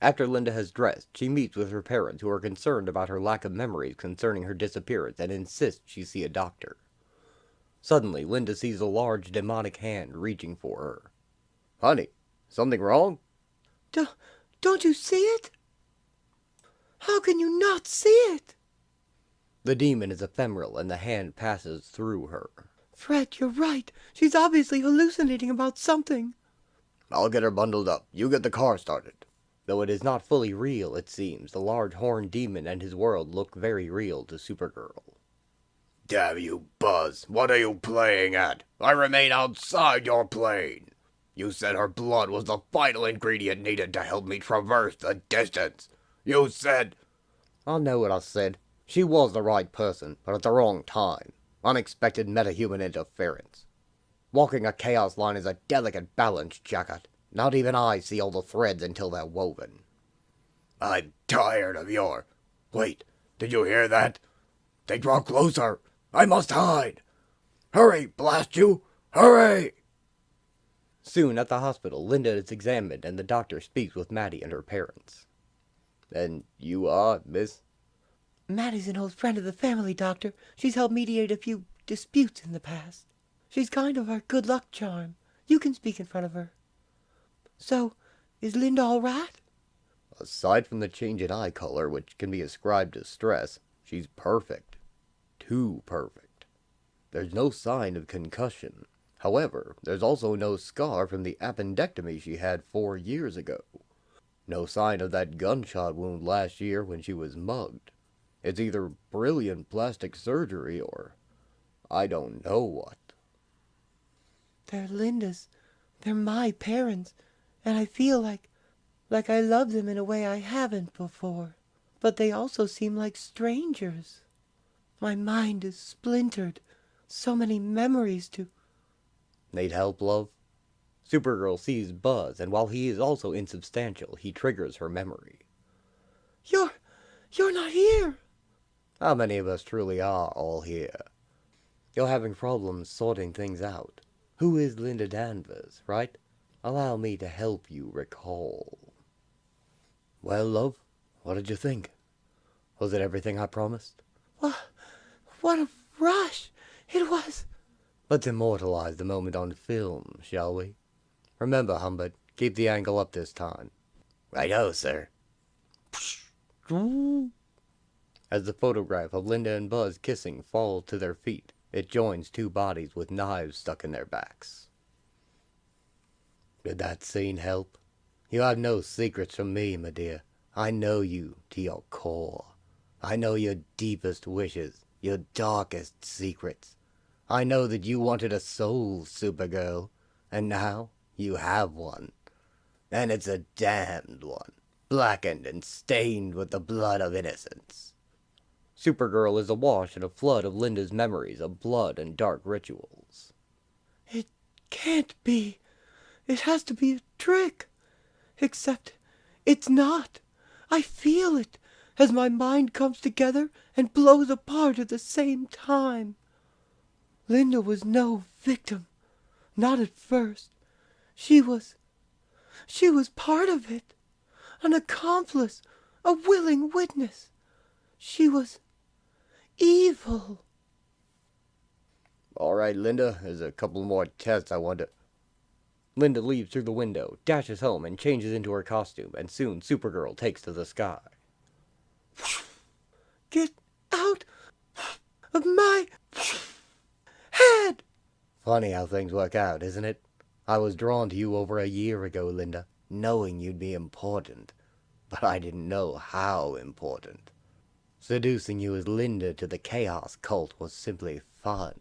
After Linda has dressed, she meets with her parents, who are concerned about her lack of memories concerning her disappearance and insist she see a doctor. Suddenly, Linda sees a large demonic hand reaching for her. Honey, something wrong? Don't you see it? How can you not see it? The demon is ephemeral and the hand passes through her. Fred, you're right. She's obviously hallucinating about something. I'll get her bundled up. You get the car started. Though it is not fully real, it seems, the large horned demon and his world look very real to Supergirl. Damn you, Buzz. What are you playing at? I remain outside your plane. You said her blood was the final ingredient needed to help me traverse the distance. You said... I know what I said. She was the right person, but at the wrong time. Unexpected metahuman interference. Walking a chaos line is a delicate balance, Jacket. Not even I see all the threads until they're woven. I'm tired of your... Wait, did you hear that? They draw closer. I must hide. Hurry, blast you! Hurry! Soon at the hospital, Linda is examined and the doctor speaks with Maddie and her parents. And you are, miss? Maddie's an old friend of the family, Doctor. She's helped mediate a few disputes in the past. She's kind of our good luck charm. You can speak in front of her. So, is Linda all right? Aside from the change in eye color, which can be ascribed to stress, she's perfect. Too perfect. There's no sign of concussion. However, there's also no scar from the appendectomy she had 4 years ago. No sign of that gunshot wound last year when she was mugged. It's either brilliant plastic surgery or I don't know what. They're Linda's. They're my parents. and I feel like I love them in a way I haven't before. But they also seem like strangers. My mind is splintered. So many memories to... Need help, love? Supergirl sees Buzz, and while he is also insubstantial, he triggers her memory. You're not here! How many of us truly are all here? You're having problems sorting things out. Who is Linda Danvers, right? Allow me to help you recall. Well, love, what did you think? Was it everything I promised? What a rush! It was... Let's immortalize the moment on film, shall we? Remember, Humbert, keep the angle up this time. Righto, sir. As the photograph of Linda and Buzz kissing falls to their feet, it joins two bodies with knives stuck in their backs. Did that scene help? You have no secrets from me, my dear. I know you to your core. I know your deepest wishes, your darkest secrets. I know that you wanted a soul, Supergirl, and now you have one. And it's a damned one, blackened and stained with the blood of innocence. Supergirl is awash in a flood of Linda's memories of blood and dark rituals. It can't be. It has to be a trick. Except it's not. I feel it as my mind comes together and blows apart at the same time. Linda was no victim. Not at first. She was part of it. An accomplice. A willing witness. She was evil. All right, Linda, there's a couple more tests I want to... Linda leaves through the window, dashes home, and changes into her costume, and soon Supergirl takes to the sky. Get out of my head! Funny how things work out, isn't it? I was drawn to you over a year ago, Linda, knowing you'd be important. But I didn't know how important. Seducing you as Linda to the Chaos cult was simply fun.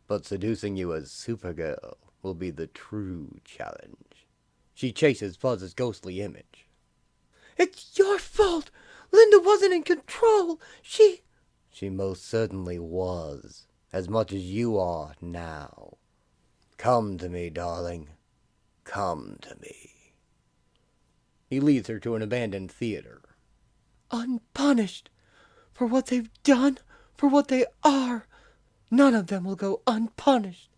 But seducing you as Supergirl will be the true challenge. She chases Buzz's ghostly image. It's your fault! Linda wasn't in control! She most certainly was, as much as you are now. Come to me, darling. Come to me. He leads her to an abandoned theater. Unpunished. For what they've done, for what they are. None of them will go unpunished.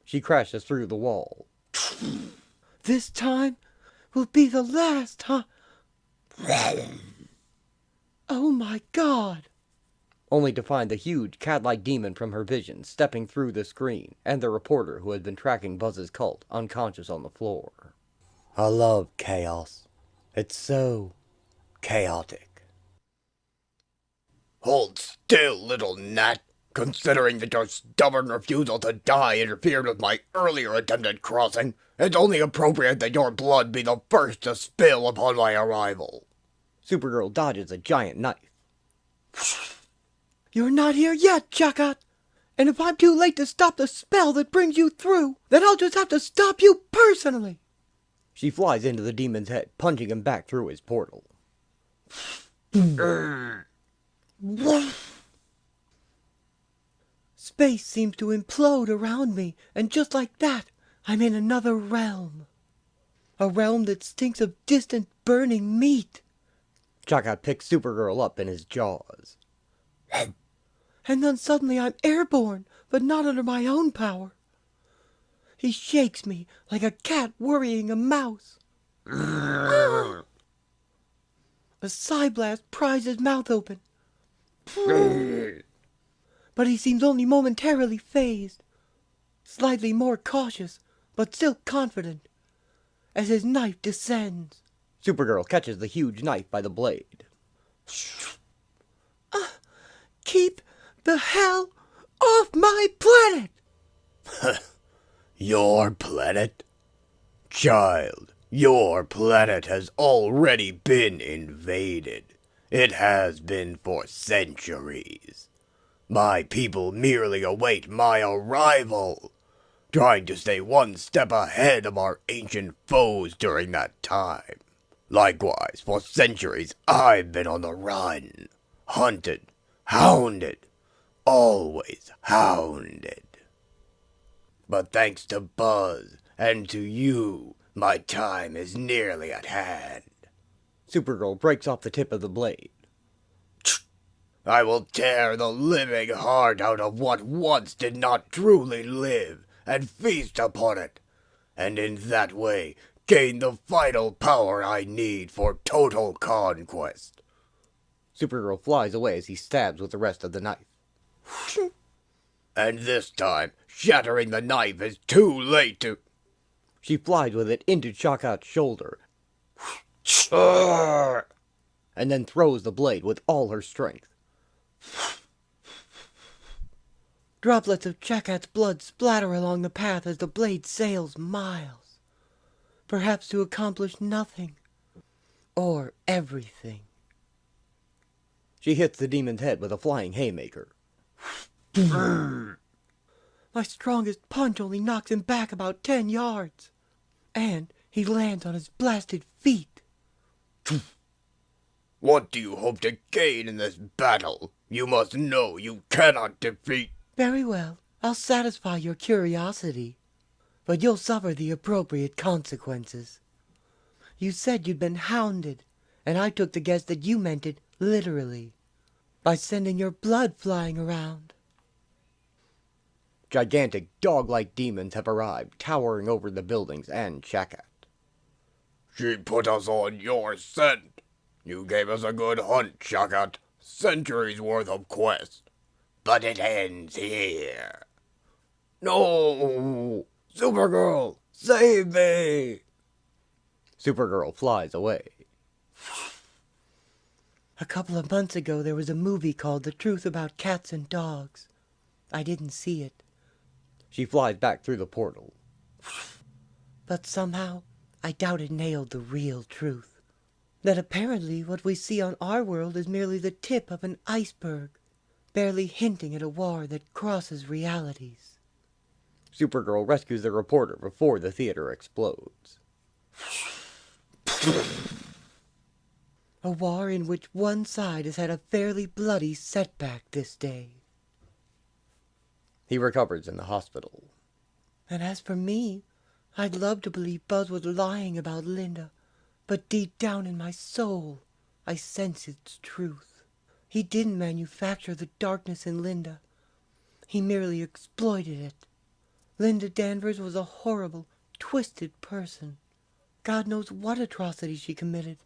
She crashes through the wall. This time will be the last time. Oh my God. Only to find the huge cat-like demon from her vision stepping through the screen, and the reporter who had been tracking Buzz's cult unconscious on the floor. I love chaos. It's so chaotic. Hold still, little gnat. Considering that your stubborn refusal to die interfered with my earlier attempted crossing, it's only appropriate that your blood be the first to spill upon my arrival. Supergirl dodges a giant knife. You're not here yet, Jagat. And if I'm too late to stop the spell that brings you through, then I'll just have to stop you personally. She flies into the demon's head, punching him back through his portal. Space seems to implode around me, and just like that, I'm in another realm. A realm that stinks of distant burning meat. Jagat picks Supergirl up in his jaws. And then suddenly I'm airborne, but not under my own power. He shakes me like a cat worrying a mouse. A Psyblast pries his mouth open. But he seems only momentarily phased. Slightly more cautious, but still confident, as his knife descends. Supergirl catches the huge knife by the blade. Keep the hell off my planet! Your planet? Child, your planet has already been invaded. It has been for centuries. My people merely await my arrival. trying to stay one step ahead of our ancient foes during that time. Likewise, for centuries I've been on the run, hunted, hounded, always hounded. But thanks to Buzz and to you, my time is nearly at hand. Supergirl breaks off the tip of the blade. I will tear the living heart out of what once did not truly live and feast upon it, and in that way gain the vital power I need for total conquest. Supergirl flies away as he stabs with the rest of the knife. And this time, shattering the knife is too late to... She flies with it into Shakat's shoulder, and then throws the blade with all her strength. Droplets of Shakat's blood splatter along the path as the blade sails miles, perhaps to accomplish nothing, or everything. She hits the demon's head with a flying haymaker. My strongest punch only knocks him back about 10 yards, and he lands on his blasted feet. What do you hope to gain in this battle? You must know you cannot defeat... Very well, I'll satisfy your curiosity, but you'll suffer the appropriate consequences. You said you'd been hounded, and I took the guess that you meant it literally, by sending your blood flying around. Gigantic dog-like demons have arrived, towering over the buildings and Shakat. She put us on your scent. You gave us a good hunt, Shakat. Centuries worth of quest. But it ends here. No! Supergirl, save me! Supergirl flies away. A couple of months ago there was a movie called The Truth About Cats and Dogs. I didn't see it. She flies back through the portal. But somehow, I doubt it nailed the real truth. That apparently what we see on our world is merely the tip of an iceberg, barely hinting at a war that crosses realities. Supergirl rescues the reporter before the theater explodes. A war in which one side has had a fairly bloody setback this day. He recovers in the hospital. And as for me, I'd love to believe Buzz was lying about Linda, but deep down in my soul, I sense its truth. He didn't manufacture the darkness in Linda. He merely exploited it. Linda Danvers was a horrible, twisted person. God knows what atrocity she committed,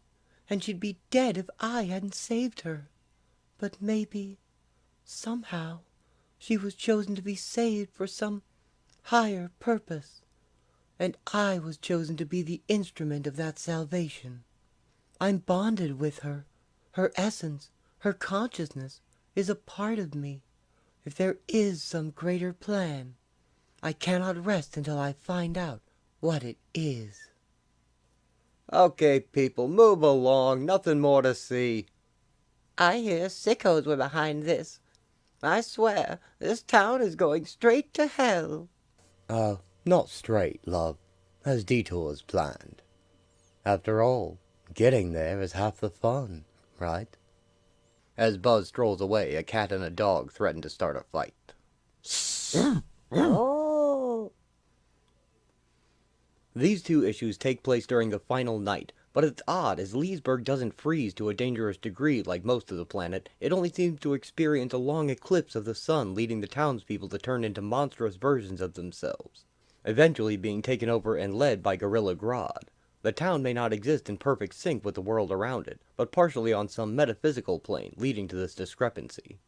and she'd be dead if I hadn't saved her. But maybe, somehow, she was chosen to be saved for some higher purpose, and I was chosen to be the instrument of that salvation. I'm bonded with her. Her essence, her consciousness, is a part of me. If there is some greater plan, I cannot rest until I find out what it is. Okay, people, move along. Nothing more to see. I hear sickos were behind this. I swear, this town is going straight to hell. Not straight, love, as detours planned. After all, getting there is half the fun, right? As Buzz strolls away, a cat and a dog threaten to start a fight. Oh! These two issues take place during the final night, but it's odd as Leesburg doesn't freeze to a dangerous degree like most of the planet. It only seems to experience a long eclipse of the sun, leading the townspeople to turn into monstrous versions of themselves, eventually being taken over and led by Gorilla Grodd. The town may not exist in perfect sync with the world around it, but partially on some metaphysical plane, leading to this discrepancy.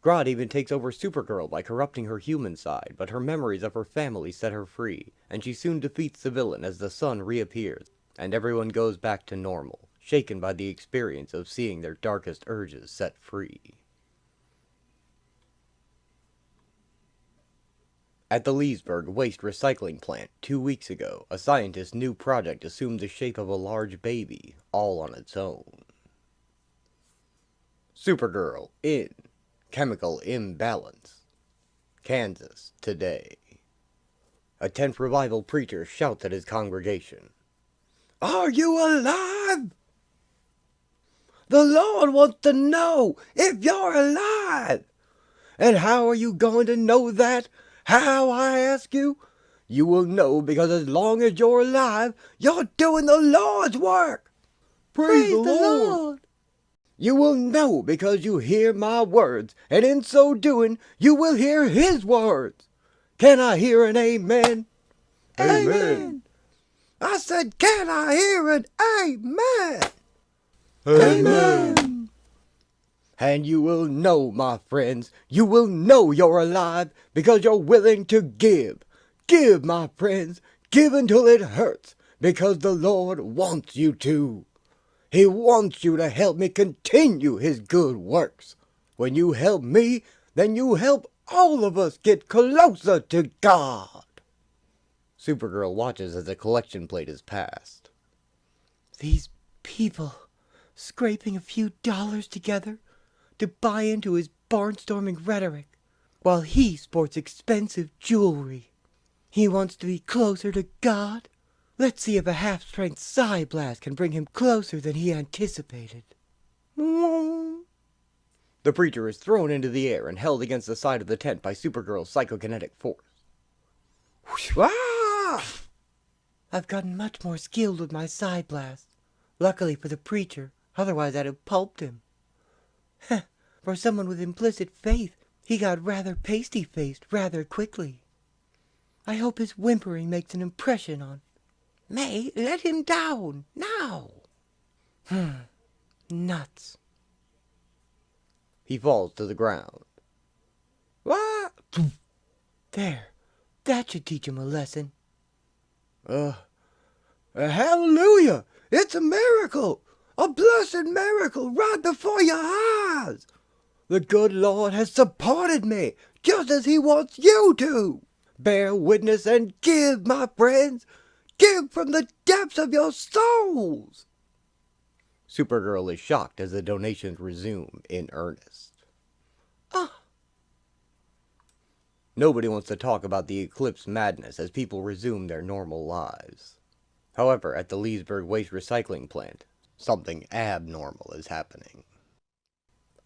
Grodd even takes over Supergirl by corrupting her human side, but her memories of her family set her free, and she soon defeats the villain as the sun reappears, and everyone goes back to normal, shaken by the experience of seeing their darkest urges set free. At the Leesburg waste recycling plant 2 weeks ago, a scientist's new project assumed the shape of a large baby, all on its own. Supergirl in Chemical Imbalance. Kansas today. A tent revival preacher shouts at his congregation. Are you alive? The Lord wants to know if you're alive. And how are you going to know that? How, I ask you? You will know because as long as you're alive, you're doing the Lord's work. Praise the Lord! You will know because you hear my words, and in so doing, you will hear his words. Can I hear an amen? Amen! I said, can I hear an amen? Amen! And you will know, my friends, you will know you're alive because you're willing to give. Give, my friends, give until it hurts because the Lord wants you to. He wants you to help me continue his good works. When you help me, then you help all of us get closer to God. Supergirl watches as a collection plate is passed. These people scraping a few dollars together to buy into his barnstorming rhetoric, while he sports expensive jewelry. He wants to be closer to God. Let's see if a half-strength psi blast can bring him closer than he anticipated. The preacher is thrown into the air and held against the side of the tent by Supergirl's psychokinetic force. Ah! I've gotten much more skilled with my psi blast. Luckily for the preacher, otherwise I'd have pulped him. For someone with implicit faith, he got rather pasty-faced rather quickly. I hope his whimpering makes an impression on... May, let him down, now! Nuts. He falls to the ground. What? There, that should teach him a lesson. Hallelujah! It's a miracle! A blessed miracle right before your eyes! The good Lord has supported me, just as he wants you to! Bear witness and give, my friends! Give from the depths of your souls! Supergirl is shocked as the donations resume in earnest. Nobody wants to talk about the eclipse madness as people resume their normal lives. However, at the Leesburg waste recycling plant, something abnormal is happening.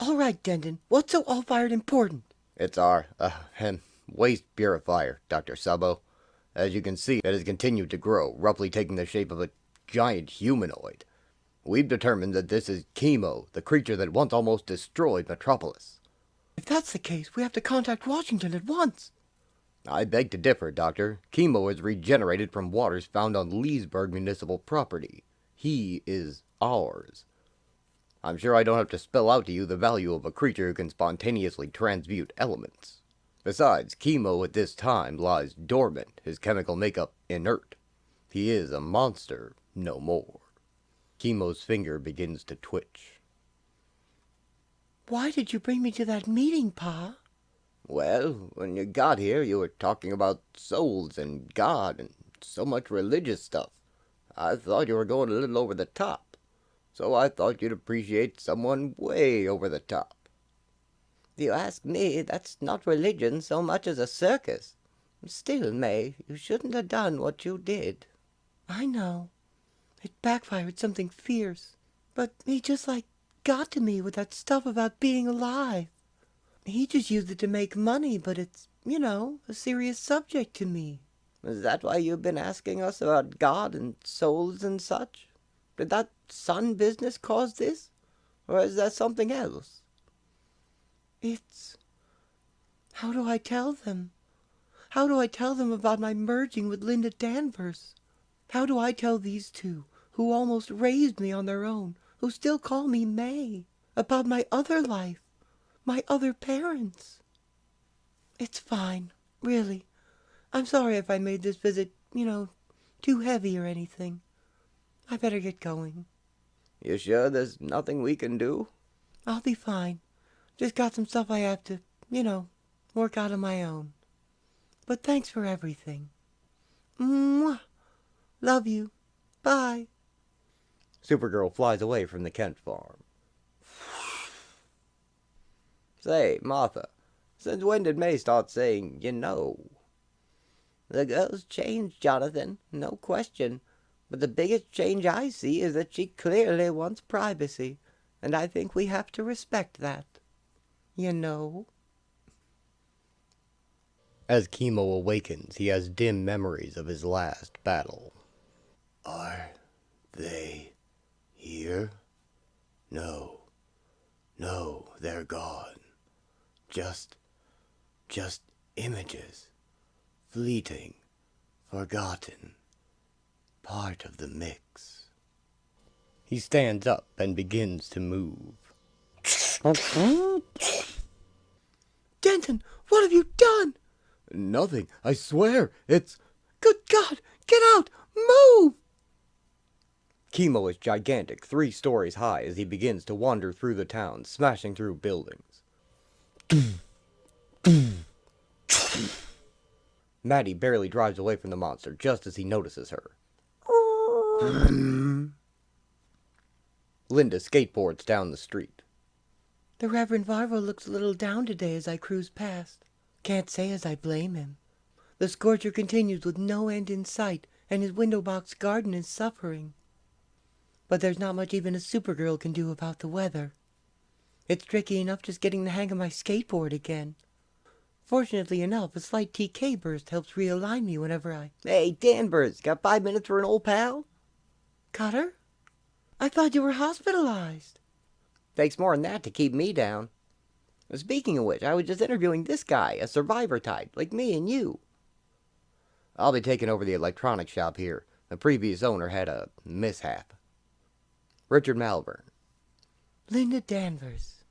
All right, Denton, what's so all-fired important? It's our, waste purifier, Dr. Sabo. As you can see, it has continued to grow, roughly taking the shape of a giant humanoid. We've determined that this is Chemo, the creature that once almost destroyed Metropolis. If that's the case, we have to contact Washington at once. I beg to differ, Doctor. Chemo is regenerated from waters found on Leesburg municipal property. He is ours. I'm sure I don't have to spell out to you the value of a creature who can spontaneously transmute elements. Besides, Chemo at this time lies dormant, his chemical makeup inert. He is a monster, no more. Chemo's finger begins to twitch. Why did you bring me to that meeting, Pa? Well, when you got here, you were talking about souls and God and so much religious stuff. I thought you were going a little over the top. So I thought you'd appreciate someone way over the top. If you ask me, that's not religion so much as a circus. Still, May, you shouldn't have done what you did. I know. It backfired something fierce. But he just, got to me with that stuff about being alive. He just used it to make money, but it's, a serious subject to me. Is that why you've been asking us about God and souls and such? Did that sun business cause this? Or is that something else? It's... How do I tell them? How do I tell them about my merging with Linda Danvers? How do I tell these two, who almost raised me on their own, who still call me May, about my other life, my other parents? It's fine, really. I'm sorry if I made this visit, too heavy or anything. I better get going. You sure there's nothing we can do? I'll be fine. Just got some stuff I have to, work out on my own. But thanks for everything. Mwah! Love you. Bye. Supergirl flies away from the Kent farm. Say, Martha, since when did May start saying, you know? The girl's changed, Jonathan, no question. But the biggest change I see is that she clearly wants privacy, and I think we have to respect that. You know? As Chemo awakens, he has dim memories of his last battle. Are they here? No. No, they're gone. Just images. Fleeting. Forgotten. Part of the mix. He stands up and begins to move. Denton, what have you done? Nothing, I swear. It's... Good God, get out! Move! Chemo is gigantic, 3 stories high, as he begins to wander through the town, smashing through buildings. Maddie barely drives away from the monster just as he notices her. Linda skateboards down the street. The Reverend Varvo looks a little down today as I cruise past. Can't say as I blame him. The scorcher continues with no end in sight, and his window box garden is suffering. But there's not much even a Supergirl can do about the weather. It's tricky enough just getting the hang of my skateboard again. Fortunately enough, a slight TK burst helps realign me whenever I... Hey, Danvers, got 5 minutes for an old pal? Cutter? I thought you were hospitalized. Takes more than that to keep me down. Speaking of which, I was just interviewing this guy, a survivor type, like me and you. I'll be taking over the electronics shop here. The previous owner had a mishap. Richard Malvern. Linda Danvers.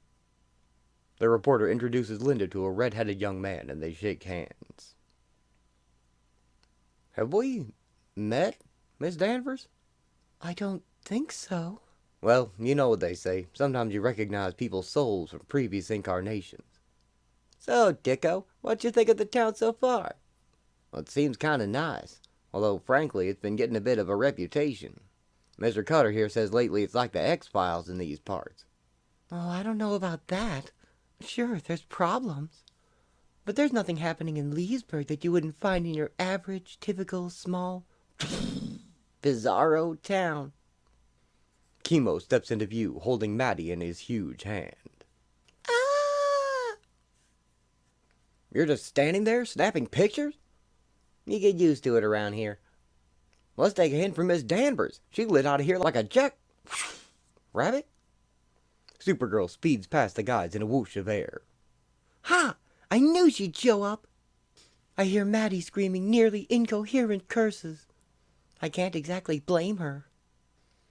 The reporter introduces Linda to a red-headed young man, and they shake hands. Have we met, Miss Danvers? I don't think so. Well, you know what they say. Sometimes you recognize people's souls from previous incarnations. So, Dicko, what you think of the town so far? Well, it seems kind of nice. Although, frankly, it's been getting a bit of a reputation. Mr. Cutter here says lately it's like the X-Files in these parts. Oh, I don't know about that. Sure, there's problems. But there's nothing happening in Leesburg that you wouldn't find in your average, typical, small, bizarro town. Chemo steps into view, holding Maddie in his huge hand. Ah! You're just standing there, snapping pictures? You get used to it around here. Let's take a hint from Miss Danvers. She lit out of here like a jet. Rabbit? Supergirl speeds past the guys in a whoosh of air. Ha! I knew she'd show up! I hear Maddie screaming nearly incoherent curses. I can't exactly blame her.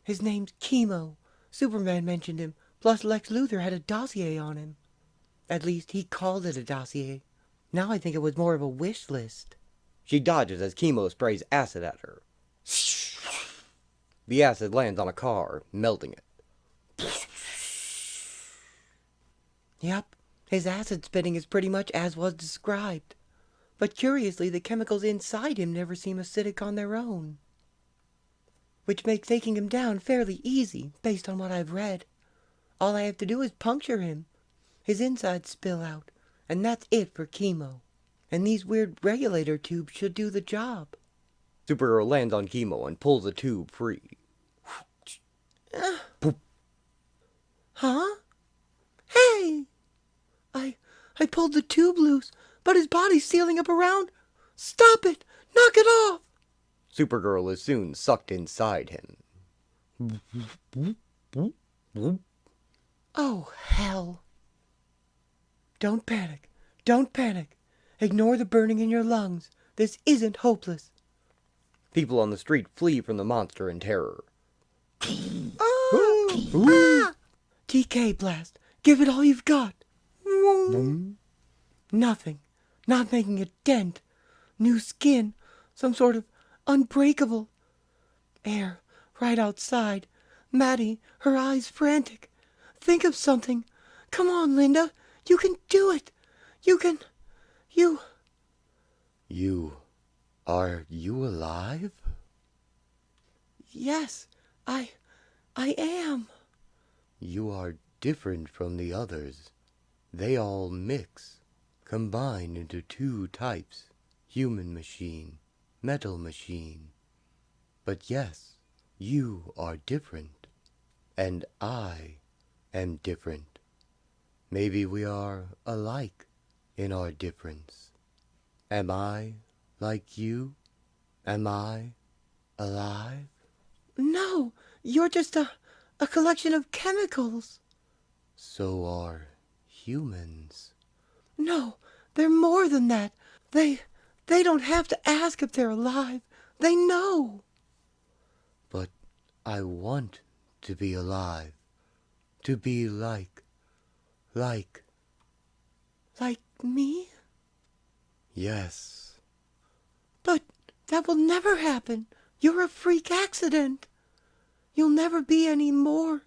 His name's Chemo. Superman mentioned him, plus Lex Luthor had a dossier on him. At least, he called it a dossier. Now I think it was more of a wish list. She dodges as Chemo sprays acid at her. The acid lands on a car, melting it. Yep, his acid spitting is pretty much as was described. But curiously, the chemicals inside him never seem acidic on their own. Which makes taking him down fairly easy, based on what I've read. All I have to do is puncture him. His insides spill out, and that's it for Chemo. And these weird regulator tubes should do the job. Supergirl lands on Chemo and pulls the tube free. Huh? Hey! I pulled the tube loose, but his body's sealing up around. Stop it! Knock it off! Supergirl is soon sucked inside him. Oh, hell. Don't panic. Don't panic. Ignore the burning in your lungs. This isn't hopeless. People on the street flee from the monster in terror. Ah! TK blast. Give it all you've got. Nothing. Not making a dent. New skin. Some sort of unbreakable. Air. Right outside. Maddie, her eyes frantic. Think of something. Come on, Linda. You can do it. You can... Are you alive? Yes, I am. You are different from the others. They all mix, combine into 2 types, human-machine. metal machine. But yes, you are different, and I am different. Maybe we are alike in our difference. Am I like you? Am I alive? No, you're just a collection of chemicals. So are humans. No, they're more than that. They don't have to ask if they're alive. They know. But I want to be alive. To be like. Like me? Yes. But that will never happen. You're a freak accident. You'll never be any more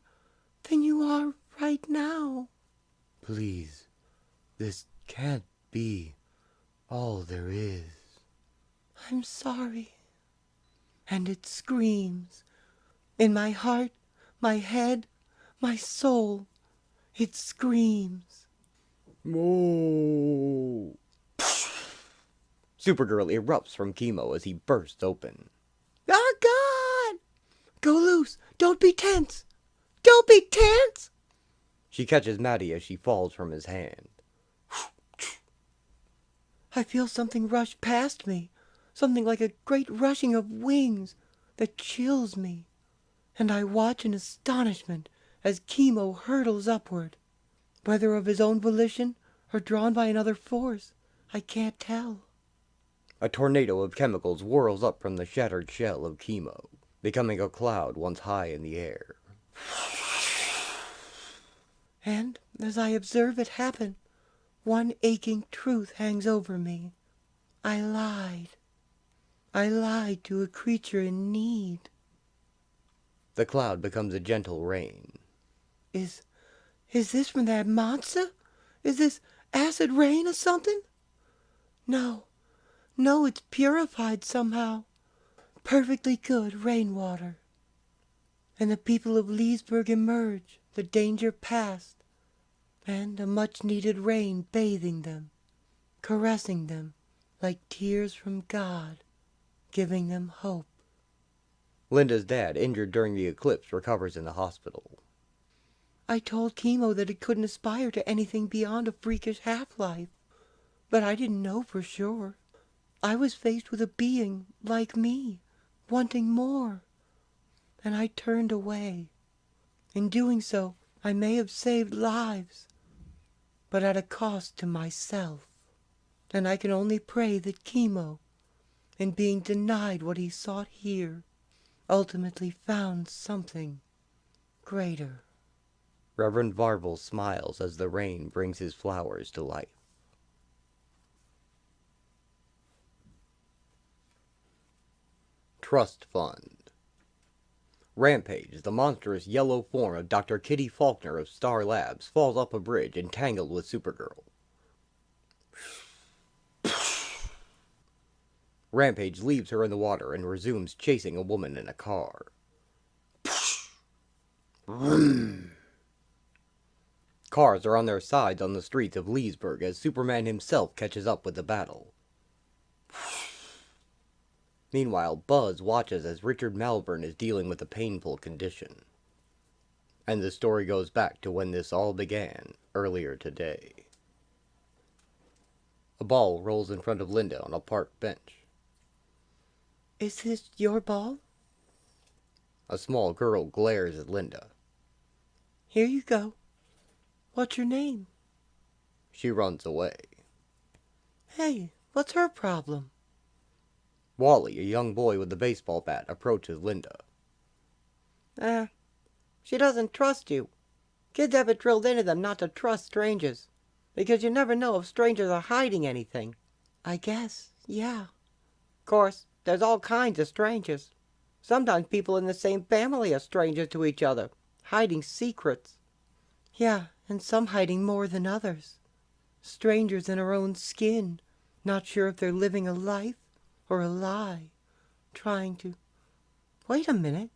than you are right now. Please, this can't be all there is. I'm sorry. And it screams. In my heart, my head, my soul, it screams. Moo! Supergirl erupts from chemo as he bursts open. Oh, God! Go loose. Don't be tense. Don't be tense! She catches Maddie as she falls from his hand. I feel something rush past me. Something like a great rushing of wings that chills me. And I watch in astonishment as Chemo hurtles upward. Whether of his own volition or drawn by another force, I can't tell. A tornado of chemicals whirls up from the shattered shell of Chemo, becoming a cloud once high in the air. And as I observe it happen, one aching truth hangs over me. I lied. I lied to a creature in need. The cloud becomes a gentle rain. Is this from that monster? Is this acid rain or something? No, it's purified somehow. Perfectly good rainwater. And the people of Leesburg emerge, the danger past, and a much-needed rain bathing them, caressing them like tears from God, giving them hope. Linda's dad, injured during the eclipse, recovers in the hospital. I told Chemo that it couldn't aspire to anything beyond a freakish half-life, but I didn't know for sure. I was faced with a being like me, wanting more, and I turned away. In doing so, I may have saved lives, but at a cost to myself. And I can only pray that Chemo, in being denied what he sought here, ultimately found something greater. Reverend Varvel smiles as the rain brings his flowers to life. Trust Fund. Rampage, the monstrous yellow form of Dr. Kitty Faulkner of Star Labs, falls off a bridge entangled with Supergirl. Rampage leaves her in the water and resumes chasing a woman in a car. Cars are on their sides on the streets of Leesburg as Superman himself catches up with the battle. Meanwhile, Buzz watches as Richard Malvern is dealing with a painful condition. And the story goes back to when this all began, earlier today. A ball rolls in front of Linda on a park bench. Is this your ball? A small girl glares at Linda. Here you go. What's your name? She runs away. Hey, what's her problem? Wally, a young boy with a baseball bat, approaches Linda. She doesn't trust you. Kids have it drilled into them not to trust strangers, because you never know if strangers are hiding anything. I guess, yeah. Of course, there's all kinds of strangers. Sometimes people in the same family are strangers to each other, hiding secrets. Yeah, and some hiding more than others. Strangers in our own skin, not sure if they're living a life or a lie, trying to... Wait a minute.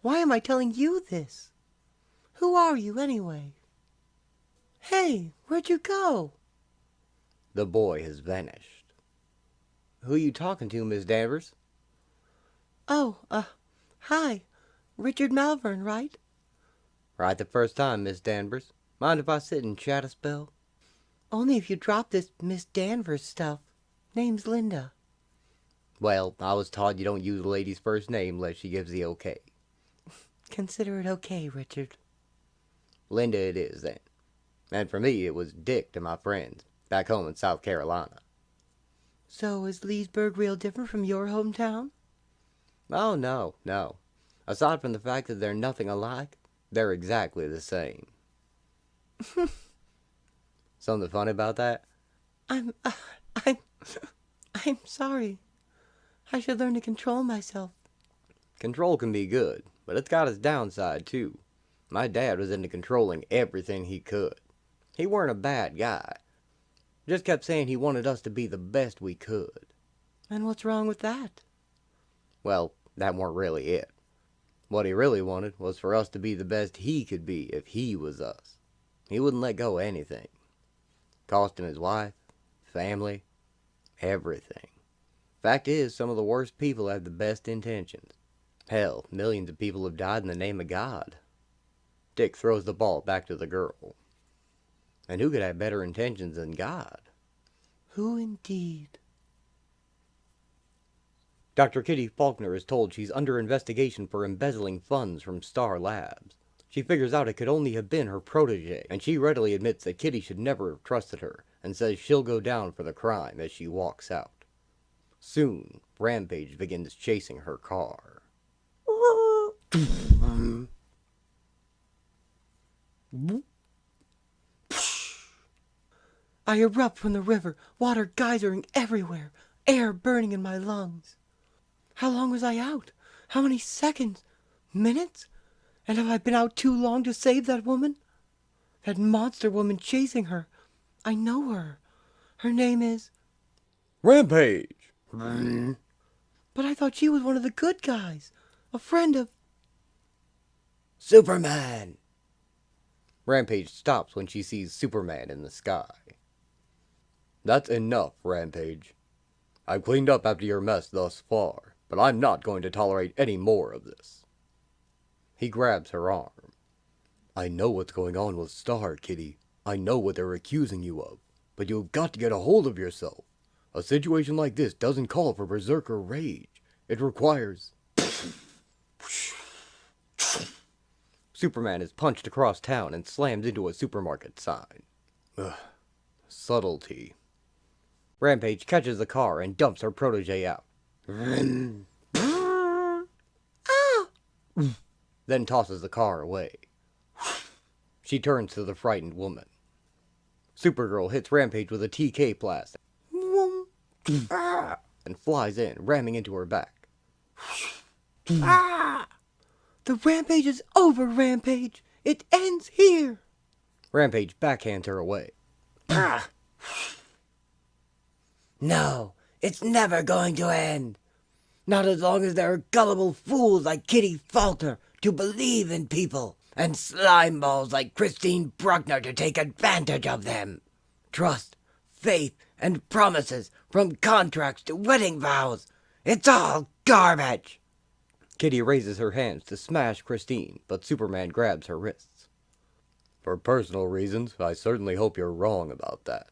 Why am I telling you this? Who are you, anyway? Hey, where'd you go? The boy has vanished. Who you talking to, Miss Danvers? Oh, hi. Richard Malvern, right? Right the first time, Miss Danvers. Mind if I sit and chat a spell? Only if you drop this Miss Danvers stuff. Name's Linda. Well, I was taught you don't use a lady's first name unless she gives the okay. Consider it okay, Richard. Linda it is, then. And for me, it was Dick to my friends, back home in South Carolina. So is Leesburg real different from your hometown? Oh, no. Aside from the fact that they're nothing alike, they're exactly the same. Something funny about that? I'm sorry. I should learn to control myself. Control can be good, but it's got its downside, too. My dad was into controlling everything he could. He weren't a bad guy. Just kept saying he wanted us to be the best we could. And what's wrong with that? Well, that weren't really it. What he really wanted was for us to be the best he could be if he was us. He wouldn't let go of anything. Cost him his wife, family, everything. Fact is, some of the worst people have the best intentions. Hell, millions of people have died in the name of God. Dick throws the ball back to the girl. And who could have better intentions than God? Who indeed? Dr. Kitty Faulkner is told she's under investigation for embezzling funds from Star Labs. She figures out it could only have been her protege, and she readily admits that Kitty should never have trusted her, and says she'll go down for the crime as she walks out. Soon, Rampage begins chasing her car. I erupt from the river, water geysering everywhere, air burning in my lungs. How long was I out? How many seconds? Minutes? And have I been out too long to save that woman? That monster woman chasing her. I know her. Her name is... Rampage! But I thought she was one of the good guys. A friend of... Superman! Rampage stops when she sees Superman in the sky. That's enough, Rampage. I've cleaned up after your mess thus far, but I'm not going to tolerate any more of this. He grabs her arm. I know what's going on with Star, Kitty. I know what they're accusing you of. But you've got to get a hold of yourself. A situation like this doesn't call for berserker rage. It requires... Superman is punched across town and slams into a supermarket sign. Ugh. Subtlety. Rampage catches the car and dumps her protege out. Then tosses the car away. She turns to the frightened woman. Supergirl hits Rampage with a TK blast and flies in, ramming into her back. The rampage is over, Rampage. It ends here. Rampage backhands her away. No, it's never going to end. Not as long as there are gullible fools like Kitty Faulkner to believe in people, and slimeballs like Christine Bruckner to take advantage of them. Trust, faith, and promises, from contracts to wedding vows. It's all garbage. Kitty raises her hands to smash Christine, but Superman grabs her wrists. For personal reasons, I certainly hope you're wrong about that.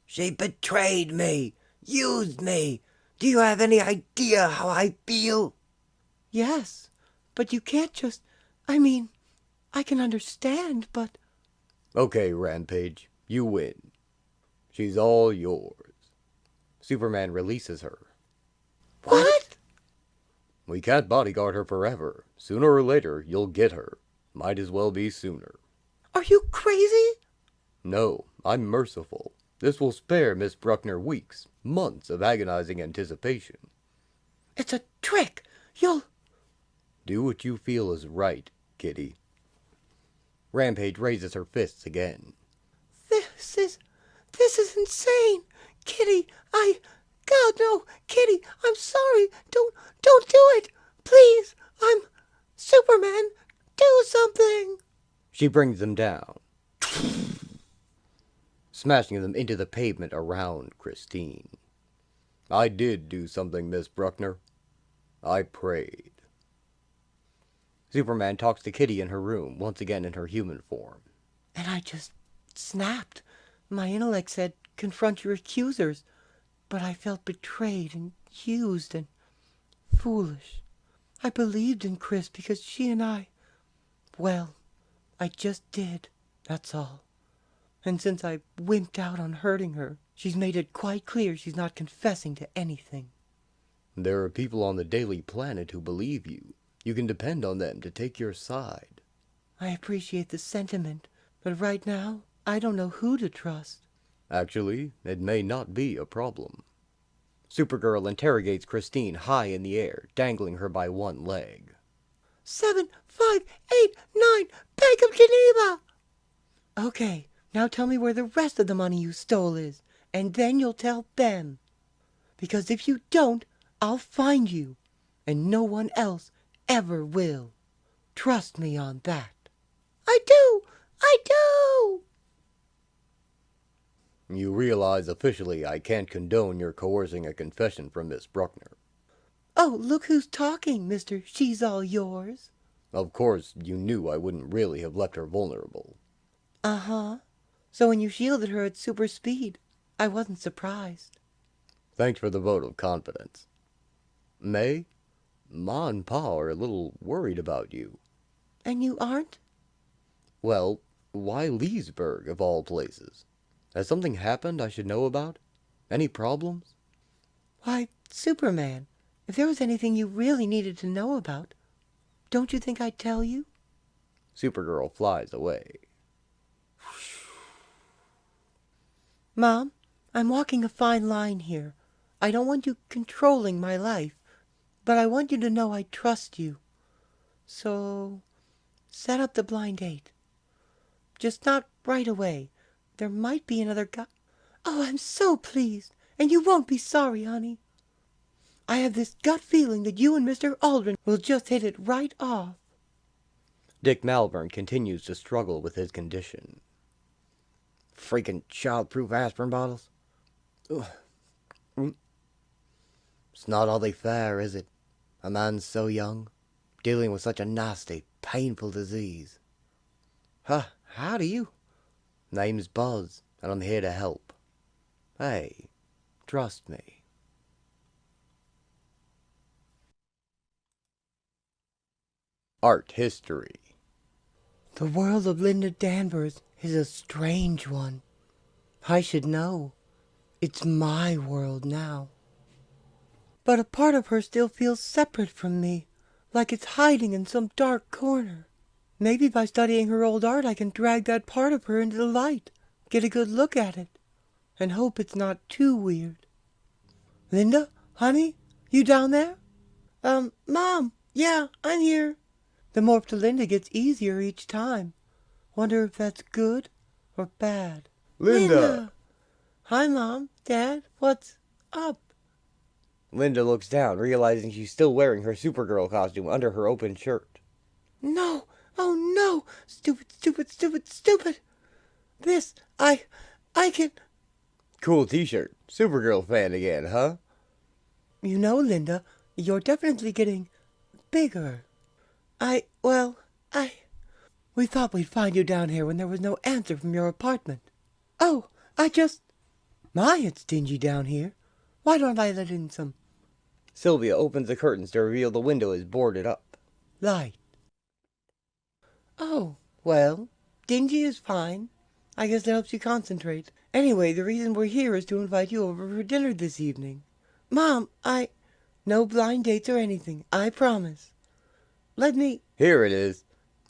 She betrayed me, used me. Do you have any idea how I feel? Yes, but you can't just... I mean, I can understand, but... Okay, Rampage, you win. She's all yours. Superman releases her. What? We can't bodyguard her forever. Sooner or later, you'll get her. Might as well be sooner. Are you crazy? No, I'm merciful. This will spare Miss Bruckner weeks, months of agonizing anticipation. It's a trick. You'll... Do what you feel is right, Kitty. Rampage raises her fists again. This is insane. Kitty, God, no. Kitty, I'm sorry. Don't do it. Please, I'm Superman. Do something. She brings them down, smashing them into the pavement around Christine. I did do something, Miss Bruckner. I prayed. Superman talks to Kitty in her room, once again in her human form. And I just snapped. My intellect said, confront your accusers. But I felt betrayed and used and foolish. I believed in Chris because she and well, I just did, that's all. And since I wimped out on hurting her, she's made it quite clear she's not confessing to anything. There are people on the Daily Planet who believe you. You can depend on them to take your side. I appreciate the sentiment, but right now, I don't know who to trust. Actually, it may not be a problem. Supergirl interrogates Christine high in the air, dangling her by one leg. 7, 5, 8, 9, Bank of Geneva! Okay, now tell me where the rest of the money you stole is, and then you'll tell them. Because if you don't, I'll find you, and no one else ever will. Trust me on that. I do! I do! You realize officially I can't condone your coercing a confession from Miss Bruckner. Oh, look who's talking, Mr. She's All Yours. Of course, you knew I wouldn't really have left her vulnerable. Uh-huh. So when you shielded her at super speed, I wasn't surprised. Thanks for the vote of confidence. May, Ma and Pa are a little worried about you. And you aren't? Well, why Leesburg, of all places? Has something happened I should know about? Any problems? Why, Superman, if there was anything you really needed to know about, don't you think I'd tell you? Supergirl flies away. Mom, I'm walking a fine line here. I don't want you controlling my life, but I want you to know I trust you. So, set up the blind date. Just not right away. There might be another guy. Oh, I'm so pleased, and you won't be sorry, honey. I have this gut feeling that you and Mr. Aldrin will just hit it right off. Dick Malvern continues to struggle with his condition. Freaking child-proof aspirin bottles. Ugh. It's not all they fair, is it? A man so young, dealing with such a nasty, painful disease. How do you? Name's Buzz, and I'm here to help. Hey, trust me. Art history. The world of Linda Danvers is a strange one. I should know. It's my world now. But a part of her still feels separate from me, like it's hiding in some dark corner. Maybe by studying her old art I can drag that part of her into the light, get a good look at it, and hope it's not too weird. Linda, honey, you down there? Mom, yeah, I'm here. The morph to Linda gets easier each time. Wonder if that's good or bad. Linda! Hi, Mom, Dad, what's up? Linda looks down, realizing she's still wearing her Supergirl costume under her open shirt. No! Oh no! Stupid, stupid, stupid, stupid! This, I can... Cool t-shirt. Supergirl fan again, huh? You know, Linda, you're definitely getting bigger. We thought we'd find you down here when there was no answer from your apartment. Oh, My, it's dingy down here. Why don't I let in some Sylvia opens the curtains to reveal the window is boarded up. light? Oh, well, dingy is fine. I guess it helps you concentrate. Anyway, the reason we're here is to invite you over for dinner this evening. Mom, no blind dates or anything, I promise. Let me... Here it is.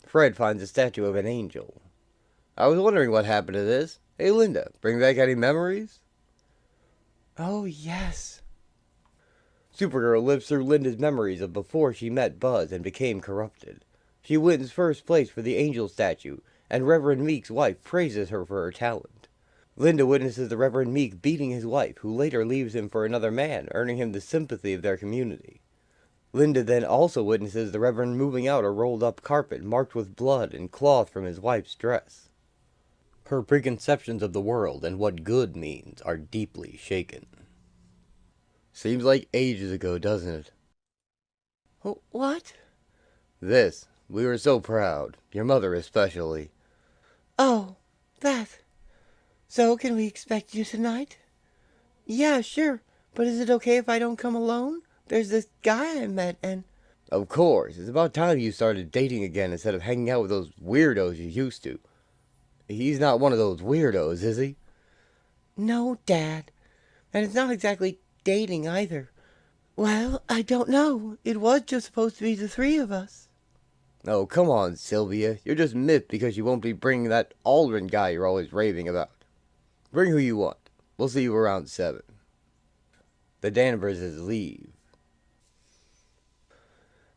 Fred finds a statue of an angel. I was wondering what happened to this. Hey, Linda, bring back any memories? Oh, yes. Supergirl lives through Linda's memories of before she met Buzz and became corrupted. She wins first place for the angel statue, and Reverend Meek's wife praises her for her talent. Linda witnesses the Reverend Meek beating his wife, who later leaves him for another man, earning him the sympathy of their community. Linda then also witnesses the Reverend moving out a rolled-up carpet marked with blood and cloth from his wife's dress. Her preconceptions of the world and what good means are deeply shaken. Seems like ages ago, doesn't it? What? This. We were so proud. Your mother especially. Oh, that. So, can we expect you tonight? Yeah, sure. But is it okay if I don't come alone? There's this guy I met and... Of course. It's about time you started dating again instead of hanging out with those weirdos you used to. He's not one of those weirdos, is he? No, Dad. And it's not exactly dating either. Well, I don't know. It was just supposed to be the three of us. Oh, come on, Sylvia. You're just miffed because you won't be bringing that Aldrin guy you're always raving about. Bring who you want. We'll see you around 7. The Danverses leave.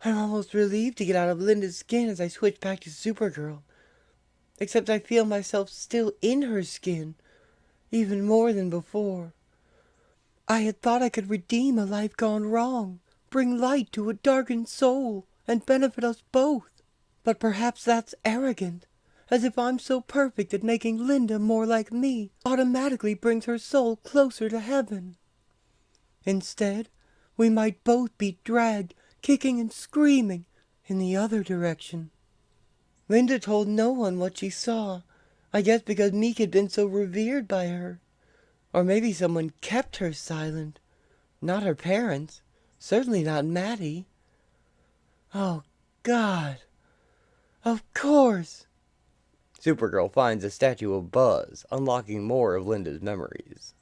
I'm almost relieved to get out of Linda's skin as I switch back to Supergirl. Except I feel myself still in her skin, even more than before. I had thought I could redeem a life gone wrong, bring light to a darkened soul, and benefit us both. But perhaps that's arrogant, as if I'm so perfect that making Linda more like me automatically brings her soul closer to heaven. Instead, we might both be dragged, kicking and screaming, in the other direction. Linda told no one what she saw, I guess because Meek had been so revered by her. Or maybe someone kept her silent. Not her parents. Certainly not Maddie. Oh, God. Of course. Supergirl finds a statue of Buzz, unlocking more of Linda's memories.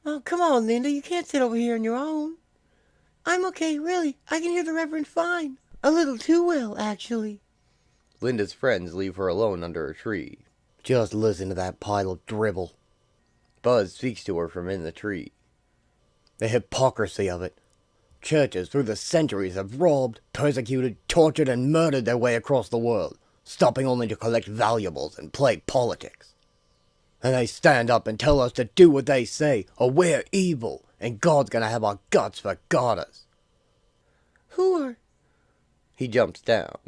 Oh, come on, Linda. You can't sit over here on your own. I'm okay, really. I can hear the Reverend fine. A little too well, actually. Linda's friends leave her alone under a tree. Just listen to that pile of dribble. Buzz speaks to her from in the tree. The hypocrisy of it. Churches through the centuries have robbed, persecuted, tortured, and murdered their way across the world, stopping only to collect valuables and play politics. And they stand up and tell us to do what they say, or we're evil, and God's gonna have our guts for goddess. Who are... He jumps down.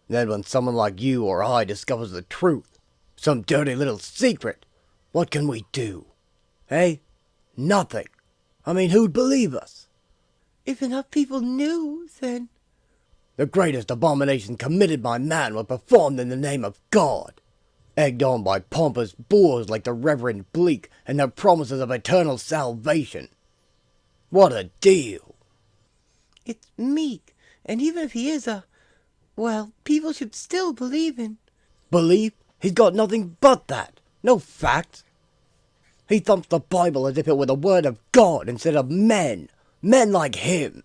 Then when someone like you or I discovers the truth, some dirty little secret, what can we do? Hey? Nothing. I mean, who'd believe us? If enough people knew, then... The greatest abomination committed by man was performed in the name of God, egged on by pompous boors like the Reverend Bleak and their promises of eternal salvation. What a deal! It's Meek, and even if he is well, people should still believe in... Believe? He's got nothing but that. No facts. He thumps the Bible as if it were the word of God instead of men. Men like him.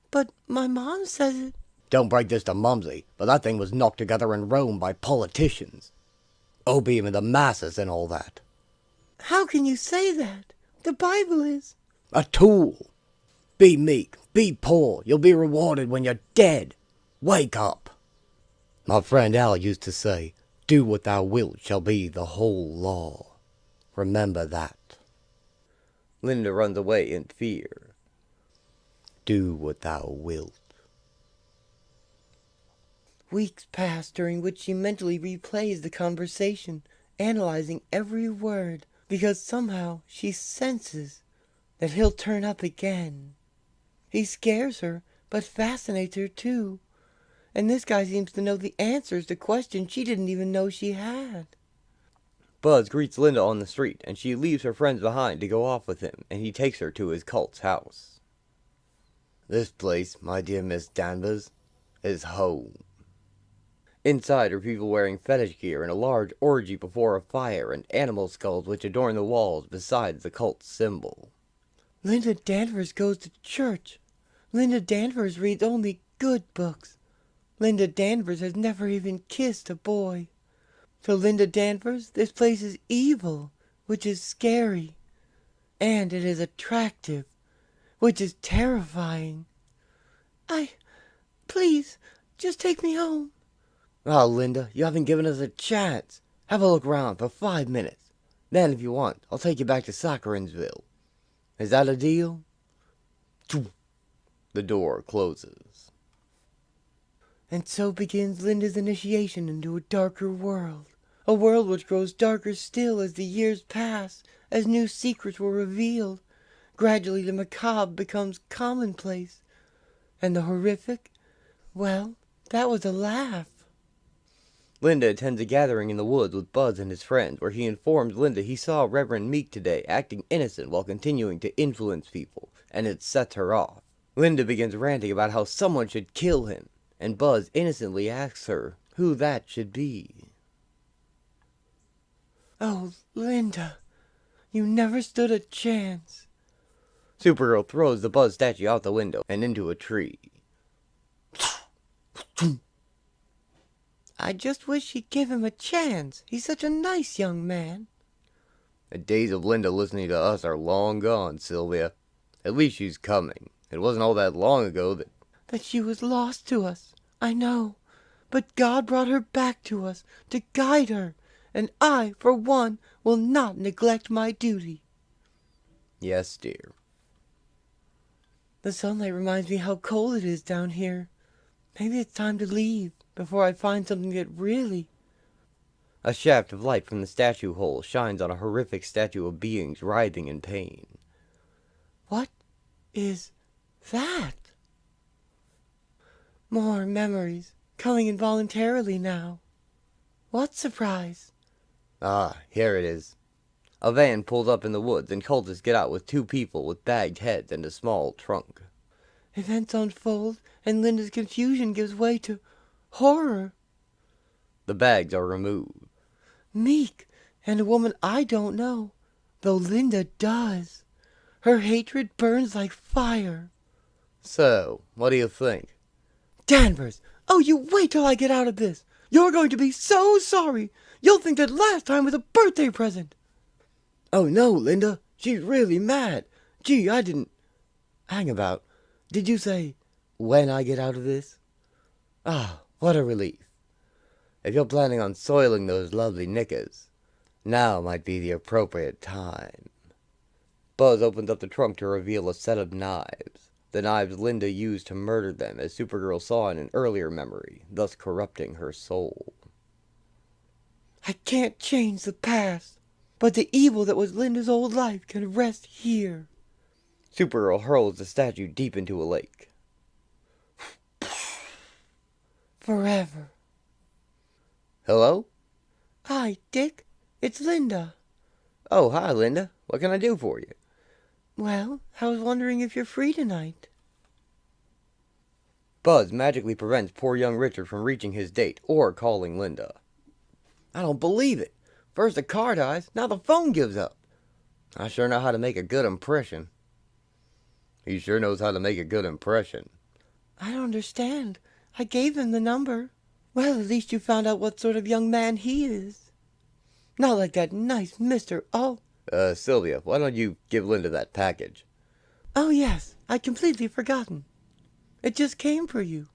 But my mom says it... Don't break this to Mumsy, but that thing was knocked together in Rome by politicians. Opium in the masses and all that. How can you say that? The Bible is... A tool. Be meek, be poor, you'll be rewarded when you're dead. Wake up. My friend Al used to say, do what thou wilt shall be the whole law. Remember that. Linda runs away in fear. Do what thou wilt. Weeks pass during which she mentally replays the conversation, analyzing every word, because somehow she senses that he'll turn up again. He scares her, but fascinates her too. And this guy seems to know the answers to questions she didn't even know she had. Buzz greets Linda on the street, and she leaves her friends behind to go off with him, and he takes her to his cult's house. This place, my dear Miss Danvers, is home. Inside are people wearing fetish gear and a large orgy before a fire and animal skulls which adorn the walls besides the cult's symbol. Linda Danvers goes to church. Linda Danvers reads only good books. Linda Danvers has never even kissed a boy. To Linda Danvers, this place is evil, which is scary. And it is attractive, which is terrifying. Please, just take me home. Oh, Linda, you haven't given us a chance. Have a look around for 5 minutes. Then, if you want, I'll take you back to Saccharensville. Is that a deal? The door closes. And so begins Linda's initiation into a darker world. A world which grows darker still as the years pass, as new secrets were revealed, Gradually the macabre becomes commonplace. And the horrific? Well, that was a laugh. Linda attends a gathering in the woods with Buzz and his friends, where he informs Linda he saw Reverend Meek today acting innocent while continuing to influence people, and it sets her off. Linda begins ranting about how someone should kill him, and Buzz innocently asks her who that should be. Oh, Linda, you never stood a chance. Supergirl throws the Buzz statue out the window and into a tree. I just wish she'd give him a chance. He's such a nice young man. The days of Linda listening to us are long gone, Sylvia. At least she's coming. It wasn't all that long ago that she was lost to us. I know. But God brought her back to us to guide her. And I, for one, will not neglect my duty. Yes, dear. The sunlight reminds me how cold it is down here. Maybe it's time to leave before I find something that really... A shaft of light from the statue hole shines on a horrific statue of beings writhing in pain. What is that? More memories, coming involuntarily now. What surprise? Ah, here it is. A van pulls up in the woods and cultists get out with two people with bagged heads and a small trunk. Events unfold and Linda's confusion gives way to horror. The bags are removed. Meek, and a woman I don't know, though Linda does. Her hatred burns like fire. So, what do you think? Danvers! Oh, you wait till I get out of this! You're going to be so sorry! You'll think that last time was a birthday present! Oh no, Linda, she's really mad. Gee, I didn't... Hang about. Did you say, when I get out of this? Ah, what a relief. If you're planning on soiling those lovely knickers, now might be the appropriate time. Buzz opens up the trunk to reveal a set of knives. The knives Linda used to murder them, as Supergirl saw in an earlier memory, thus corrupting her soul. I can't change the past, but the evil that was Linda's old life can rest here. Supergirl hurls the statue deep into a lake. Forever. Hello? Hi, Dick. It's Linda. Oh, hi, Linda. What can I do for you? Well, I was wondering if you're free tonight. Buzz magically prevents poor young Richard from reaching his date or calling Linda. I don't believe it. First the car dies, now the phone gives up. I sure know how to make a good impression. He sure knows how to make a good impression. I don't understand. I gave him the number. Well, at least you found out what sort of young man he is. Not like that nice Mr. Sylvia, why don't you give Linda that package? Oh, yes, I'd completely forgotten. It just came for you.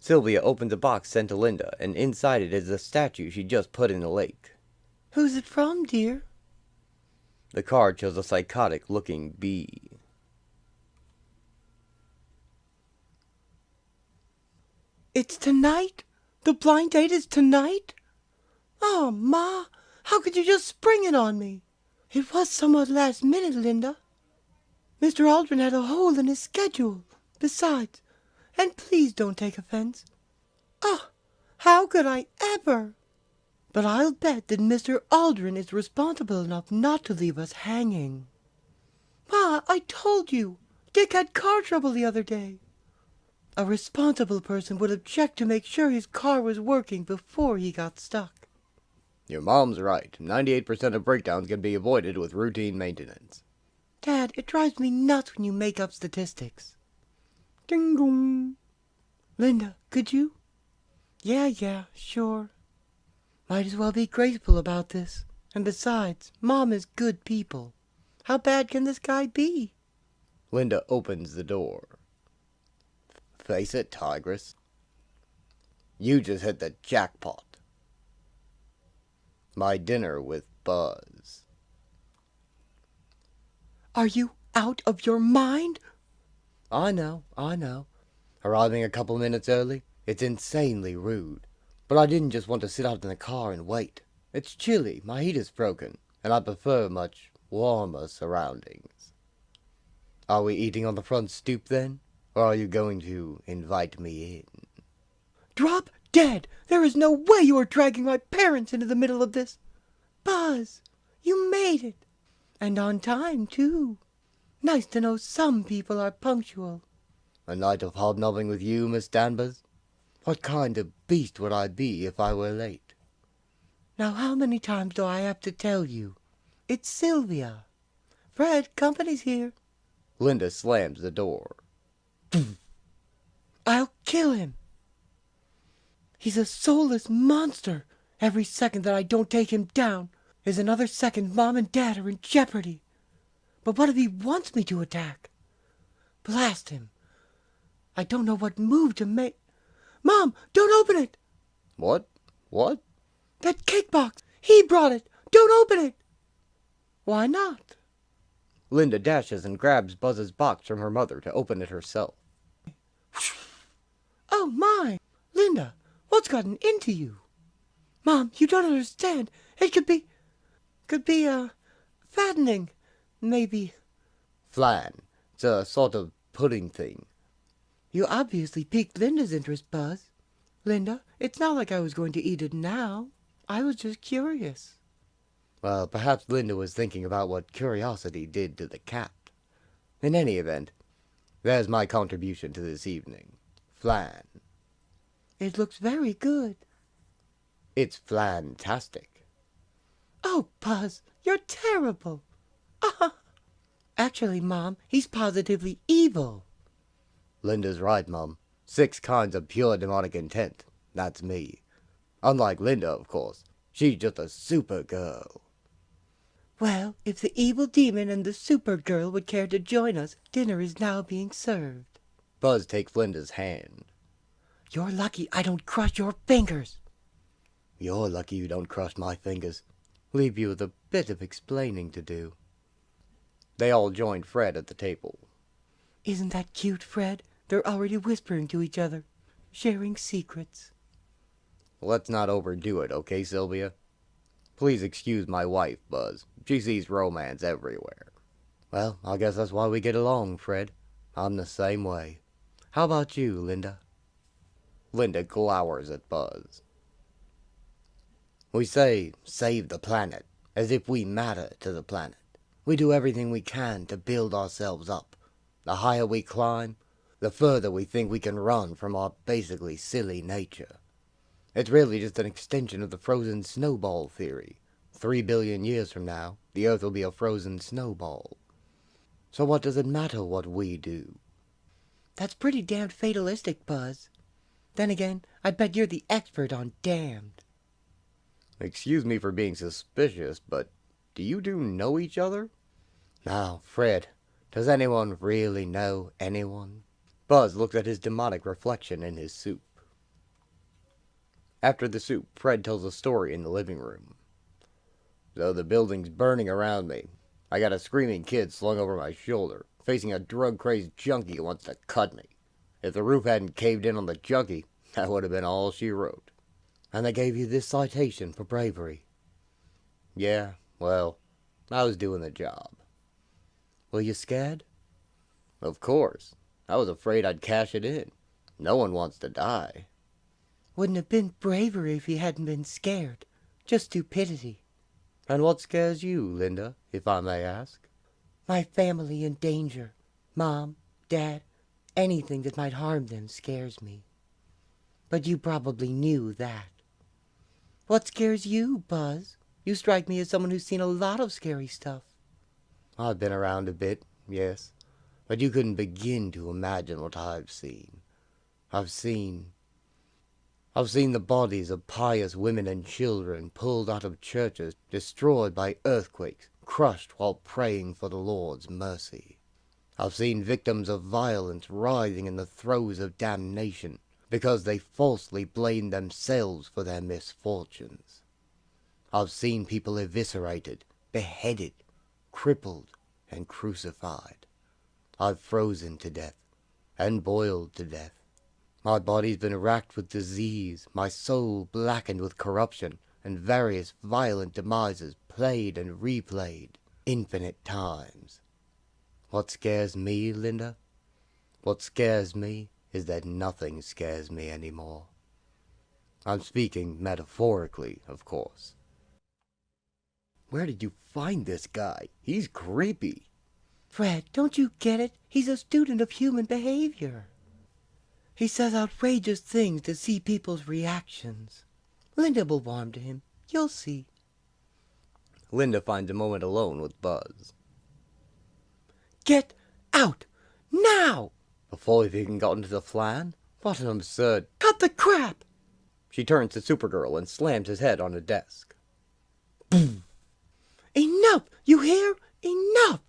Sylvia opens a box sent to Linda, and inside it is the statue she just put in the lake. Who's it from, dear? The card shows a psychotic-looking bee. It's tonight? The blind date is tonight? Oh, Ma, how could you just spring it on me? It was somewhat last minute, Linda. Mr. Aldrin had a hole in his schedule. Besides, and please don't take offense. Oh, how could I ever? But I'll bet that Mr. Aldrin is responsible enough not to leave us hanging. Ma, I told you. Dick had car trouble the other day. A responsible person would have checked to make sure his car was working before he got stuck. Your mom's right. 98% of breakdowns can be avoided with routine maintenance. Dad, it drives me nuts when you make up statistics. Ding dong. Linda, could you? Yeah, sure. Might as well be graceful about this. And besides, Mom is good people. How bad can this guy be? Linda opens the door. Face it, Tigress. You just hit the jackpot. My dinner with Buzz. Are you out of your mind? I know. Arriving a couple minutes early, it's insanely rude. But I didn't just want to sit out in the car and wait. It's chilly, my heater's broken, and I prefer much warmer surroundings. Are we eating on the front stoop then? Or are you going to invite me in? Drop dead! There is no way you are dragging my parents into the middle of this. Buzz, you made it. And on time, too. Nice to know some people are punctual. A night of hobnobbing with you, Miss Danvers? What kind of beast would I be if I were late? Now how many times do I have to tell you? It's Sylvia. Fred, company's here. Linda slams the door. I'll kill him. He's a soulless monster. Every second that I don't take him down is another second Mom and Dad are in jeopardy. But what if he wants me to attack? Blast him. I don't know what move to make. Mom, don't open it! What? What? That cake box! He brought it! Don't open it! Why not? Linda dashes and grabs Buzz's box from her mother to open it herself. Oh my! Linda, what's gotten into you? Mom, you don't understand. It could be, fattening. Maybe. Flan. It's a sort of pudding thing. You obviously piqued Linda's interest, Buzz. Linda, it's not like I was going to eat it now. I was just curious. Well, perhaps Linda was thinking about what curiosity did to the cat. In any event, there's my contribution to this evening. Flan. It looks very good. It's flantastic. Oh, Buzz, you're terrible. Actually, Mom, he's positively evil. Linda's right, Mum. 6 kinds of pure demonic intent. That's me. Unlike Linda, of course. She's just a Supergirl. Well, if the evil demon and the Supergirl would care to join us, dinner is now being served. Buzz takes Linda's hand. You're lucky I don't crush your fingers. You're lucky you don't crush my fingers. Leave you with a bit of explaining to do. They all join Fred at the table. Isn't that cute, Fred? They're already whispering to each other, sharing secrets. Let's not overdo it, okay, Sylvia? Please excuse my wife, Buzz. She sees romance everywhere. Well, I guess that's why we get along, Fred. I'm the same way. How about you, Linda? Linda glowers at Buzz. We say, save the planet, as if we matter to the planet. We do everything we can to build ourselves up. The higher we climb, the further we think we can run from our basically silly nature. It's really just an extension of the frozen snowball theory. 3 billion years from now, the Earth will be a frozen snowball. So what does it matter what we do? That's pretty damned fatalistic, Buzz. Then again, I bet you're the expert on damned. Excuse me for being suspicious, but do you two know each other? Now, Fred, does anyone really know anyone? Buzz looks at his demonic reflection in his soup. After the soup, Fred tells a story in the living room. So the building's burning around me. I got a screaming kid slung over my shoulder, facing a drug-crazed junkie who wants to cut me. If the roof hadn't caved in on the junkie, that would have been all she wrote. And they gave you this citation for bravery. Yeah, well, I was doing the job. Were you scared? Of course. I was afraid I'd cash it in. No one wants to die. Wouldn't have been bravery if you hadn't been scared. Just stupidity. And what scares you, Linda, if I may ask? My family in danger. Mom, Dad, anything that might harm them scares me. But you probably knew that. What scares you, Buzz? You strike me as someone who's seen a lot of scary stuff. I've been around a bit, yes. But you couldn't begin to imagine what I've seen. I've seen the bodies of pious women and children pulled out of churches, destroyed by earthquakes, crushed while praying for the Lord's mercy. I've seen victims of violence writhing in the throes of damnation because they falsely blamed themselves for their misfortunes. I've seen people eviscerated, beheaded, crippled, and crucified. I've frozen to death, and boiled to death. My body's been racked with disease, my soul blackened with corruption, and various violent demises played and replayed infinite times. What scares me, Linda? What scares me is that nothing scares me anymore. I'm speaking metaphorically, of course. Where did you find this guy? He's creepy. Fred, don't you get it? He's a student of human behavior. He says outrageous things to see people's reactions. Linda will warm to him. You'll see. Linda finds a moment alone with Buzz. Get out! Now! Before we've even gotten to the flan? What an absurd... Cut the crap! She turns to Supergirl and slams his head on a desk. Boom! Enough! You hear? Enough!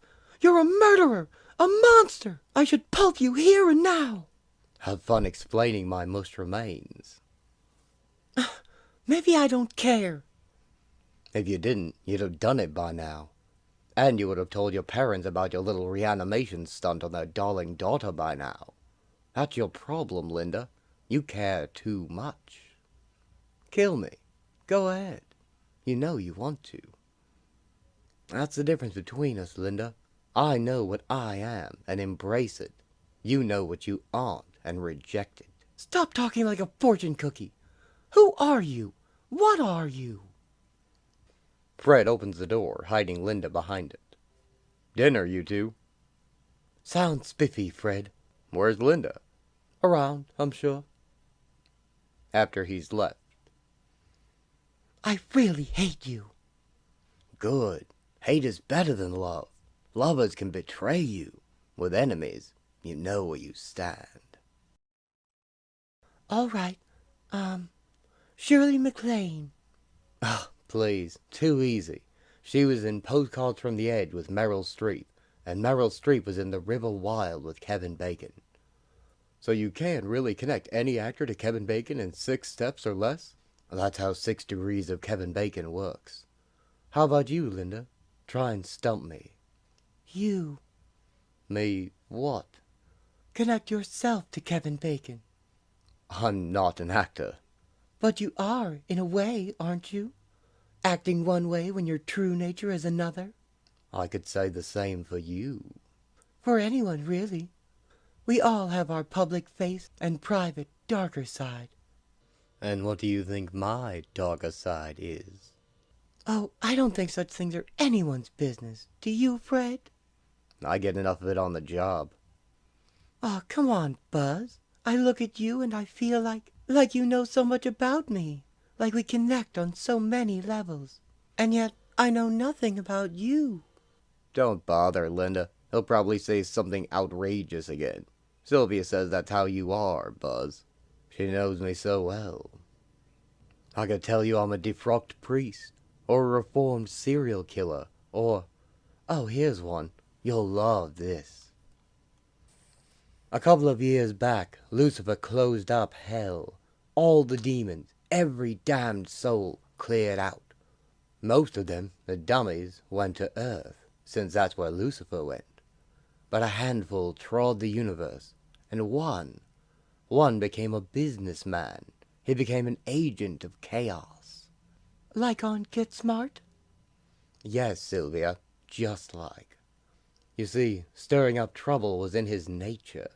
You're a murderer! A monster! I should pulp you here and now! Have fun explaining my mush remains. Maybe I don't care. If you didn't, you'd have done it by now. And you would have told your parents about your little reanimation stunt on their darling daughter by now. That's your problem, Linda. You care too much. Kill me. Go ahead. You know you want to. That's the difference between us, Linda. I know what I am and embrace it. You know what you aren't and reject it. Stop talking like a fortune cookie. Who are you? What are you? Fred opens the door, hiding Linda behind it. Dinner, you two. Sounds spiffy, Fred. Where's Linda? Around, I'm sure. After he's left. I really hate you. Good. Hate is better than love. Lovers can betray you. With enemies, you know where you stand. All right. Shirley MacLaine. Ah, please. Too easy. She was in Postcards from the Edge with Meryl Streep, and Meryl Streep was in The River Wild with Kevin Bacon. So you can't really connect any actor to Kevin Bacon in 6 steps or less? That's how 6 Degrees of Kevin Bacon works. How about you, Linda? Try and stump me. You. Me what? Connect yourself to Kevin Bacon. I'm not an actor. But you are, in a way, aren't you? Acting one way when your true nature is another. I could say the same for you. For anyone, really. We all have our public face and private, darker side. And what do you think my darker side is? Oh, I don't think such things are anyone's business. Do you, Fred? I get enough of it on the job. Oh, come on, Buzz. I look at you and I feel like you know so much about me. Like we connect on so many levels. And yet, I know nothing about you. Don't bother, Linda. He'll probably say something outrageous again. Sylvia says that's how you are, Buzz. She knows me so well. I could tell you I'm a defrocked priest, or a reformed serial killer, or... Oh, here's one. You'll love this. A couple of years back, Lucifer closed up hell. All the demons, every damned soul, cleared out. Most of them, the dummies, went to Earth, since that's where Lucifer went. But a handful trod the universe, and one became a businessman. He became an agent of chaos. Like on Get Smart? Yes, Sylvia, just like. You see, stirring up trouble was in his nature.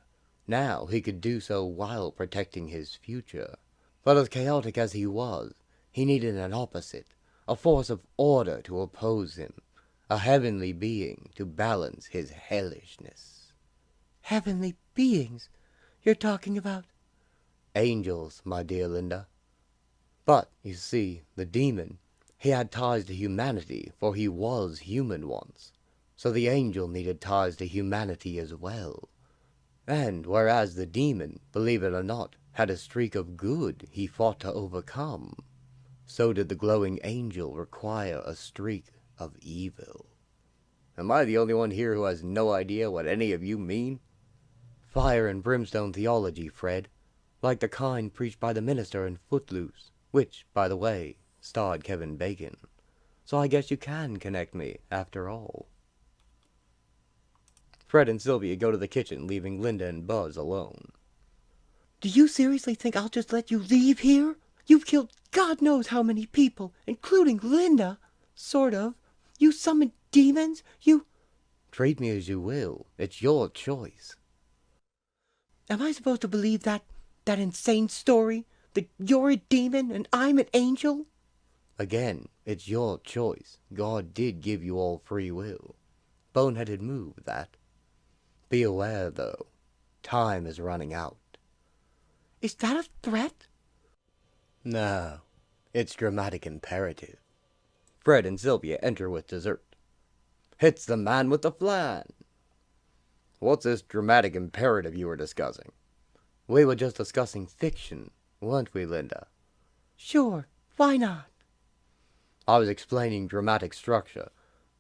Now he could do so while protecting his future. But as chaotic as he was, he needed an opposite, a force of order to oppose him, a heavenly being to balance his hellishness. Heavenly beings? You're talking about... Angels, my dear Linda. But, you see, the demon, he had ties to humanity, for he was human once. So the angel needed ties to humanity as well. And whereas the demon, believe it or not, had a streak of good he fought to overcome, so did the glowing angel require a streak of evil. Am I the only one here who has no idea what any of you mean? Fire and brimstone theology, Fred, like the kind preached by the minister in Footloose, which, by the way, starred Kevin Bacon. So I guess you can connect me, after all. Fred and Sylvia go to the kitchen, leaving Linda and Buzz alone. Do you seriously think I'll just let you leave here? You've killed God knows how many people, including Linda. Sort of. You summoned demons. Treat me as you will. It's your choice. Am I supposed to believe that insane story? That you're a demon and I'm an angel? Again, it's your choice. God did give you all free will. Boneheaded move, that. Be aware, though. Time is running out. Is that a threat? No, it's dramatic imperative. Fred and Sylvia enter with dessert. It's the man with the flan. What's this dramatic imperative you were discussing? We were just discussing fiction, weren't we, Linda? Sure, why not? I was explaining dramatic structure.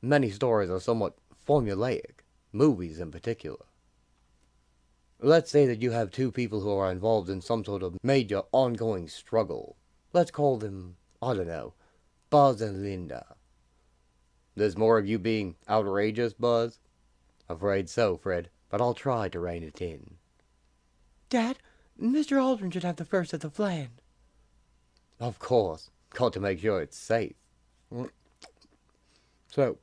Many stories are somewhat formulaic, movies in particular. Let's say that you have two people who are involved in some sort of major ongoing struggle. Let's call them, I don't know, Buzz and Linda. There's more of you being outrageous, Buzz? Afraid so, Fred, but I'll try to rein it in. Dad, Mr. Aldrin should have the first of the flan. Of course, got to make sure it's safe. So,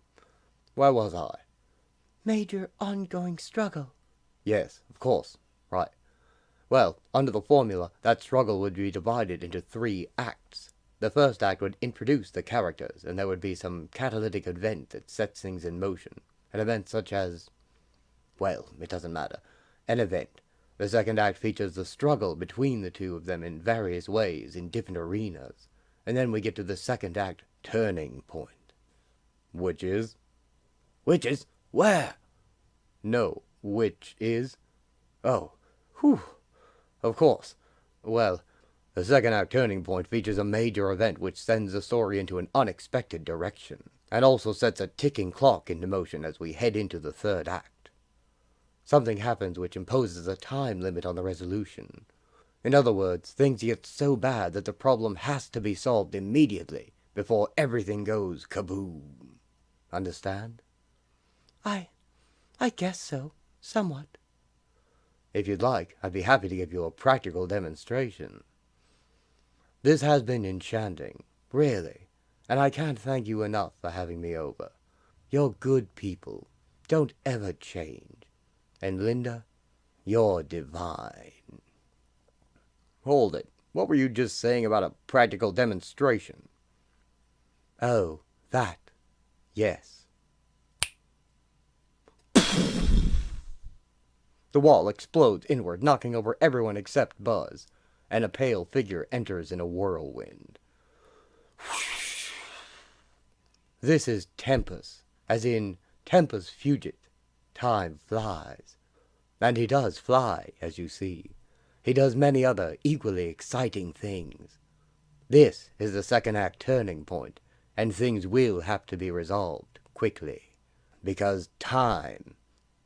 where was I? Major ongoing struggle. Yes, of course, right. Well, under the formula, that struggle would be divided into 3 acts. The first act would introduce the characters, and there would be some catalytic event that sets things in motion. An event such as, well, it doesn't matter. An event. The second act features the struggle between the two of them in various ways, in different arenas. And then we get to the second act turning point. Which is? Which is where? No, which is? Oh, whew. Of course. Well, the second act turning point features a major event which sends the story into an unexpected direction, and also sets a ticking clock into motion as we head into the third act. Something happens which imposes a time limit on the resolution. In other words, things get so bad that the problem has to be solved immediately before everything goes kaboom. Understand? I guess so. Somewhat. If you'd like, I'd be happy to give you a practical demonstration. This has been enchanting, really, and I can't thank you enough for having me over. You're good people. Don't ever change. And Linda, you're divine. Hold it. What were you just saying about a practical demonstration? Oh, that. Yes. The wall explodes inward, knocking over everyone except Buzz, and a pale figure enters in a whirlwind. This is Tempus, as in Tempus Fugit. Time flies. And he does fly, as you see. He does many other equally exciting things. This is the second act turning point, and things will have to be resolved quickly, because time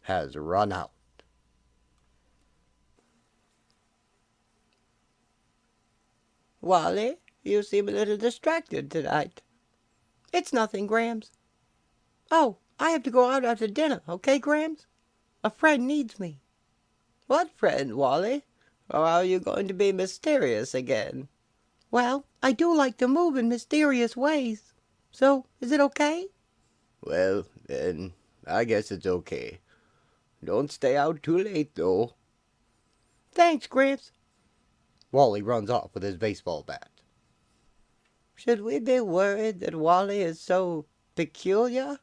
has run out. Wally, you seem a little distracted tonight. It's nothing, Grams. Oh, I have to go out after dinner, okay, Grams? A friend needs me. What friend, Wally? Or are you going to be mysterious again? Well, I do like to move in mysterious ways. So, is it okay? Well, then, I guess it's okay. Don't stay out too late, though. Thanks, Gramps. Wally runs off with his baseball bat. Should we be worried that Wally is so peculiar?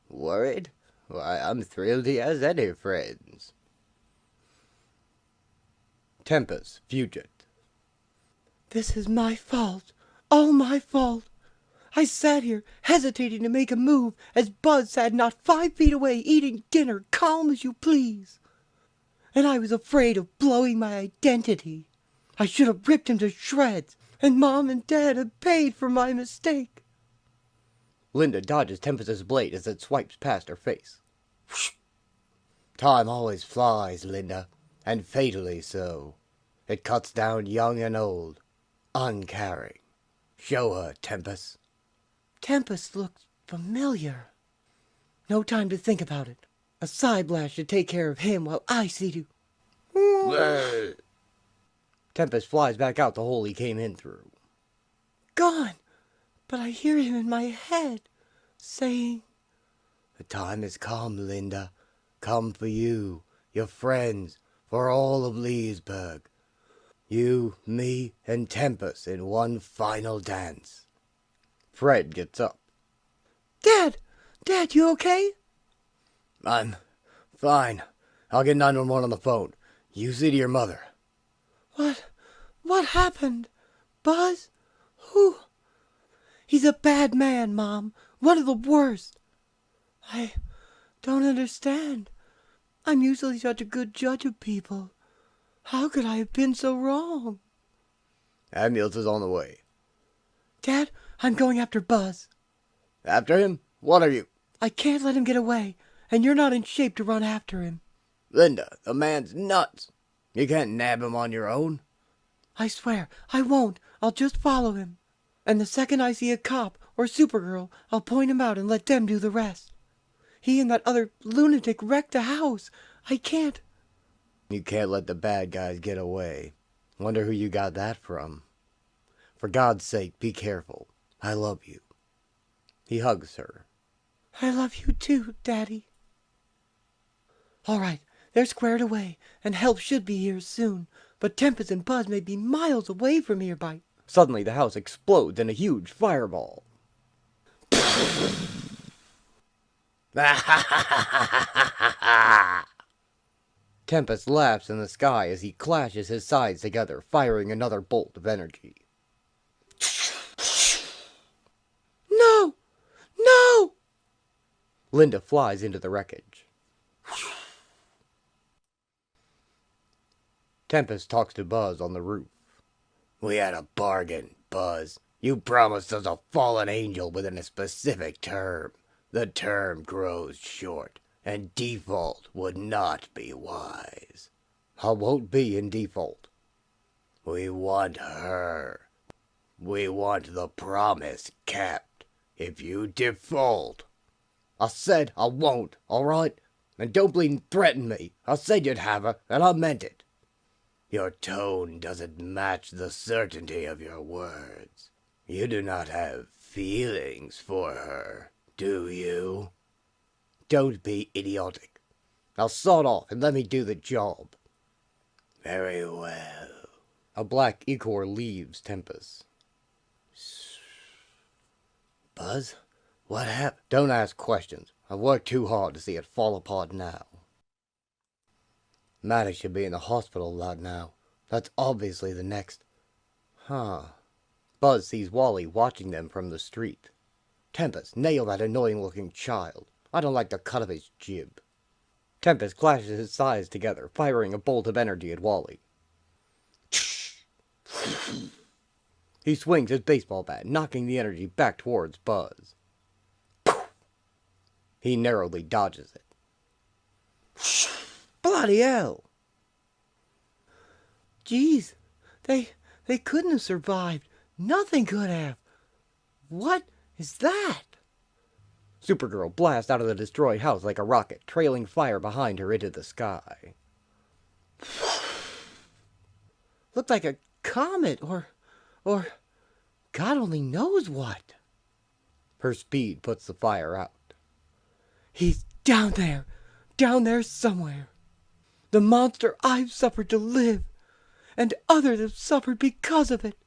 Worried? Why, I'm thrilled he has any friends. Tempus Fugit. This is my fault. All my fault. I sat here, hesitating to make a move, as Buzz sat not 5 feet away, eating dinner, calm as you please. And I was afraid of blowing my identity. I should have ripped him to shreds, and Mom and Dad had paid for my mistake. Linda dodges Tempus's blade as it swipes past her face. Whoosh. Time always flies, Linda, and fatally so. It cuts down young and old, uncaring. Show her, Tempus. Tempus looks familiar. No time to think about it. A side blast should take care of him while I see to... Tempus flies back out the hole he came in through. Gone! But I hear him in my head, saying, The time has come, Linda. Come for you, your friends, for all of Leesburg. You, me, and Tempus in one final dance. Fred gets up. Dad! Dad, you okay? I'm fine. I'll get 911 on the phone. You see to your mother. What happened? Buzz? Who? He's a bad man, Mom. One of the worst. I don't understand. I'm usually such a good judge of people. How could I have been so wrong? Ambulance is on the way. Dad, I'm going after Buzz. After him? What are you? I can't let him get away, and you're not in shape to run after him. Linda, the man's nuts. You can't nab him on your own. I swear, I won't. I'll just follow him. And the second I see a cop or Supergirl, I'll point him out and let them do the rest. He and that other lunatic wrecked a house. I can't. You can't let the bad guys get away. Wonder who you got that from. For God's sake, be careful. I love you. He hugs her. I love you too, Daddy. All right, they're squared away, and help should be here soon. But Tempest and Buzz may be miles away from here by... Suddenly, the house explodes in a huge fireball. Tempest laughs in the sky as he clashes his sides together, firing another bolt of energy. No! No! Linda flies into the wreckage. Tempest talks to Buzz on the roof. We had a bargain, Buzz. You promised us a fallen angel within a specific term. The term grows short, and default would not be wise. I won't be in default. We want her. We want the promise kept. If you default... I said I won't, alright? And don't bleed threaten me. I said you'd have her, and I meant it. Your tone doesn't match the certainty of your words. You do not have feelings for her, do you? Don't be idiotic. Now sod off and let me do the job. Very well. A black ichor leaves Tempest. Buzz, what happened? Don't ask questions. I've worked too hard to see it fall apart now. Maddie should be in the hospital right now. That's obviously the next... Buzz sees Wally watching them from the street. Tempest, nail that annoying-looking child. I don't like the cut of his jib. Tempest clashes his sides together, firing a bolt of energy at Wally. He swings his baseball bat, knocking the energy back towards Buzz. He narrowly dodges it. Bloody hell! Jeez, they couldn't have survived. Nothing could have. What is that? Supergirl blasts out of the destroyed house like a rocket, trailing fire behind her into the sky. Looked like a comet or God only knows what. Her speed puts the fire out. He's down there somewhere. The monster I've suffered to live, and others have suffered because of it.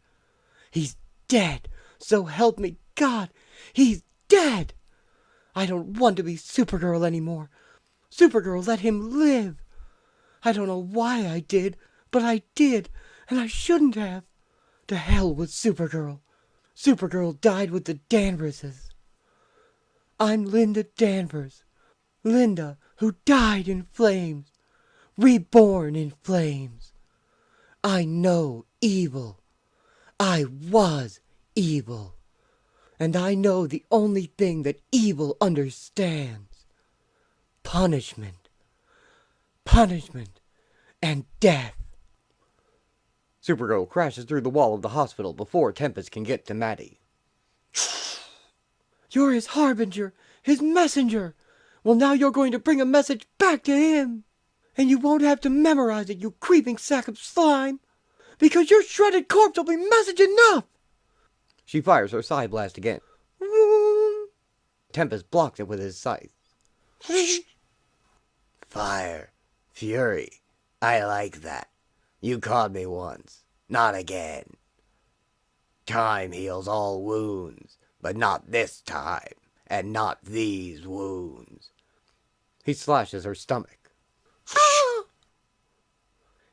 He's dead, so help me God, he's dead. I don't want to be Supergirl anymore. Supergirl let him live. I don't know why I did, but I did, and I shouldn't have. To hell with Supergirl. Supergirl died with the Danverses. I'm Linda Danvers. Linda, who died in flames. Reborn in flames. I know evil. I was evil. And I know the only thing that evil understands. Punishment. Punishment. And death. Supergirl crashes through the wall of the hospital before Tempest can get to Maddie. You're his harbinger, his messenger. Well, now you're going to bring a message back to him. And you won't have to memorize it, you creeping sack of slime. Because your shredded corpse will be message enough. She fires her side blast again. Tempest blocks it with his scythe. Fire. Fury. I like that. You caught me once. Not again. Time heals all wounds, but not this time, and not these wounds. He slashes her stomach. Ah!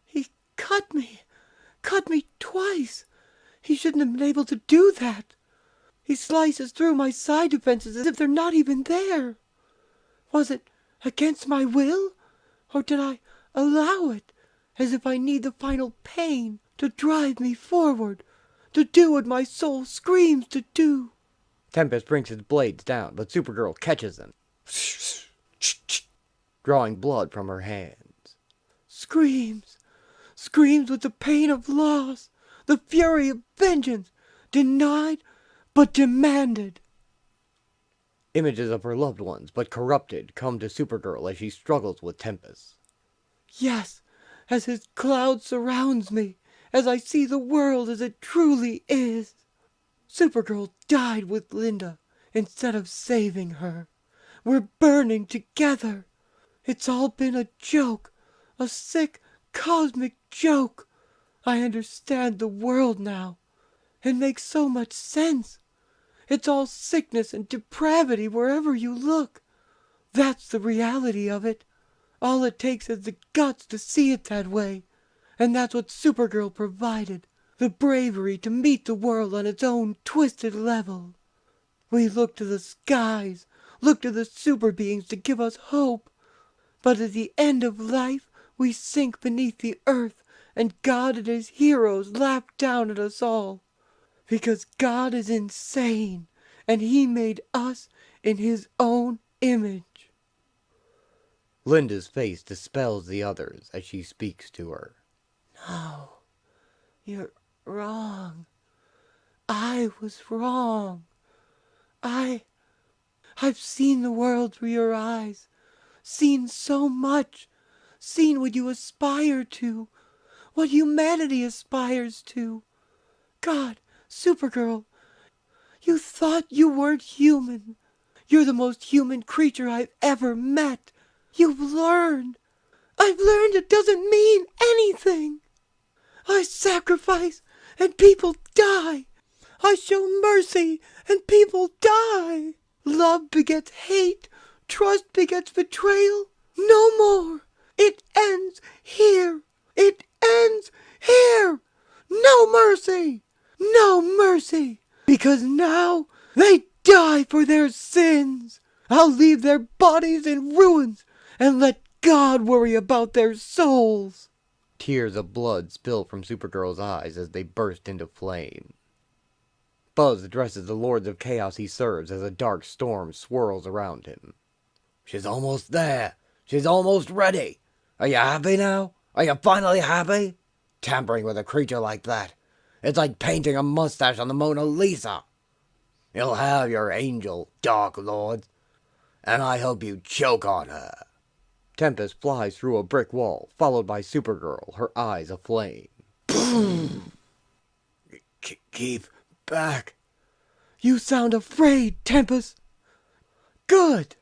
He cut me twice. He shouldn't have been able to do that. He slices through my side defenses as if they're not even there. Was it against my will? Or did I allow it, as if I need the final pain to drive me forward, to do what my soul screams to do? Tempus brings his blades down, but Supergirl catches them, drawing blood from her hands. Screams with the pain of loss, the fury of vengeance, denied but demanded. Images of her loved ones, but corrupted, come to Supergirl as she struggles with Tempus. Yes, as his cloud surrounds me, as I see the world as it truly is. Supergirl died with Linda instead of saving her. We're burning together. It's all been a joke, a sick, cosmic joke. I understand the world now. It makes so much sense. It's all sickness and depravity wherever you look. That's the reality of it. All it takes is the guts to see it that way. And that's what Supergirl provided. The bravery to meet the world on its own twisted level. We look to the skies, look to the super beings to give us hope. But at the end of life, we sink beneath the earth, and God and his heroes laugh down at us all. Because God is insane, and he made us in his own image. Linda's face dispels the others as she speaks to her. No, you're wrong. I was wrong. I've seen the world through your eyes, seen so much, seen what you aspire to, what humanity aspires to. God, Supergirl, you thought you weren't human. You're the most human creature I've ever met. You've learned. I've learned it doesn't mean anything. I sacrifice and people die. I show mercy and people die. Love begets hate. Trust begets betrayal. No more. It ends here. It ends here. No mercy. No mercy. Because now they die for their sins. I'll leave their bodies in ruins and let God worry about their souls. Tears of blood spill from Supergirl's eyes as they burst into flame. Buzz addresses the Lords of Chaos he serves as a dark storm swirls around him. She's almost there. She's almost ready. Are you happy now? Are you finally happy? Tampering with a creature like that. It's like painting a mustache on the Mona Lisa. You'll have your angel, Dark Lord. And I hope you choke on her. Tempus flies through a brick wall, followed by Supergirl, her eyes aflame. Keep back. You sound afraid, Tempus. Good.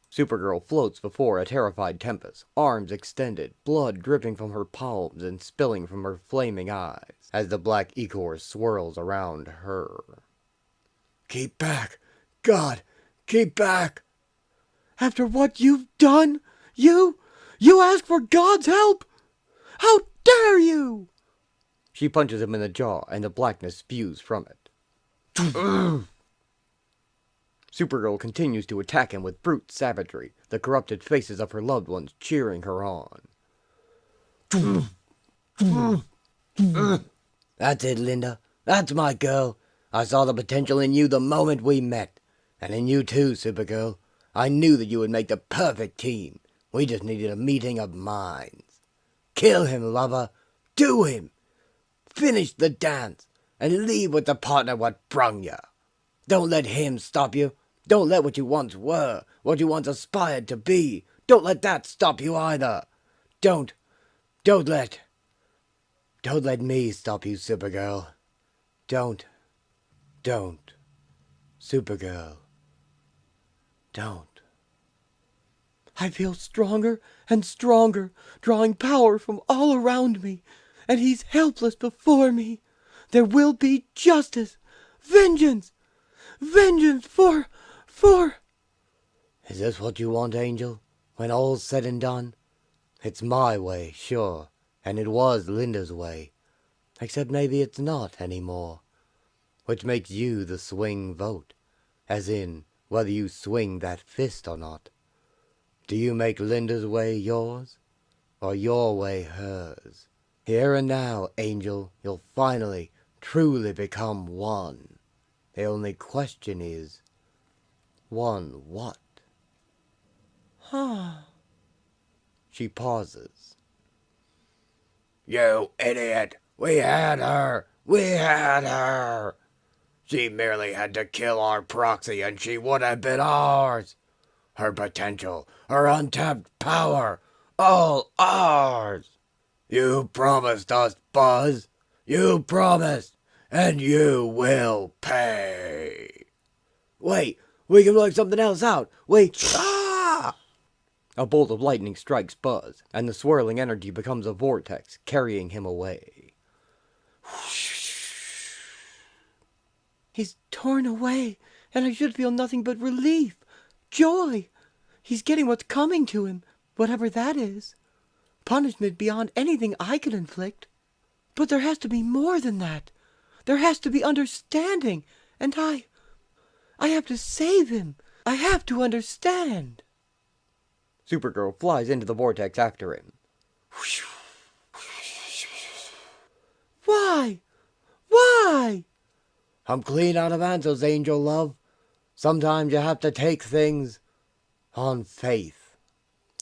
Supergirl floats before a terrified Tempus, arms extended, blood dripping from her palms and spilling from her flaming eyes, as the black ichor swirls around her. Keep back. God, keep back. After what you've done, you ask for God's help? How dare you? She punches him in the jaw, and the blackness spews from it. Supergirl continues to attack him with brute savagery, the corrupted faces of her loved ones cheering her on. That's it, Linda. That's my girl. I saw the potential in you the moment we met. And in you too, Supergirl. I knew that you would make the perfect team. We just needed a meeting of minds. Kill him, lover. Do him. Finish the dance. And leave with the partner what brung you. Don't let him stop you. Don't let what you once were, what you once aspired to be. Don't let that stop you either. Don't let me stop you, Supergirl. Don't. Supergirl. Don't. I feel stronger and stronger, drawing power from all around me, and he's helpless before me. There will be justice, vengeance, vengeance for... Is this what you want, Angel? When all's said and done? It's my way, sure, and it was Linda's way. Except maybe it's not anymore. Which makes you the swing vote, as in whether you swing that fist or not. Do you make Linda's way yours, or your way hers? Here and now, Angel, you'll finally, truly become one. The only question is, one what? She pauses. You idiot! We had her! We had her! She merely had to kill our proxy and she would have been ours! Her potential, her untapped power, all ours! You promised us, Buzz! You promised! And you will pay! Wait, we can work something else out! Wait! Ah! A bolt of lightning strikes Buzz, and the swirling energy becomes a vortex, carrying him away. He's torn away, and I should feel nothing but relief, joy. He's getting what's coming to him, whatever that is. Punishment beyond anything I could inflict. But there has to be more than that. There has to be understanding, and I have to save him. I have to understand. Supergirl flies into the vortex after him. Why? Why? I'm clean out of answers, Angel Love. Sometimes you have to take things on faith.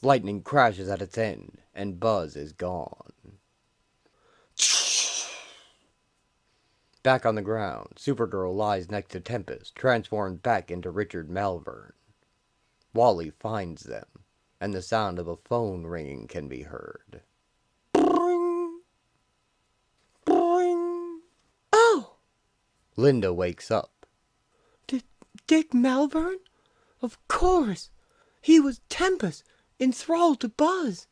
Lightning crashes at its end, and Buzz is gone. Back on the ground, Supergirl lies next to Tempus, transformed back into Richard Malvern. Wally finds them, and the sound of a phone ringing can be heard. Boing. Boing. Oh! Linda wakes up. Dick Malvern? Of course. He was Tempus, enthralled to Buzz.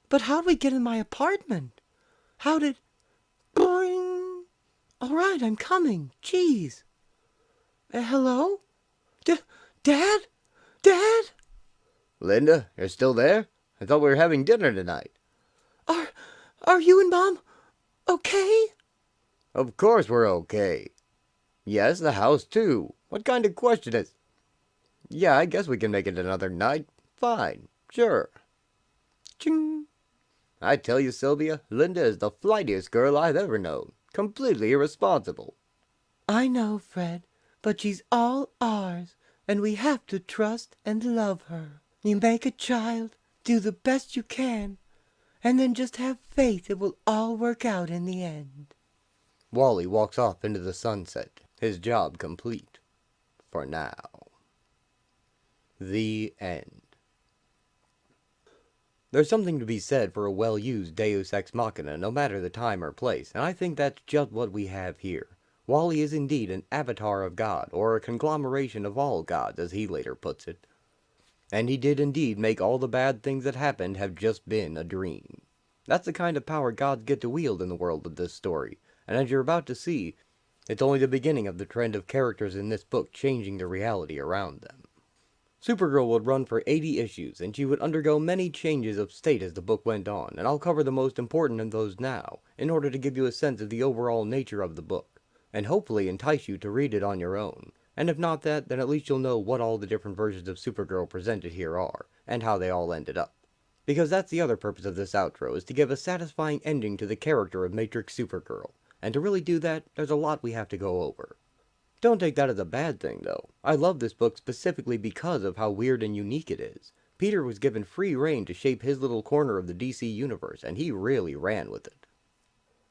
But how'd we get in my apartment? How did... Boing. All right, I'm coming. Jeez. Hello? Dad? Dad? Linda, you're still there? I thought we were having dinner tonight. Are you and Mom okay? Of course we're okay. Yes, the house too. What kind of question is... Yeah, I guess we can make it another night. Fine, sure. Ching. I tell you, Sylvia, Linda is the flightiest girl I've ever known. Completely irresponsible. I know, Fred, but she's all ours, and we have to trust and love her. You make a child, do the best you can, and then just have faith it will all work out in the end. Wally walks off into the sunset, his job complete. For now. The end. There's something to be said for a well-used Deus Ex Machina, no matter the time or place, and I think that's just what we have here. Wally is indeed an avatar of God, or a conglomeration of all gods, as he later puts it. And he did indeed make all the bad things that happened have just been a dream. That's the kind of power gods get to wield in the world of this story, and as you're about to see, it's only the beginning of the trend of characters in this book changing the reality around them. Supergirl would run for 80 issues, and she would undergo many changes of state as the book went on, and I'll cover the most important of those now, in order to give you a sense of the overall nature of the book, and hopefully entice you to read it on your own. And if not that, then at least you'll know what all the different versions of Supergirl presented here are, and how they all ended up. Because that's the other purpose of this outro, is to give a satisfying ending to the character of Matrix Supergirl, and to really do that, there's a lot we have to go over. Don't take that as a bad thing, though. I love this book specifically because of how weird and unique it is. Peter was given free rein to shape his little corner of the DC universe, and he really ran with it.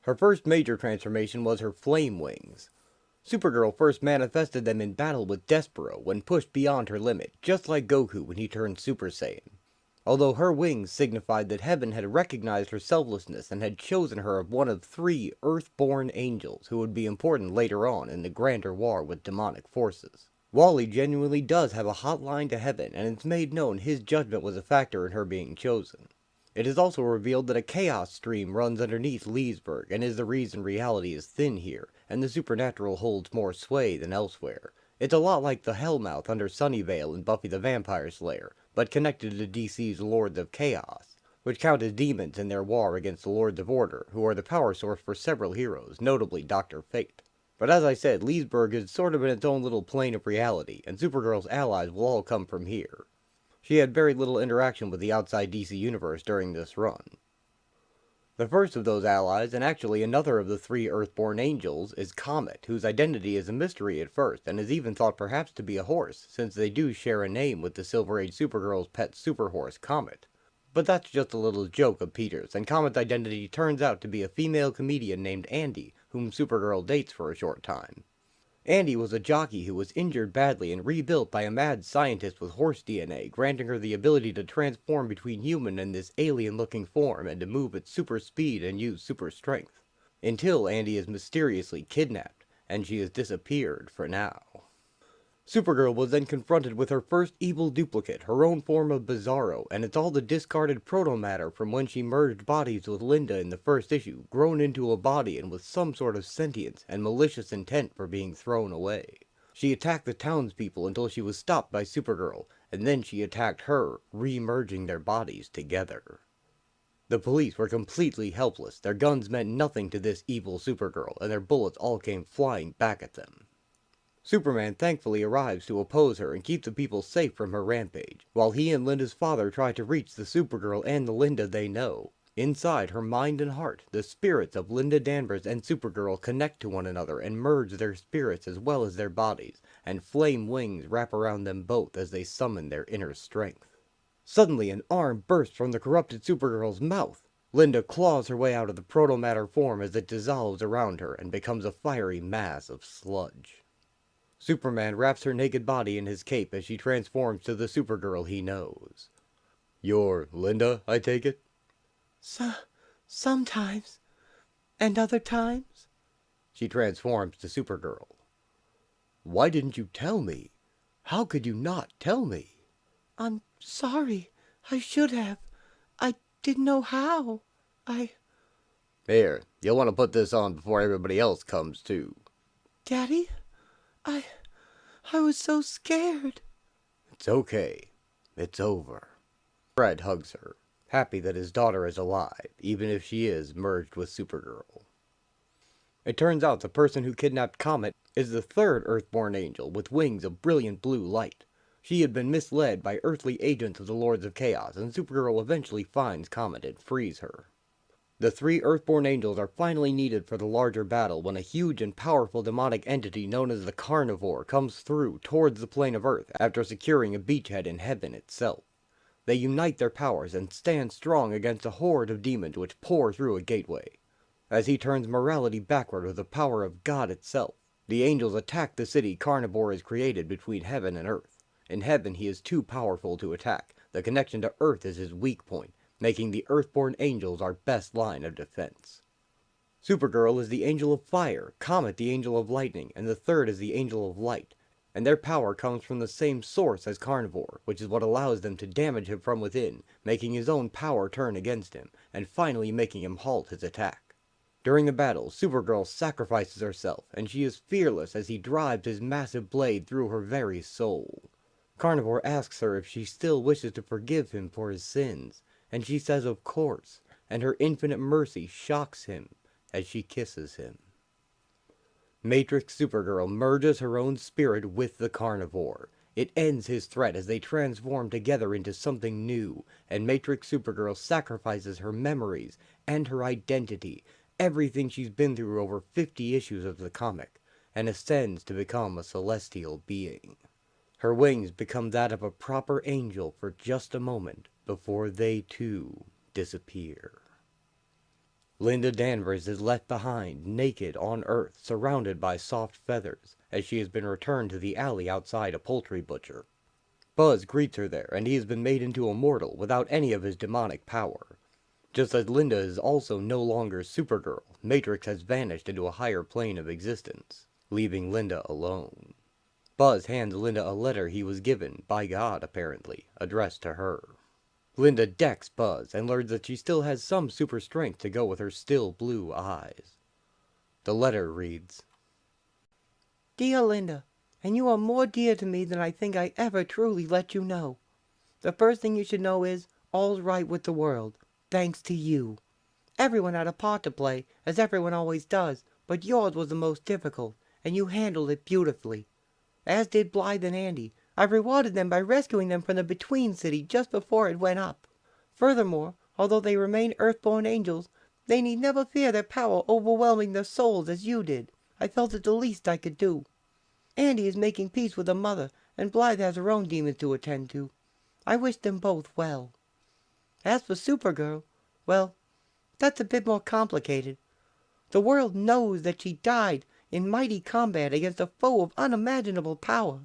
Her first major transformation was her flame wings. Supergirl first manifested them in battle with Despero when pushed beyond her limit, just like Goku when he turned Super Saiyan. Although her wings signified that heaven had recognized her selflessness and had chosen her of one of 3 Earth-born angels who would be important later on in the grander war with demonic forces. Wally genuinely does have a hotline to heaven, and it's made known his judgment was a factor in her being chosen. It is also revealed that a chaos stream runs underneath Leesburg and is the reason reality is thin here, and the supernatural holds more sway than elsewhere. It's a lot like the Hellmouth under Sunnyvale in Buffy the Vampire Slayer, but connected to DC's Lords of Chaos, which count as demons in their war against the Lords of Order, who are the power source for several heroes, notably Dr. Fate. But as I said, Leesburg is sort of in its own little plane of reality, and Supergirl's allies will all come from here. She had very little interaction with the outside DC universe during this run. The first of those allies, and actually another of the 3 Earthborn Angels, is Comet, whose identity is a mystery at first, and is even thought perhaps to be a horse, since they do share a name with the Silver Age Supergirl's pet superhorse, Comet. But that's just a little joke of Peter's, and Comet's identity turns out to be a female comedian named Andy, whom Supergirl dates for a short time. Andy was a jockey who was injured badly and rebuilt by a mad scientist with horse DNA, granting her the ability to transform between human and this alien-looking form and to move at super speed and use super strength. Until Andy is mysteriously kidnapped, and she has disappeared for now. Supergirl was then confronted with her first evil duplicate, her own form of Bizarro, and it's all the discarded proto-matter from when she merged bodies with Linda in the first issue, grown into a body and with some sort of sentience and malicious intent for being thrown away. She attacked the townspeople until she was stopped by Supergirl, and then she attacked her, re-merging their bodies together. The police were completely helpless, their guns meant nothing to this evil Supergirl, and their bullets all came flying back at them. Superman thankfully arrives to oppose her and keep the people safe from her rampage, while he and Linda's father try to reach the Supergirl and the Linda they know. Inside her mind and heart, the spirits of Linda Danvers and Supergirl connect to one another and merge their spirits as well as their bodies, and flame wings wrap around them both as they summon their inner strength. Suddenly an arm bursts from the corrupted Supergirl's mouth. Linda claws her way out of the proto-matter form as it dissolves around her and becomes a fiery mass of sludge. Superman wraps her naked body in his cape as she transforms to the Supergirl he knows. "You're Linda, I take it?" Sometimes. And other times? She transforms to Supergirl. "Why didn't you tell me? How could you not tell me?" I'm sorry. I should have. I didn't know how. Here, you'll want to put this on before everybody else comes too. Daddy? I was so scared. It's okay. It's over. Fred hugs her, happy that his daughter is alive, even if she is merged with Supergirl. It turns out the person who kidnapped Comet is the 3rd Earthborn Angel with wings of brilliant blue light. She had been misled by earthly agents of the Lords of Chaos, and Supergirl eventually finds Comet and frees her. The 3 Earthborn Angels are finally needed for the larger battle when a huge and powerful demonic entity known as the Carnivore comes through towards the plane of Earth after securing a beachhead in heaven itself. They unite their powers and stand strong against a horde of demons which pour through a gateway. As he turns morality backward with the power of God itself, the angels attack the city Carnivore has created between heaven and Earth. In heaven he is too powerful to attack. The connection to Earth is his weak point, making the Earthborn Angels our best line of defense. Supergirl is the Angel of Fire, Comet the Angel of Lightning, and the 3rd is the Angel of Light, and their power comes from the same source as Carnivore, which is what allows them to damage him from within, making his own power turn against him, and finally making him halt his attack. During the battle, Supergirl sacrifices herself, and she is fearless as he drives his massive blade through her very soul. Carnivore asks her if she still wishes to forgive him for his sins, and she says of course, and her infinite mercy shocks him as she kisses him. Matrix Supergirl merges her own spirit with the Carnivore. It ends his threat as they transform together into something new, and Matrix Supergirl sacrifices her memories and her identity, everything she's been through over 50 issues of the comic, and ascends to become a celestial being. Her wings become that of a proper angel for just a moment, before they too disappear. Linda Danvers is left behind, naked on Earth, surrounded by soft feathers, as she has been returned to the alley outside a poultry butcher. Buzz greets her there, and he has been made into a mortal without any of his demonic power. Just as Linda is also no longer Supergirl, Matrix has vanished into a higher plane of existence, leaving Linda alone. Buzz hands Linda a letter he was given, by God apparently, addressed to her. Linda decks Buzz and learns that she still has some super strength to go with her still blue eyes. The letter reads, Dear Linda, and you are more dear to me than I think I ever truly let you know. The first thing you should know is, all's right with the world, thanks to you. Everyone had a part to play, as everyone always does, but yours was the most difficult, and you handled it beautifully. As did Blythe and Andy. I rewarded them by rescuing them from the Between City just before it went up. Furthermore, although they remain Earthborn angels, they need never fear their power overwhelming their souls as you did. I felt it the least I could do. Andy is making peace with her mother, and Blythe has her own demons to attend to. I wish them both well. As for Supergirl, well, that's a bit more complicated. The world knows that she died in mighty combat against a foe of unimaginable power.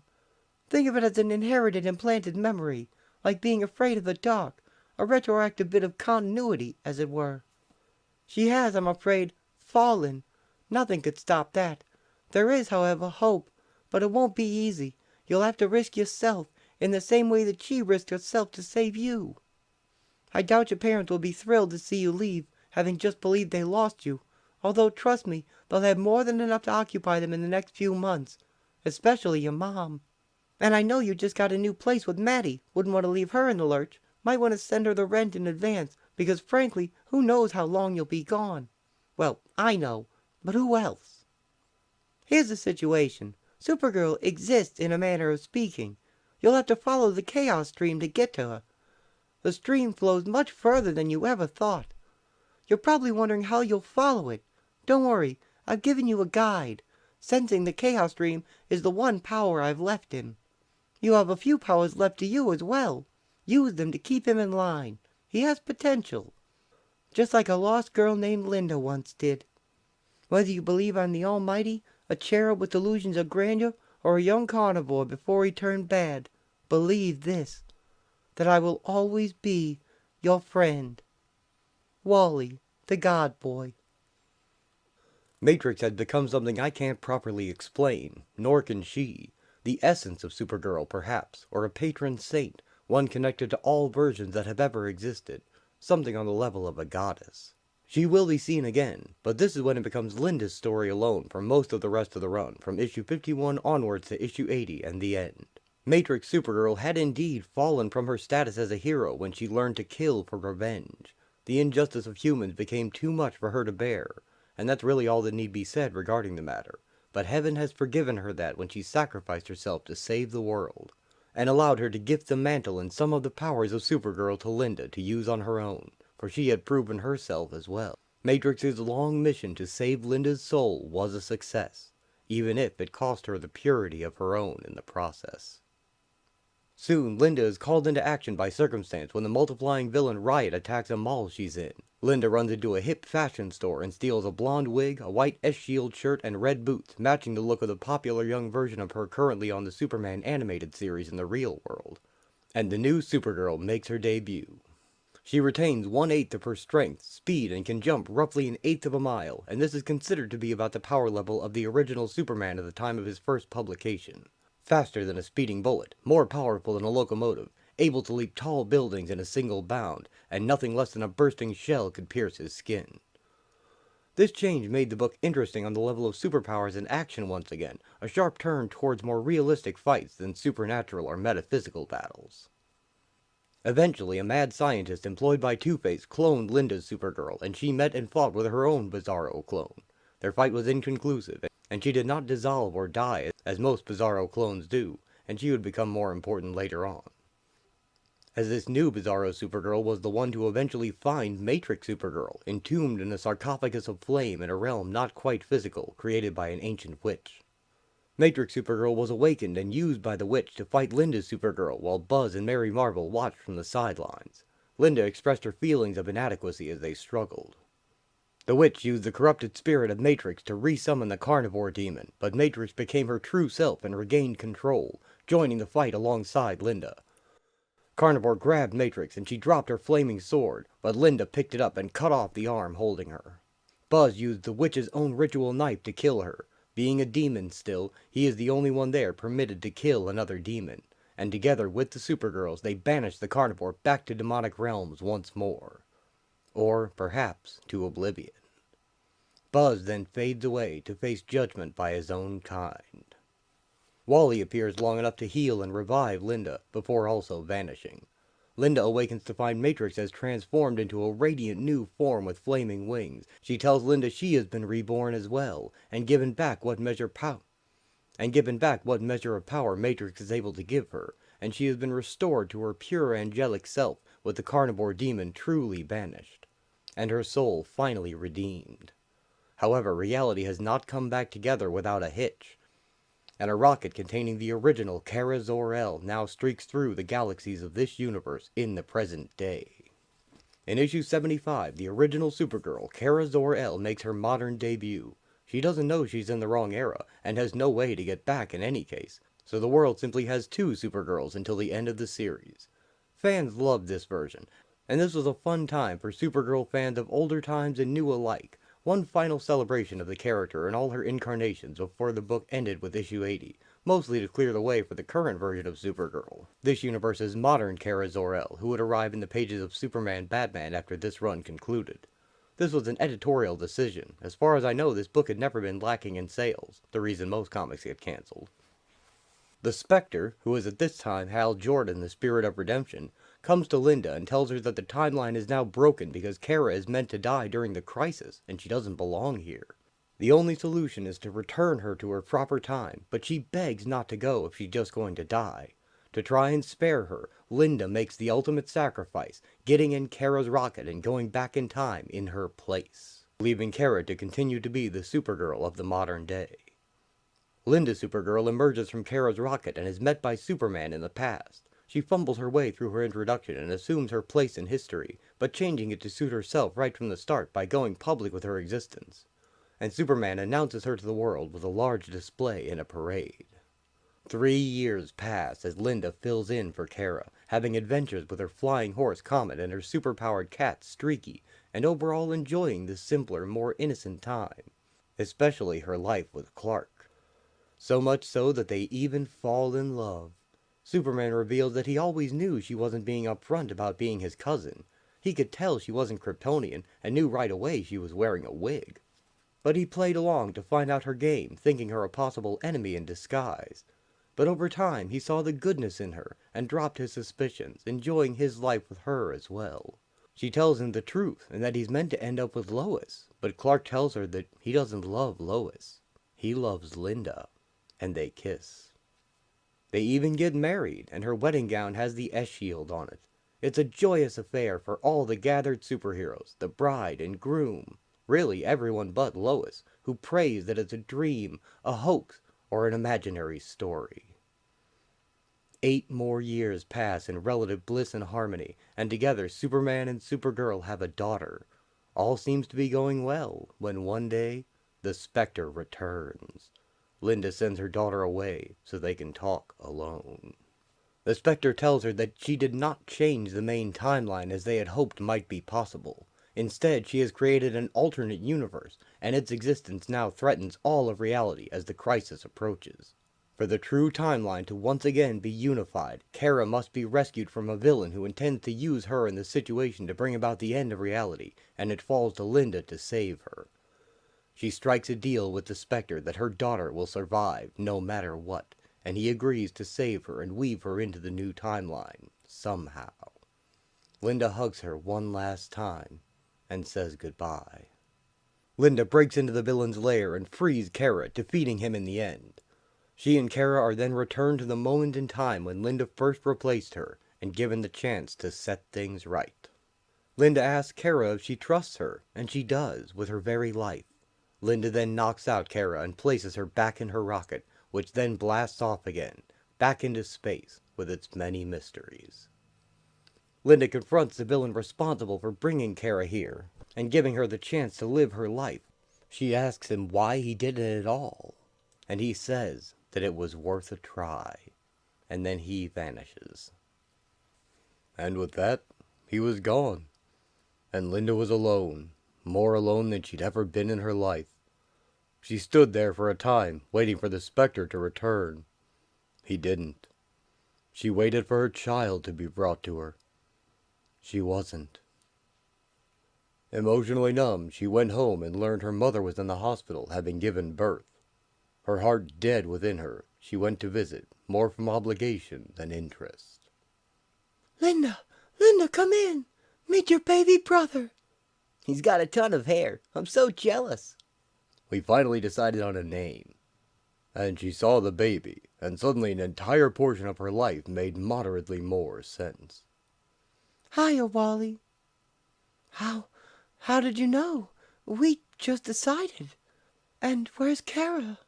Think of it as an inherited implanted memory, like being afraid of the dark, a retroactive bit of continuity, as it were. She has, I'm afraid, fallen. Nothing could stop that. There is, however, hope, but it won't be easy. You'll have to risk yourself, in the same way that she risked herself to save you. I doubt your parents will be thrilled to see you leave, having just believed they lost you, although, trust me, they'll have more than enough to occupy them in the next few months, especially your mom. And I know you just got a new place with Maddie. Wouldn't want to leave her in the lurch. Might want to send her the rent in advance, because frankly, who knows how long you'll be gone. Well, I know, but who else? Here's the situation. Supergirl exists in a manner of speaking. You'll have to follow the chaos stream to get to her. The stream flows much further than you ever thought. You're probably wondering how you'll follow it. Don't worry, I've given you a guide. Sensing the chaos stream is the one power I've left him. You have a few powers left to you as well. Use them to keep him in line. He has potential. Just like a lost girl named Linda once did. Whether you believe I'm the Almighty, a cherub with delusions of grandeur, or a young carnivore before he turned bad, believe this, that I will always be your friend. Wally, the God Boy. Matrix had become something I can't properly explain, nor can she. The essence of Supergirl, perhaps, or a patron saint, one connected to all versions that have ever existed, something on the level of a goddess. She will be seen again, but this is when it becomes Linda's story alone for most of the rest of the run, from issue 51 onwards to issue 80 and the end. Matrix Supergirl had indeed fallen from her status as a hero when she learned to kill for revenge. The injustice of humans became too much for her to bear, and that's really all that need be said regarding the matter. But heaven has forgiven her that when she sacrificed herself to save the world, and allowed her to gift the mantle and some of the powers of Supergirl to Linda to use on her own, for she had proven herself as well. Matrix's long mission to save Linda's soul was a success, even if it cost her the purity of her own in the process. Soon, Linda is called into action by circumstance when the multiplying villain Riot attacks a mall she's in. Linda runs into a hip fashion store and steals a blonde wig, a white S-Shield shirt, and red boots, matching the look of the popular young version of her currently on the Superman animated series in the real world. And the new Supergirl makes her debut. She retains 1/8 of her strength, speed, and can jump roughly 1/8 of a mile, and this is considered to be about the power level of the original Superman at the time of his first publication. Faster than a speeding bullet, more powerful than a locomotive, able to leap tall buildings in a single bound, and nothing less than a bursting shell could pierce his skin. This change made the book interesting on the level of superpowers and action once again, a sharp turn towards more realistic fights than supernatural or metaphysical battles. Eventually, a mad scientist employed by Two-Face cloned Linda's Supergirl, and she met and fought with her own Bizarro clone. Their fight was inconclusive, and she did not dissolve or die as most Bizarro clones do, and she would become more important later on. As this new Bizarro Supergirl was the one to eventually find Matrix Supergirl, entombed in a sarcophagus of flame in a realm not quite physical, created by an ancient witch. Matrix Supergirl was awakened and used by the witch to fight Linda's Supergirl while Buzz and Mary Marvel watched from the sidelines. Linda expressed her feelings of inadequacy as they struggled. The witch used the corrupted spirit of Matrix to resummon the carnivore demon, but Matrix became her true self and regained control, joining the fight alongside Linda. Carnivore grabbed Matrix and she dropped her flaming sword, but Linda picked it up and cut off the arm holding her. Buzz used the witch's own ritual knife to kill her. Being a demon still, he is the only one there permitted to kill another demon, and together with the Supergirls they banish the carnivore back to demonic realms once more. Or perhaps to oblivion. Buzz then fades away to face judgment by his own kind. Wally appears long enough to heal and revive Linda, before also vanishing. Linda awakens to find Matrix has transformed into a radiant new form with flaming wings. She tells Linda she has been reborn as well, and given back what measure of power Matrix is able to give her, and she has been restored to her pure angelic self with the carnivore demon truly banished, and her soul finally redeemed. However, reality has not come back together without a hitch, and a rocket containing the original Kara Zor-El now streaks through the galaxies of this universe in the present day. In issue 75, the original Supergirl, Kara Zor-El, makes her modern debut. She doesn't know she's in the wrong era, and has no way to get back in any case, so the world simply has 2 Supergirls until the end of the series. Fans loved this version, and this was a fun time for Supergirl fans of older times and new alike. One final celebration of the character and all her incarnations before the book ended with issue 80, mostly to clear the way for the current version of Supergirl, this universe's modern Kara Zor-El, who would arrive in the pages of Superman Batman after this run concluded. This was an editorial decision. As far as I know, this book had never been lacking in sales, the reason most comics get cancelled. The Spectre, who is at this time Hal Jordan, the Spirit of Redemption, comes to Linda and tells her that the timeline is now broken because Kara is meant to die during the crisis, and she doesn't belong here. The only solution is to return her to her proper time, but she begs not to go if she's just going to die. To try and spare her, Linda makes the ultimate sacrifice, getting in Kara's rocket and going back in time in her place, leaving Kara to continue to be the Supergirl of the modern day. Linda Supergirl emerges from Kara's rocket and is met by Superman in the past. She fumbles her way through her introduction and assumes her place in history, but changing it to suit herself right from the start by going public with her existence. And Superman announces her to the world with a large display in a parade. 3 years pass as Linda fills in for Kara, having adventures with her flying horse Comet and her superpowered cat Streaky, and overall enjoying the simpler, more innocent time, especially her life with Clark. So much so that they even fall in love. Superman reveals that he always knew she wasn't being upfront about being his cousin. He could tell she wasn't Kryptonian, and knew right away she was wearing a wig. But he played along to find out her game, thinking her a possible enemy in disguise. But over time, he saw the goodness in her, and dropped his suspicions, enjoying his life with her as well. She tells him the truth, and that he's meant to end up with Lois, but Clark tells her that he doesn't love Lois. He loves Linda. And they kiss. They even get married, and her wedding gown has the S-shield on it. It's a joyous affair for all the gathered superheroes, the bride and groom, really everyone but Lois, who prays that it's a dream, a hoax, or an imaginary story. 8 more years pass in relative bliss and harmony, and together Superman and Supergirl have a daughter. All seems to be going well, when one day, the Spectre returns. Linda sends her daughter away so they can talk alone. The Spectre tells her that she did not change the main timeline as they had hoped might be possible. Instead, she has created an alternate universe, and its existence now threatens all of reality as the crisis approaches. For the true timeline to once again be unified, Kara must be rescued from a villain who intends to use her in the situation to bring about the end of reality, and it falls to Linda to save her. She strikes a deal with the Spectre that her daughter will survive no matter what, and he agrees to save her and weave her into the new timeline, somehow. Linda hugs her one last time, and says goodbye. Linda breaks into the villain's lair and frees Kara, defeating him in the end. She and Kara are then returned to the moment in time when Linda first replaced her, and given the chance to set things right. Linda asks Kara if she trusts her, and she does, with her very life. Linda then knocks out Kara and places her back in her rocket, which then blasts off again, back into space, with its many mysteries. Linda confronts the villain responsible for bringing Kara here, and giving her the chance to live her life. She asks him why he did it at all, and he says that it was worth a try, and then he vanishes. And with that, he was gone, and Linda was alone. More alone than she'd ever been in her life. She stood there for a time, waiting for the Spectre to return. He didn't. She waited for her child to be brought to her. She wasn't. Emotionally numb, she went home and learned her mother was in the hospital, having given birth. Her heart dead within her, she went to visit, more from obligation than interest. Linda, come in. Meet your baby brother. He's got a ton of hair. I'm so jealous. We finally decided on a name. And she saw the baby, and suddenly an entire portion of her life made moderately more sense. Hiya, Wally. How did you know? We just decided. And where's Kara?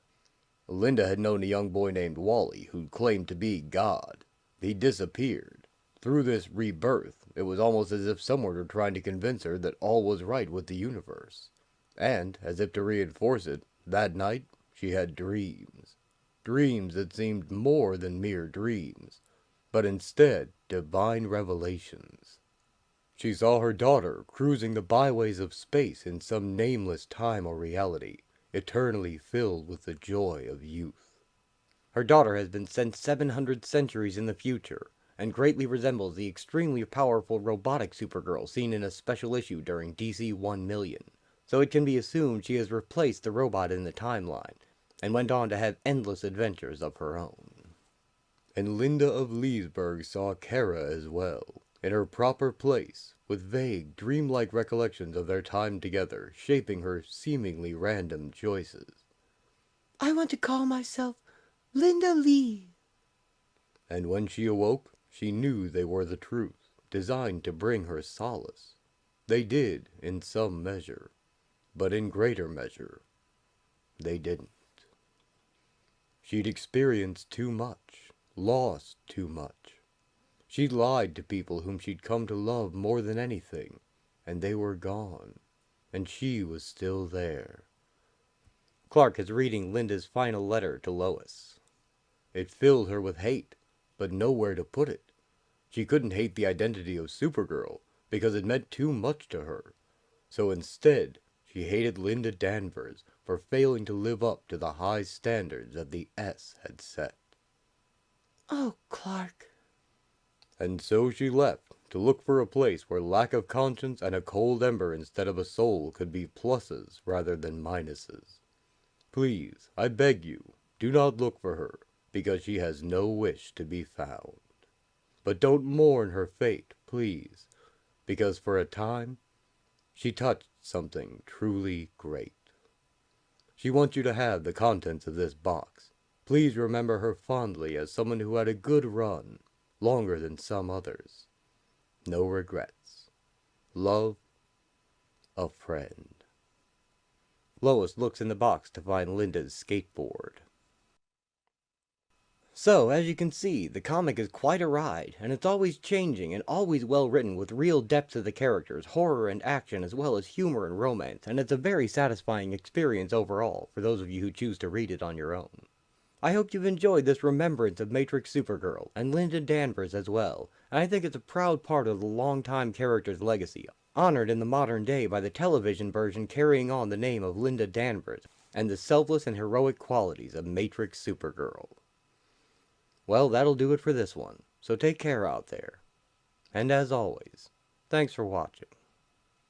Linda had known a young boy named Wally who claimed to be God. He disappeared. Through this rebirth, it was almost as if someone were trying to convince her that all was right with the universe. And, as if to reinforce it, that night she had dreams. Dreams that seemed more than mere dreams, but instead divine revelations. She saw her daughter cruising the byways of space in some nameless time or reality, eternally filled with the joy of youth. Her daughter has been sent 700 centuries in the future, and greatly resembles the extremely powerful robotic Supergirl seen in a special issue during DC 1,000,000, so it can be assumed she has replaced the robot in the timeline, and went on to have endless adventures of her own. And Linda of Leesburg saw Kara as well, in her proper place, with vague, dreamlike recollections of their time together, shaping her seemingly random choices. I want to call myself Linda Lee. And when she awoke, she knew they were the truth, designed to bring her solace. They did, in some measure, but in greater measure, they didn't. She'd experienced too much, lost too much. She'd lied to people whom she'd come to love more than anything, and they were gone, and she was still there. Clark is reading Linda's final letter to Lois. It filled her with hate, but nowhere to put it. She couldn't hate the identity of Supergirl, because it meant too much to her. So instead, she hated Linda Danvers for failing to live up to the high standards that the S had set. Oh, Clark. And so she left, to look for a place where lack of conscience and a cold ember instead of a soul could be pluses rather than minuses. Please, I beg you, do not look for her, because she has no wish to be found. But don't mourn her fate, please, because for a time, she touched something truly great. She wants you to have the contents of this box. Please remember her fondly as someone who had a good run, longer than some others. No regrets. Love, a friend. Lois looks in the box to find Linda's skateboard. So, as you can see, the comic is quite a ride, and it's always changing and always well written with real depth to the characters, horror and action, as well as humor and romance, and it's a very satisfying experience overall, for those of you who choose to read it on your own. I hope you've enjoyed this remembrance of Matrix Supergirl, and Linda Danvers as well, and I think it's a proud part of the longtime character's legacy, honored in the modern day by the television version carrying on the name of Linda Danvers, and the selfless and heroic qualities of Matrix Supergirl. Well, that'll do it for this one, so take care out there. And as always, thanks for watching.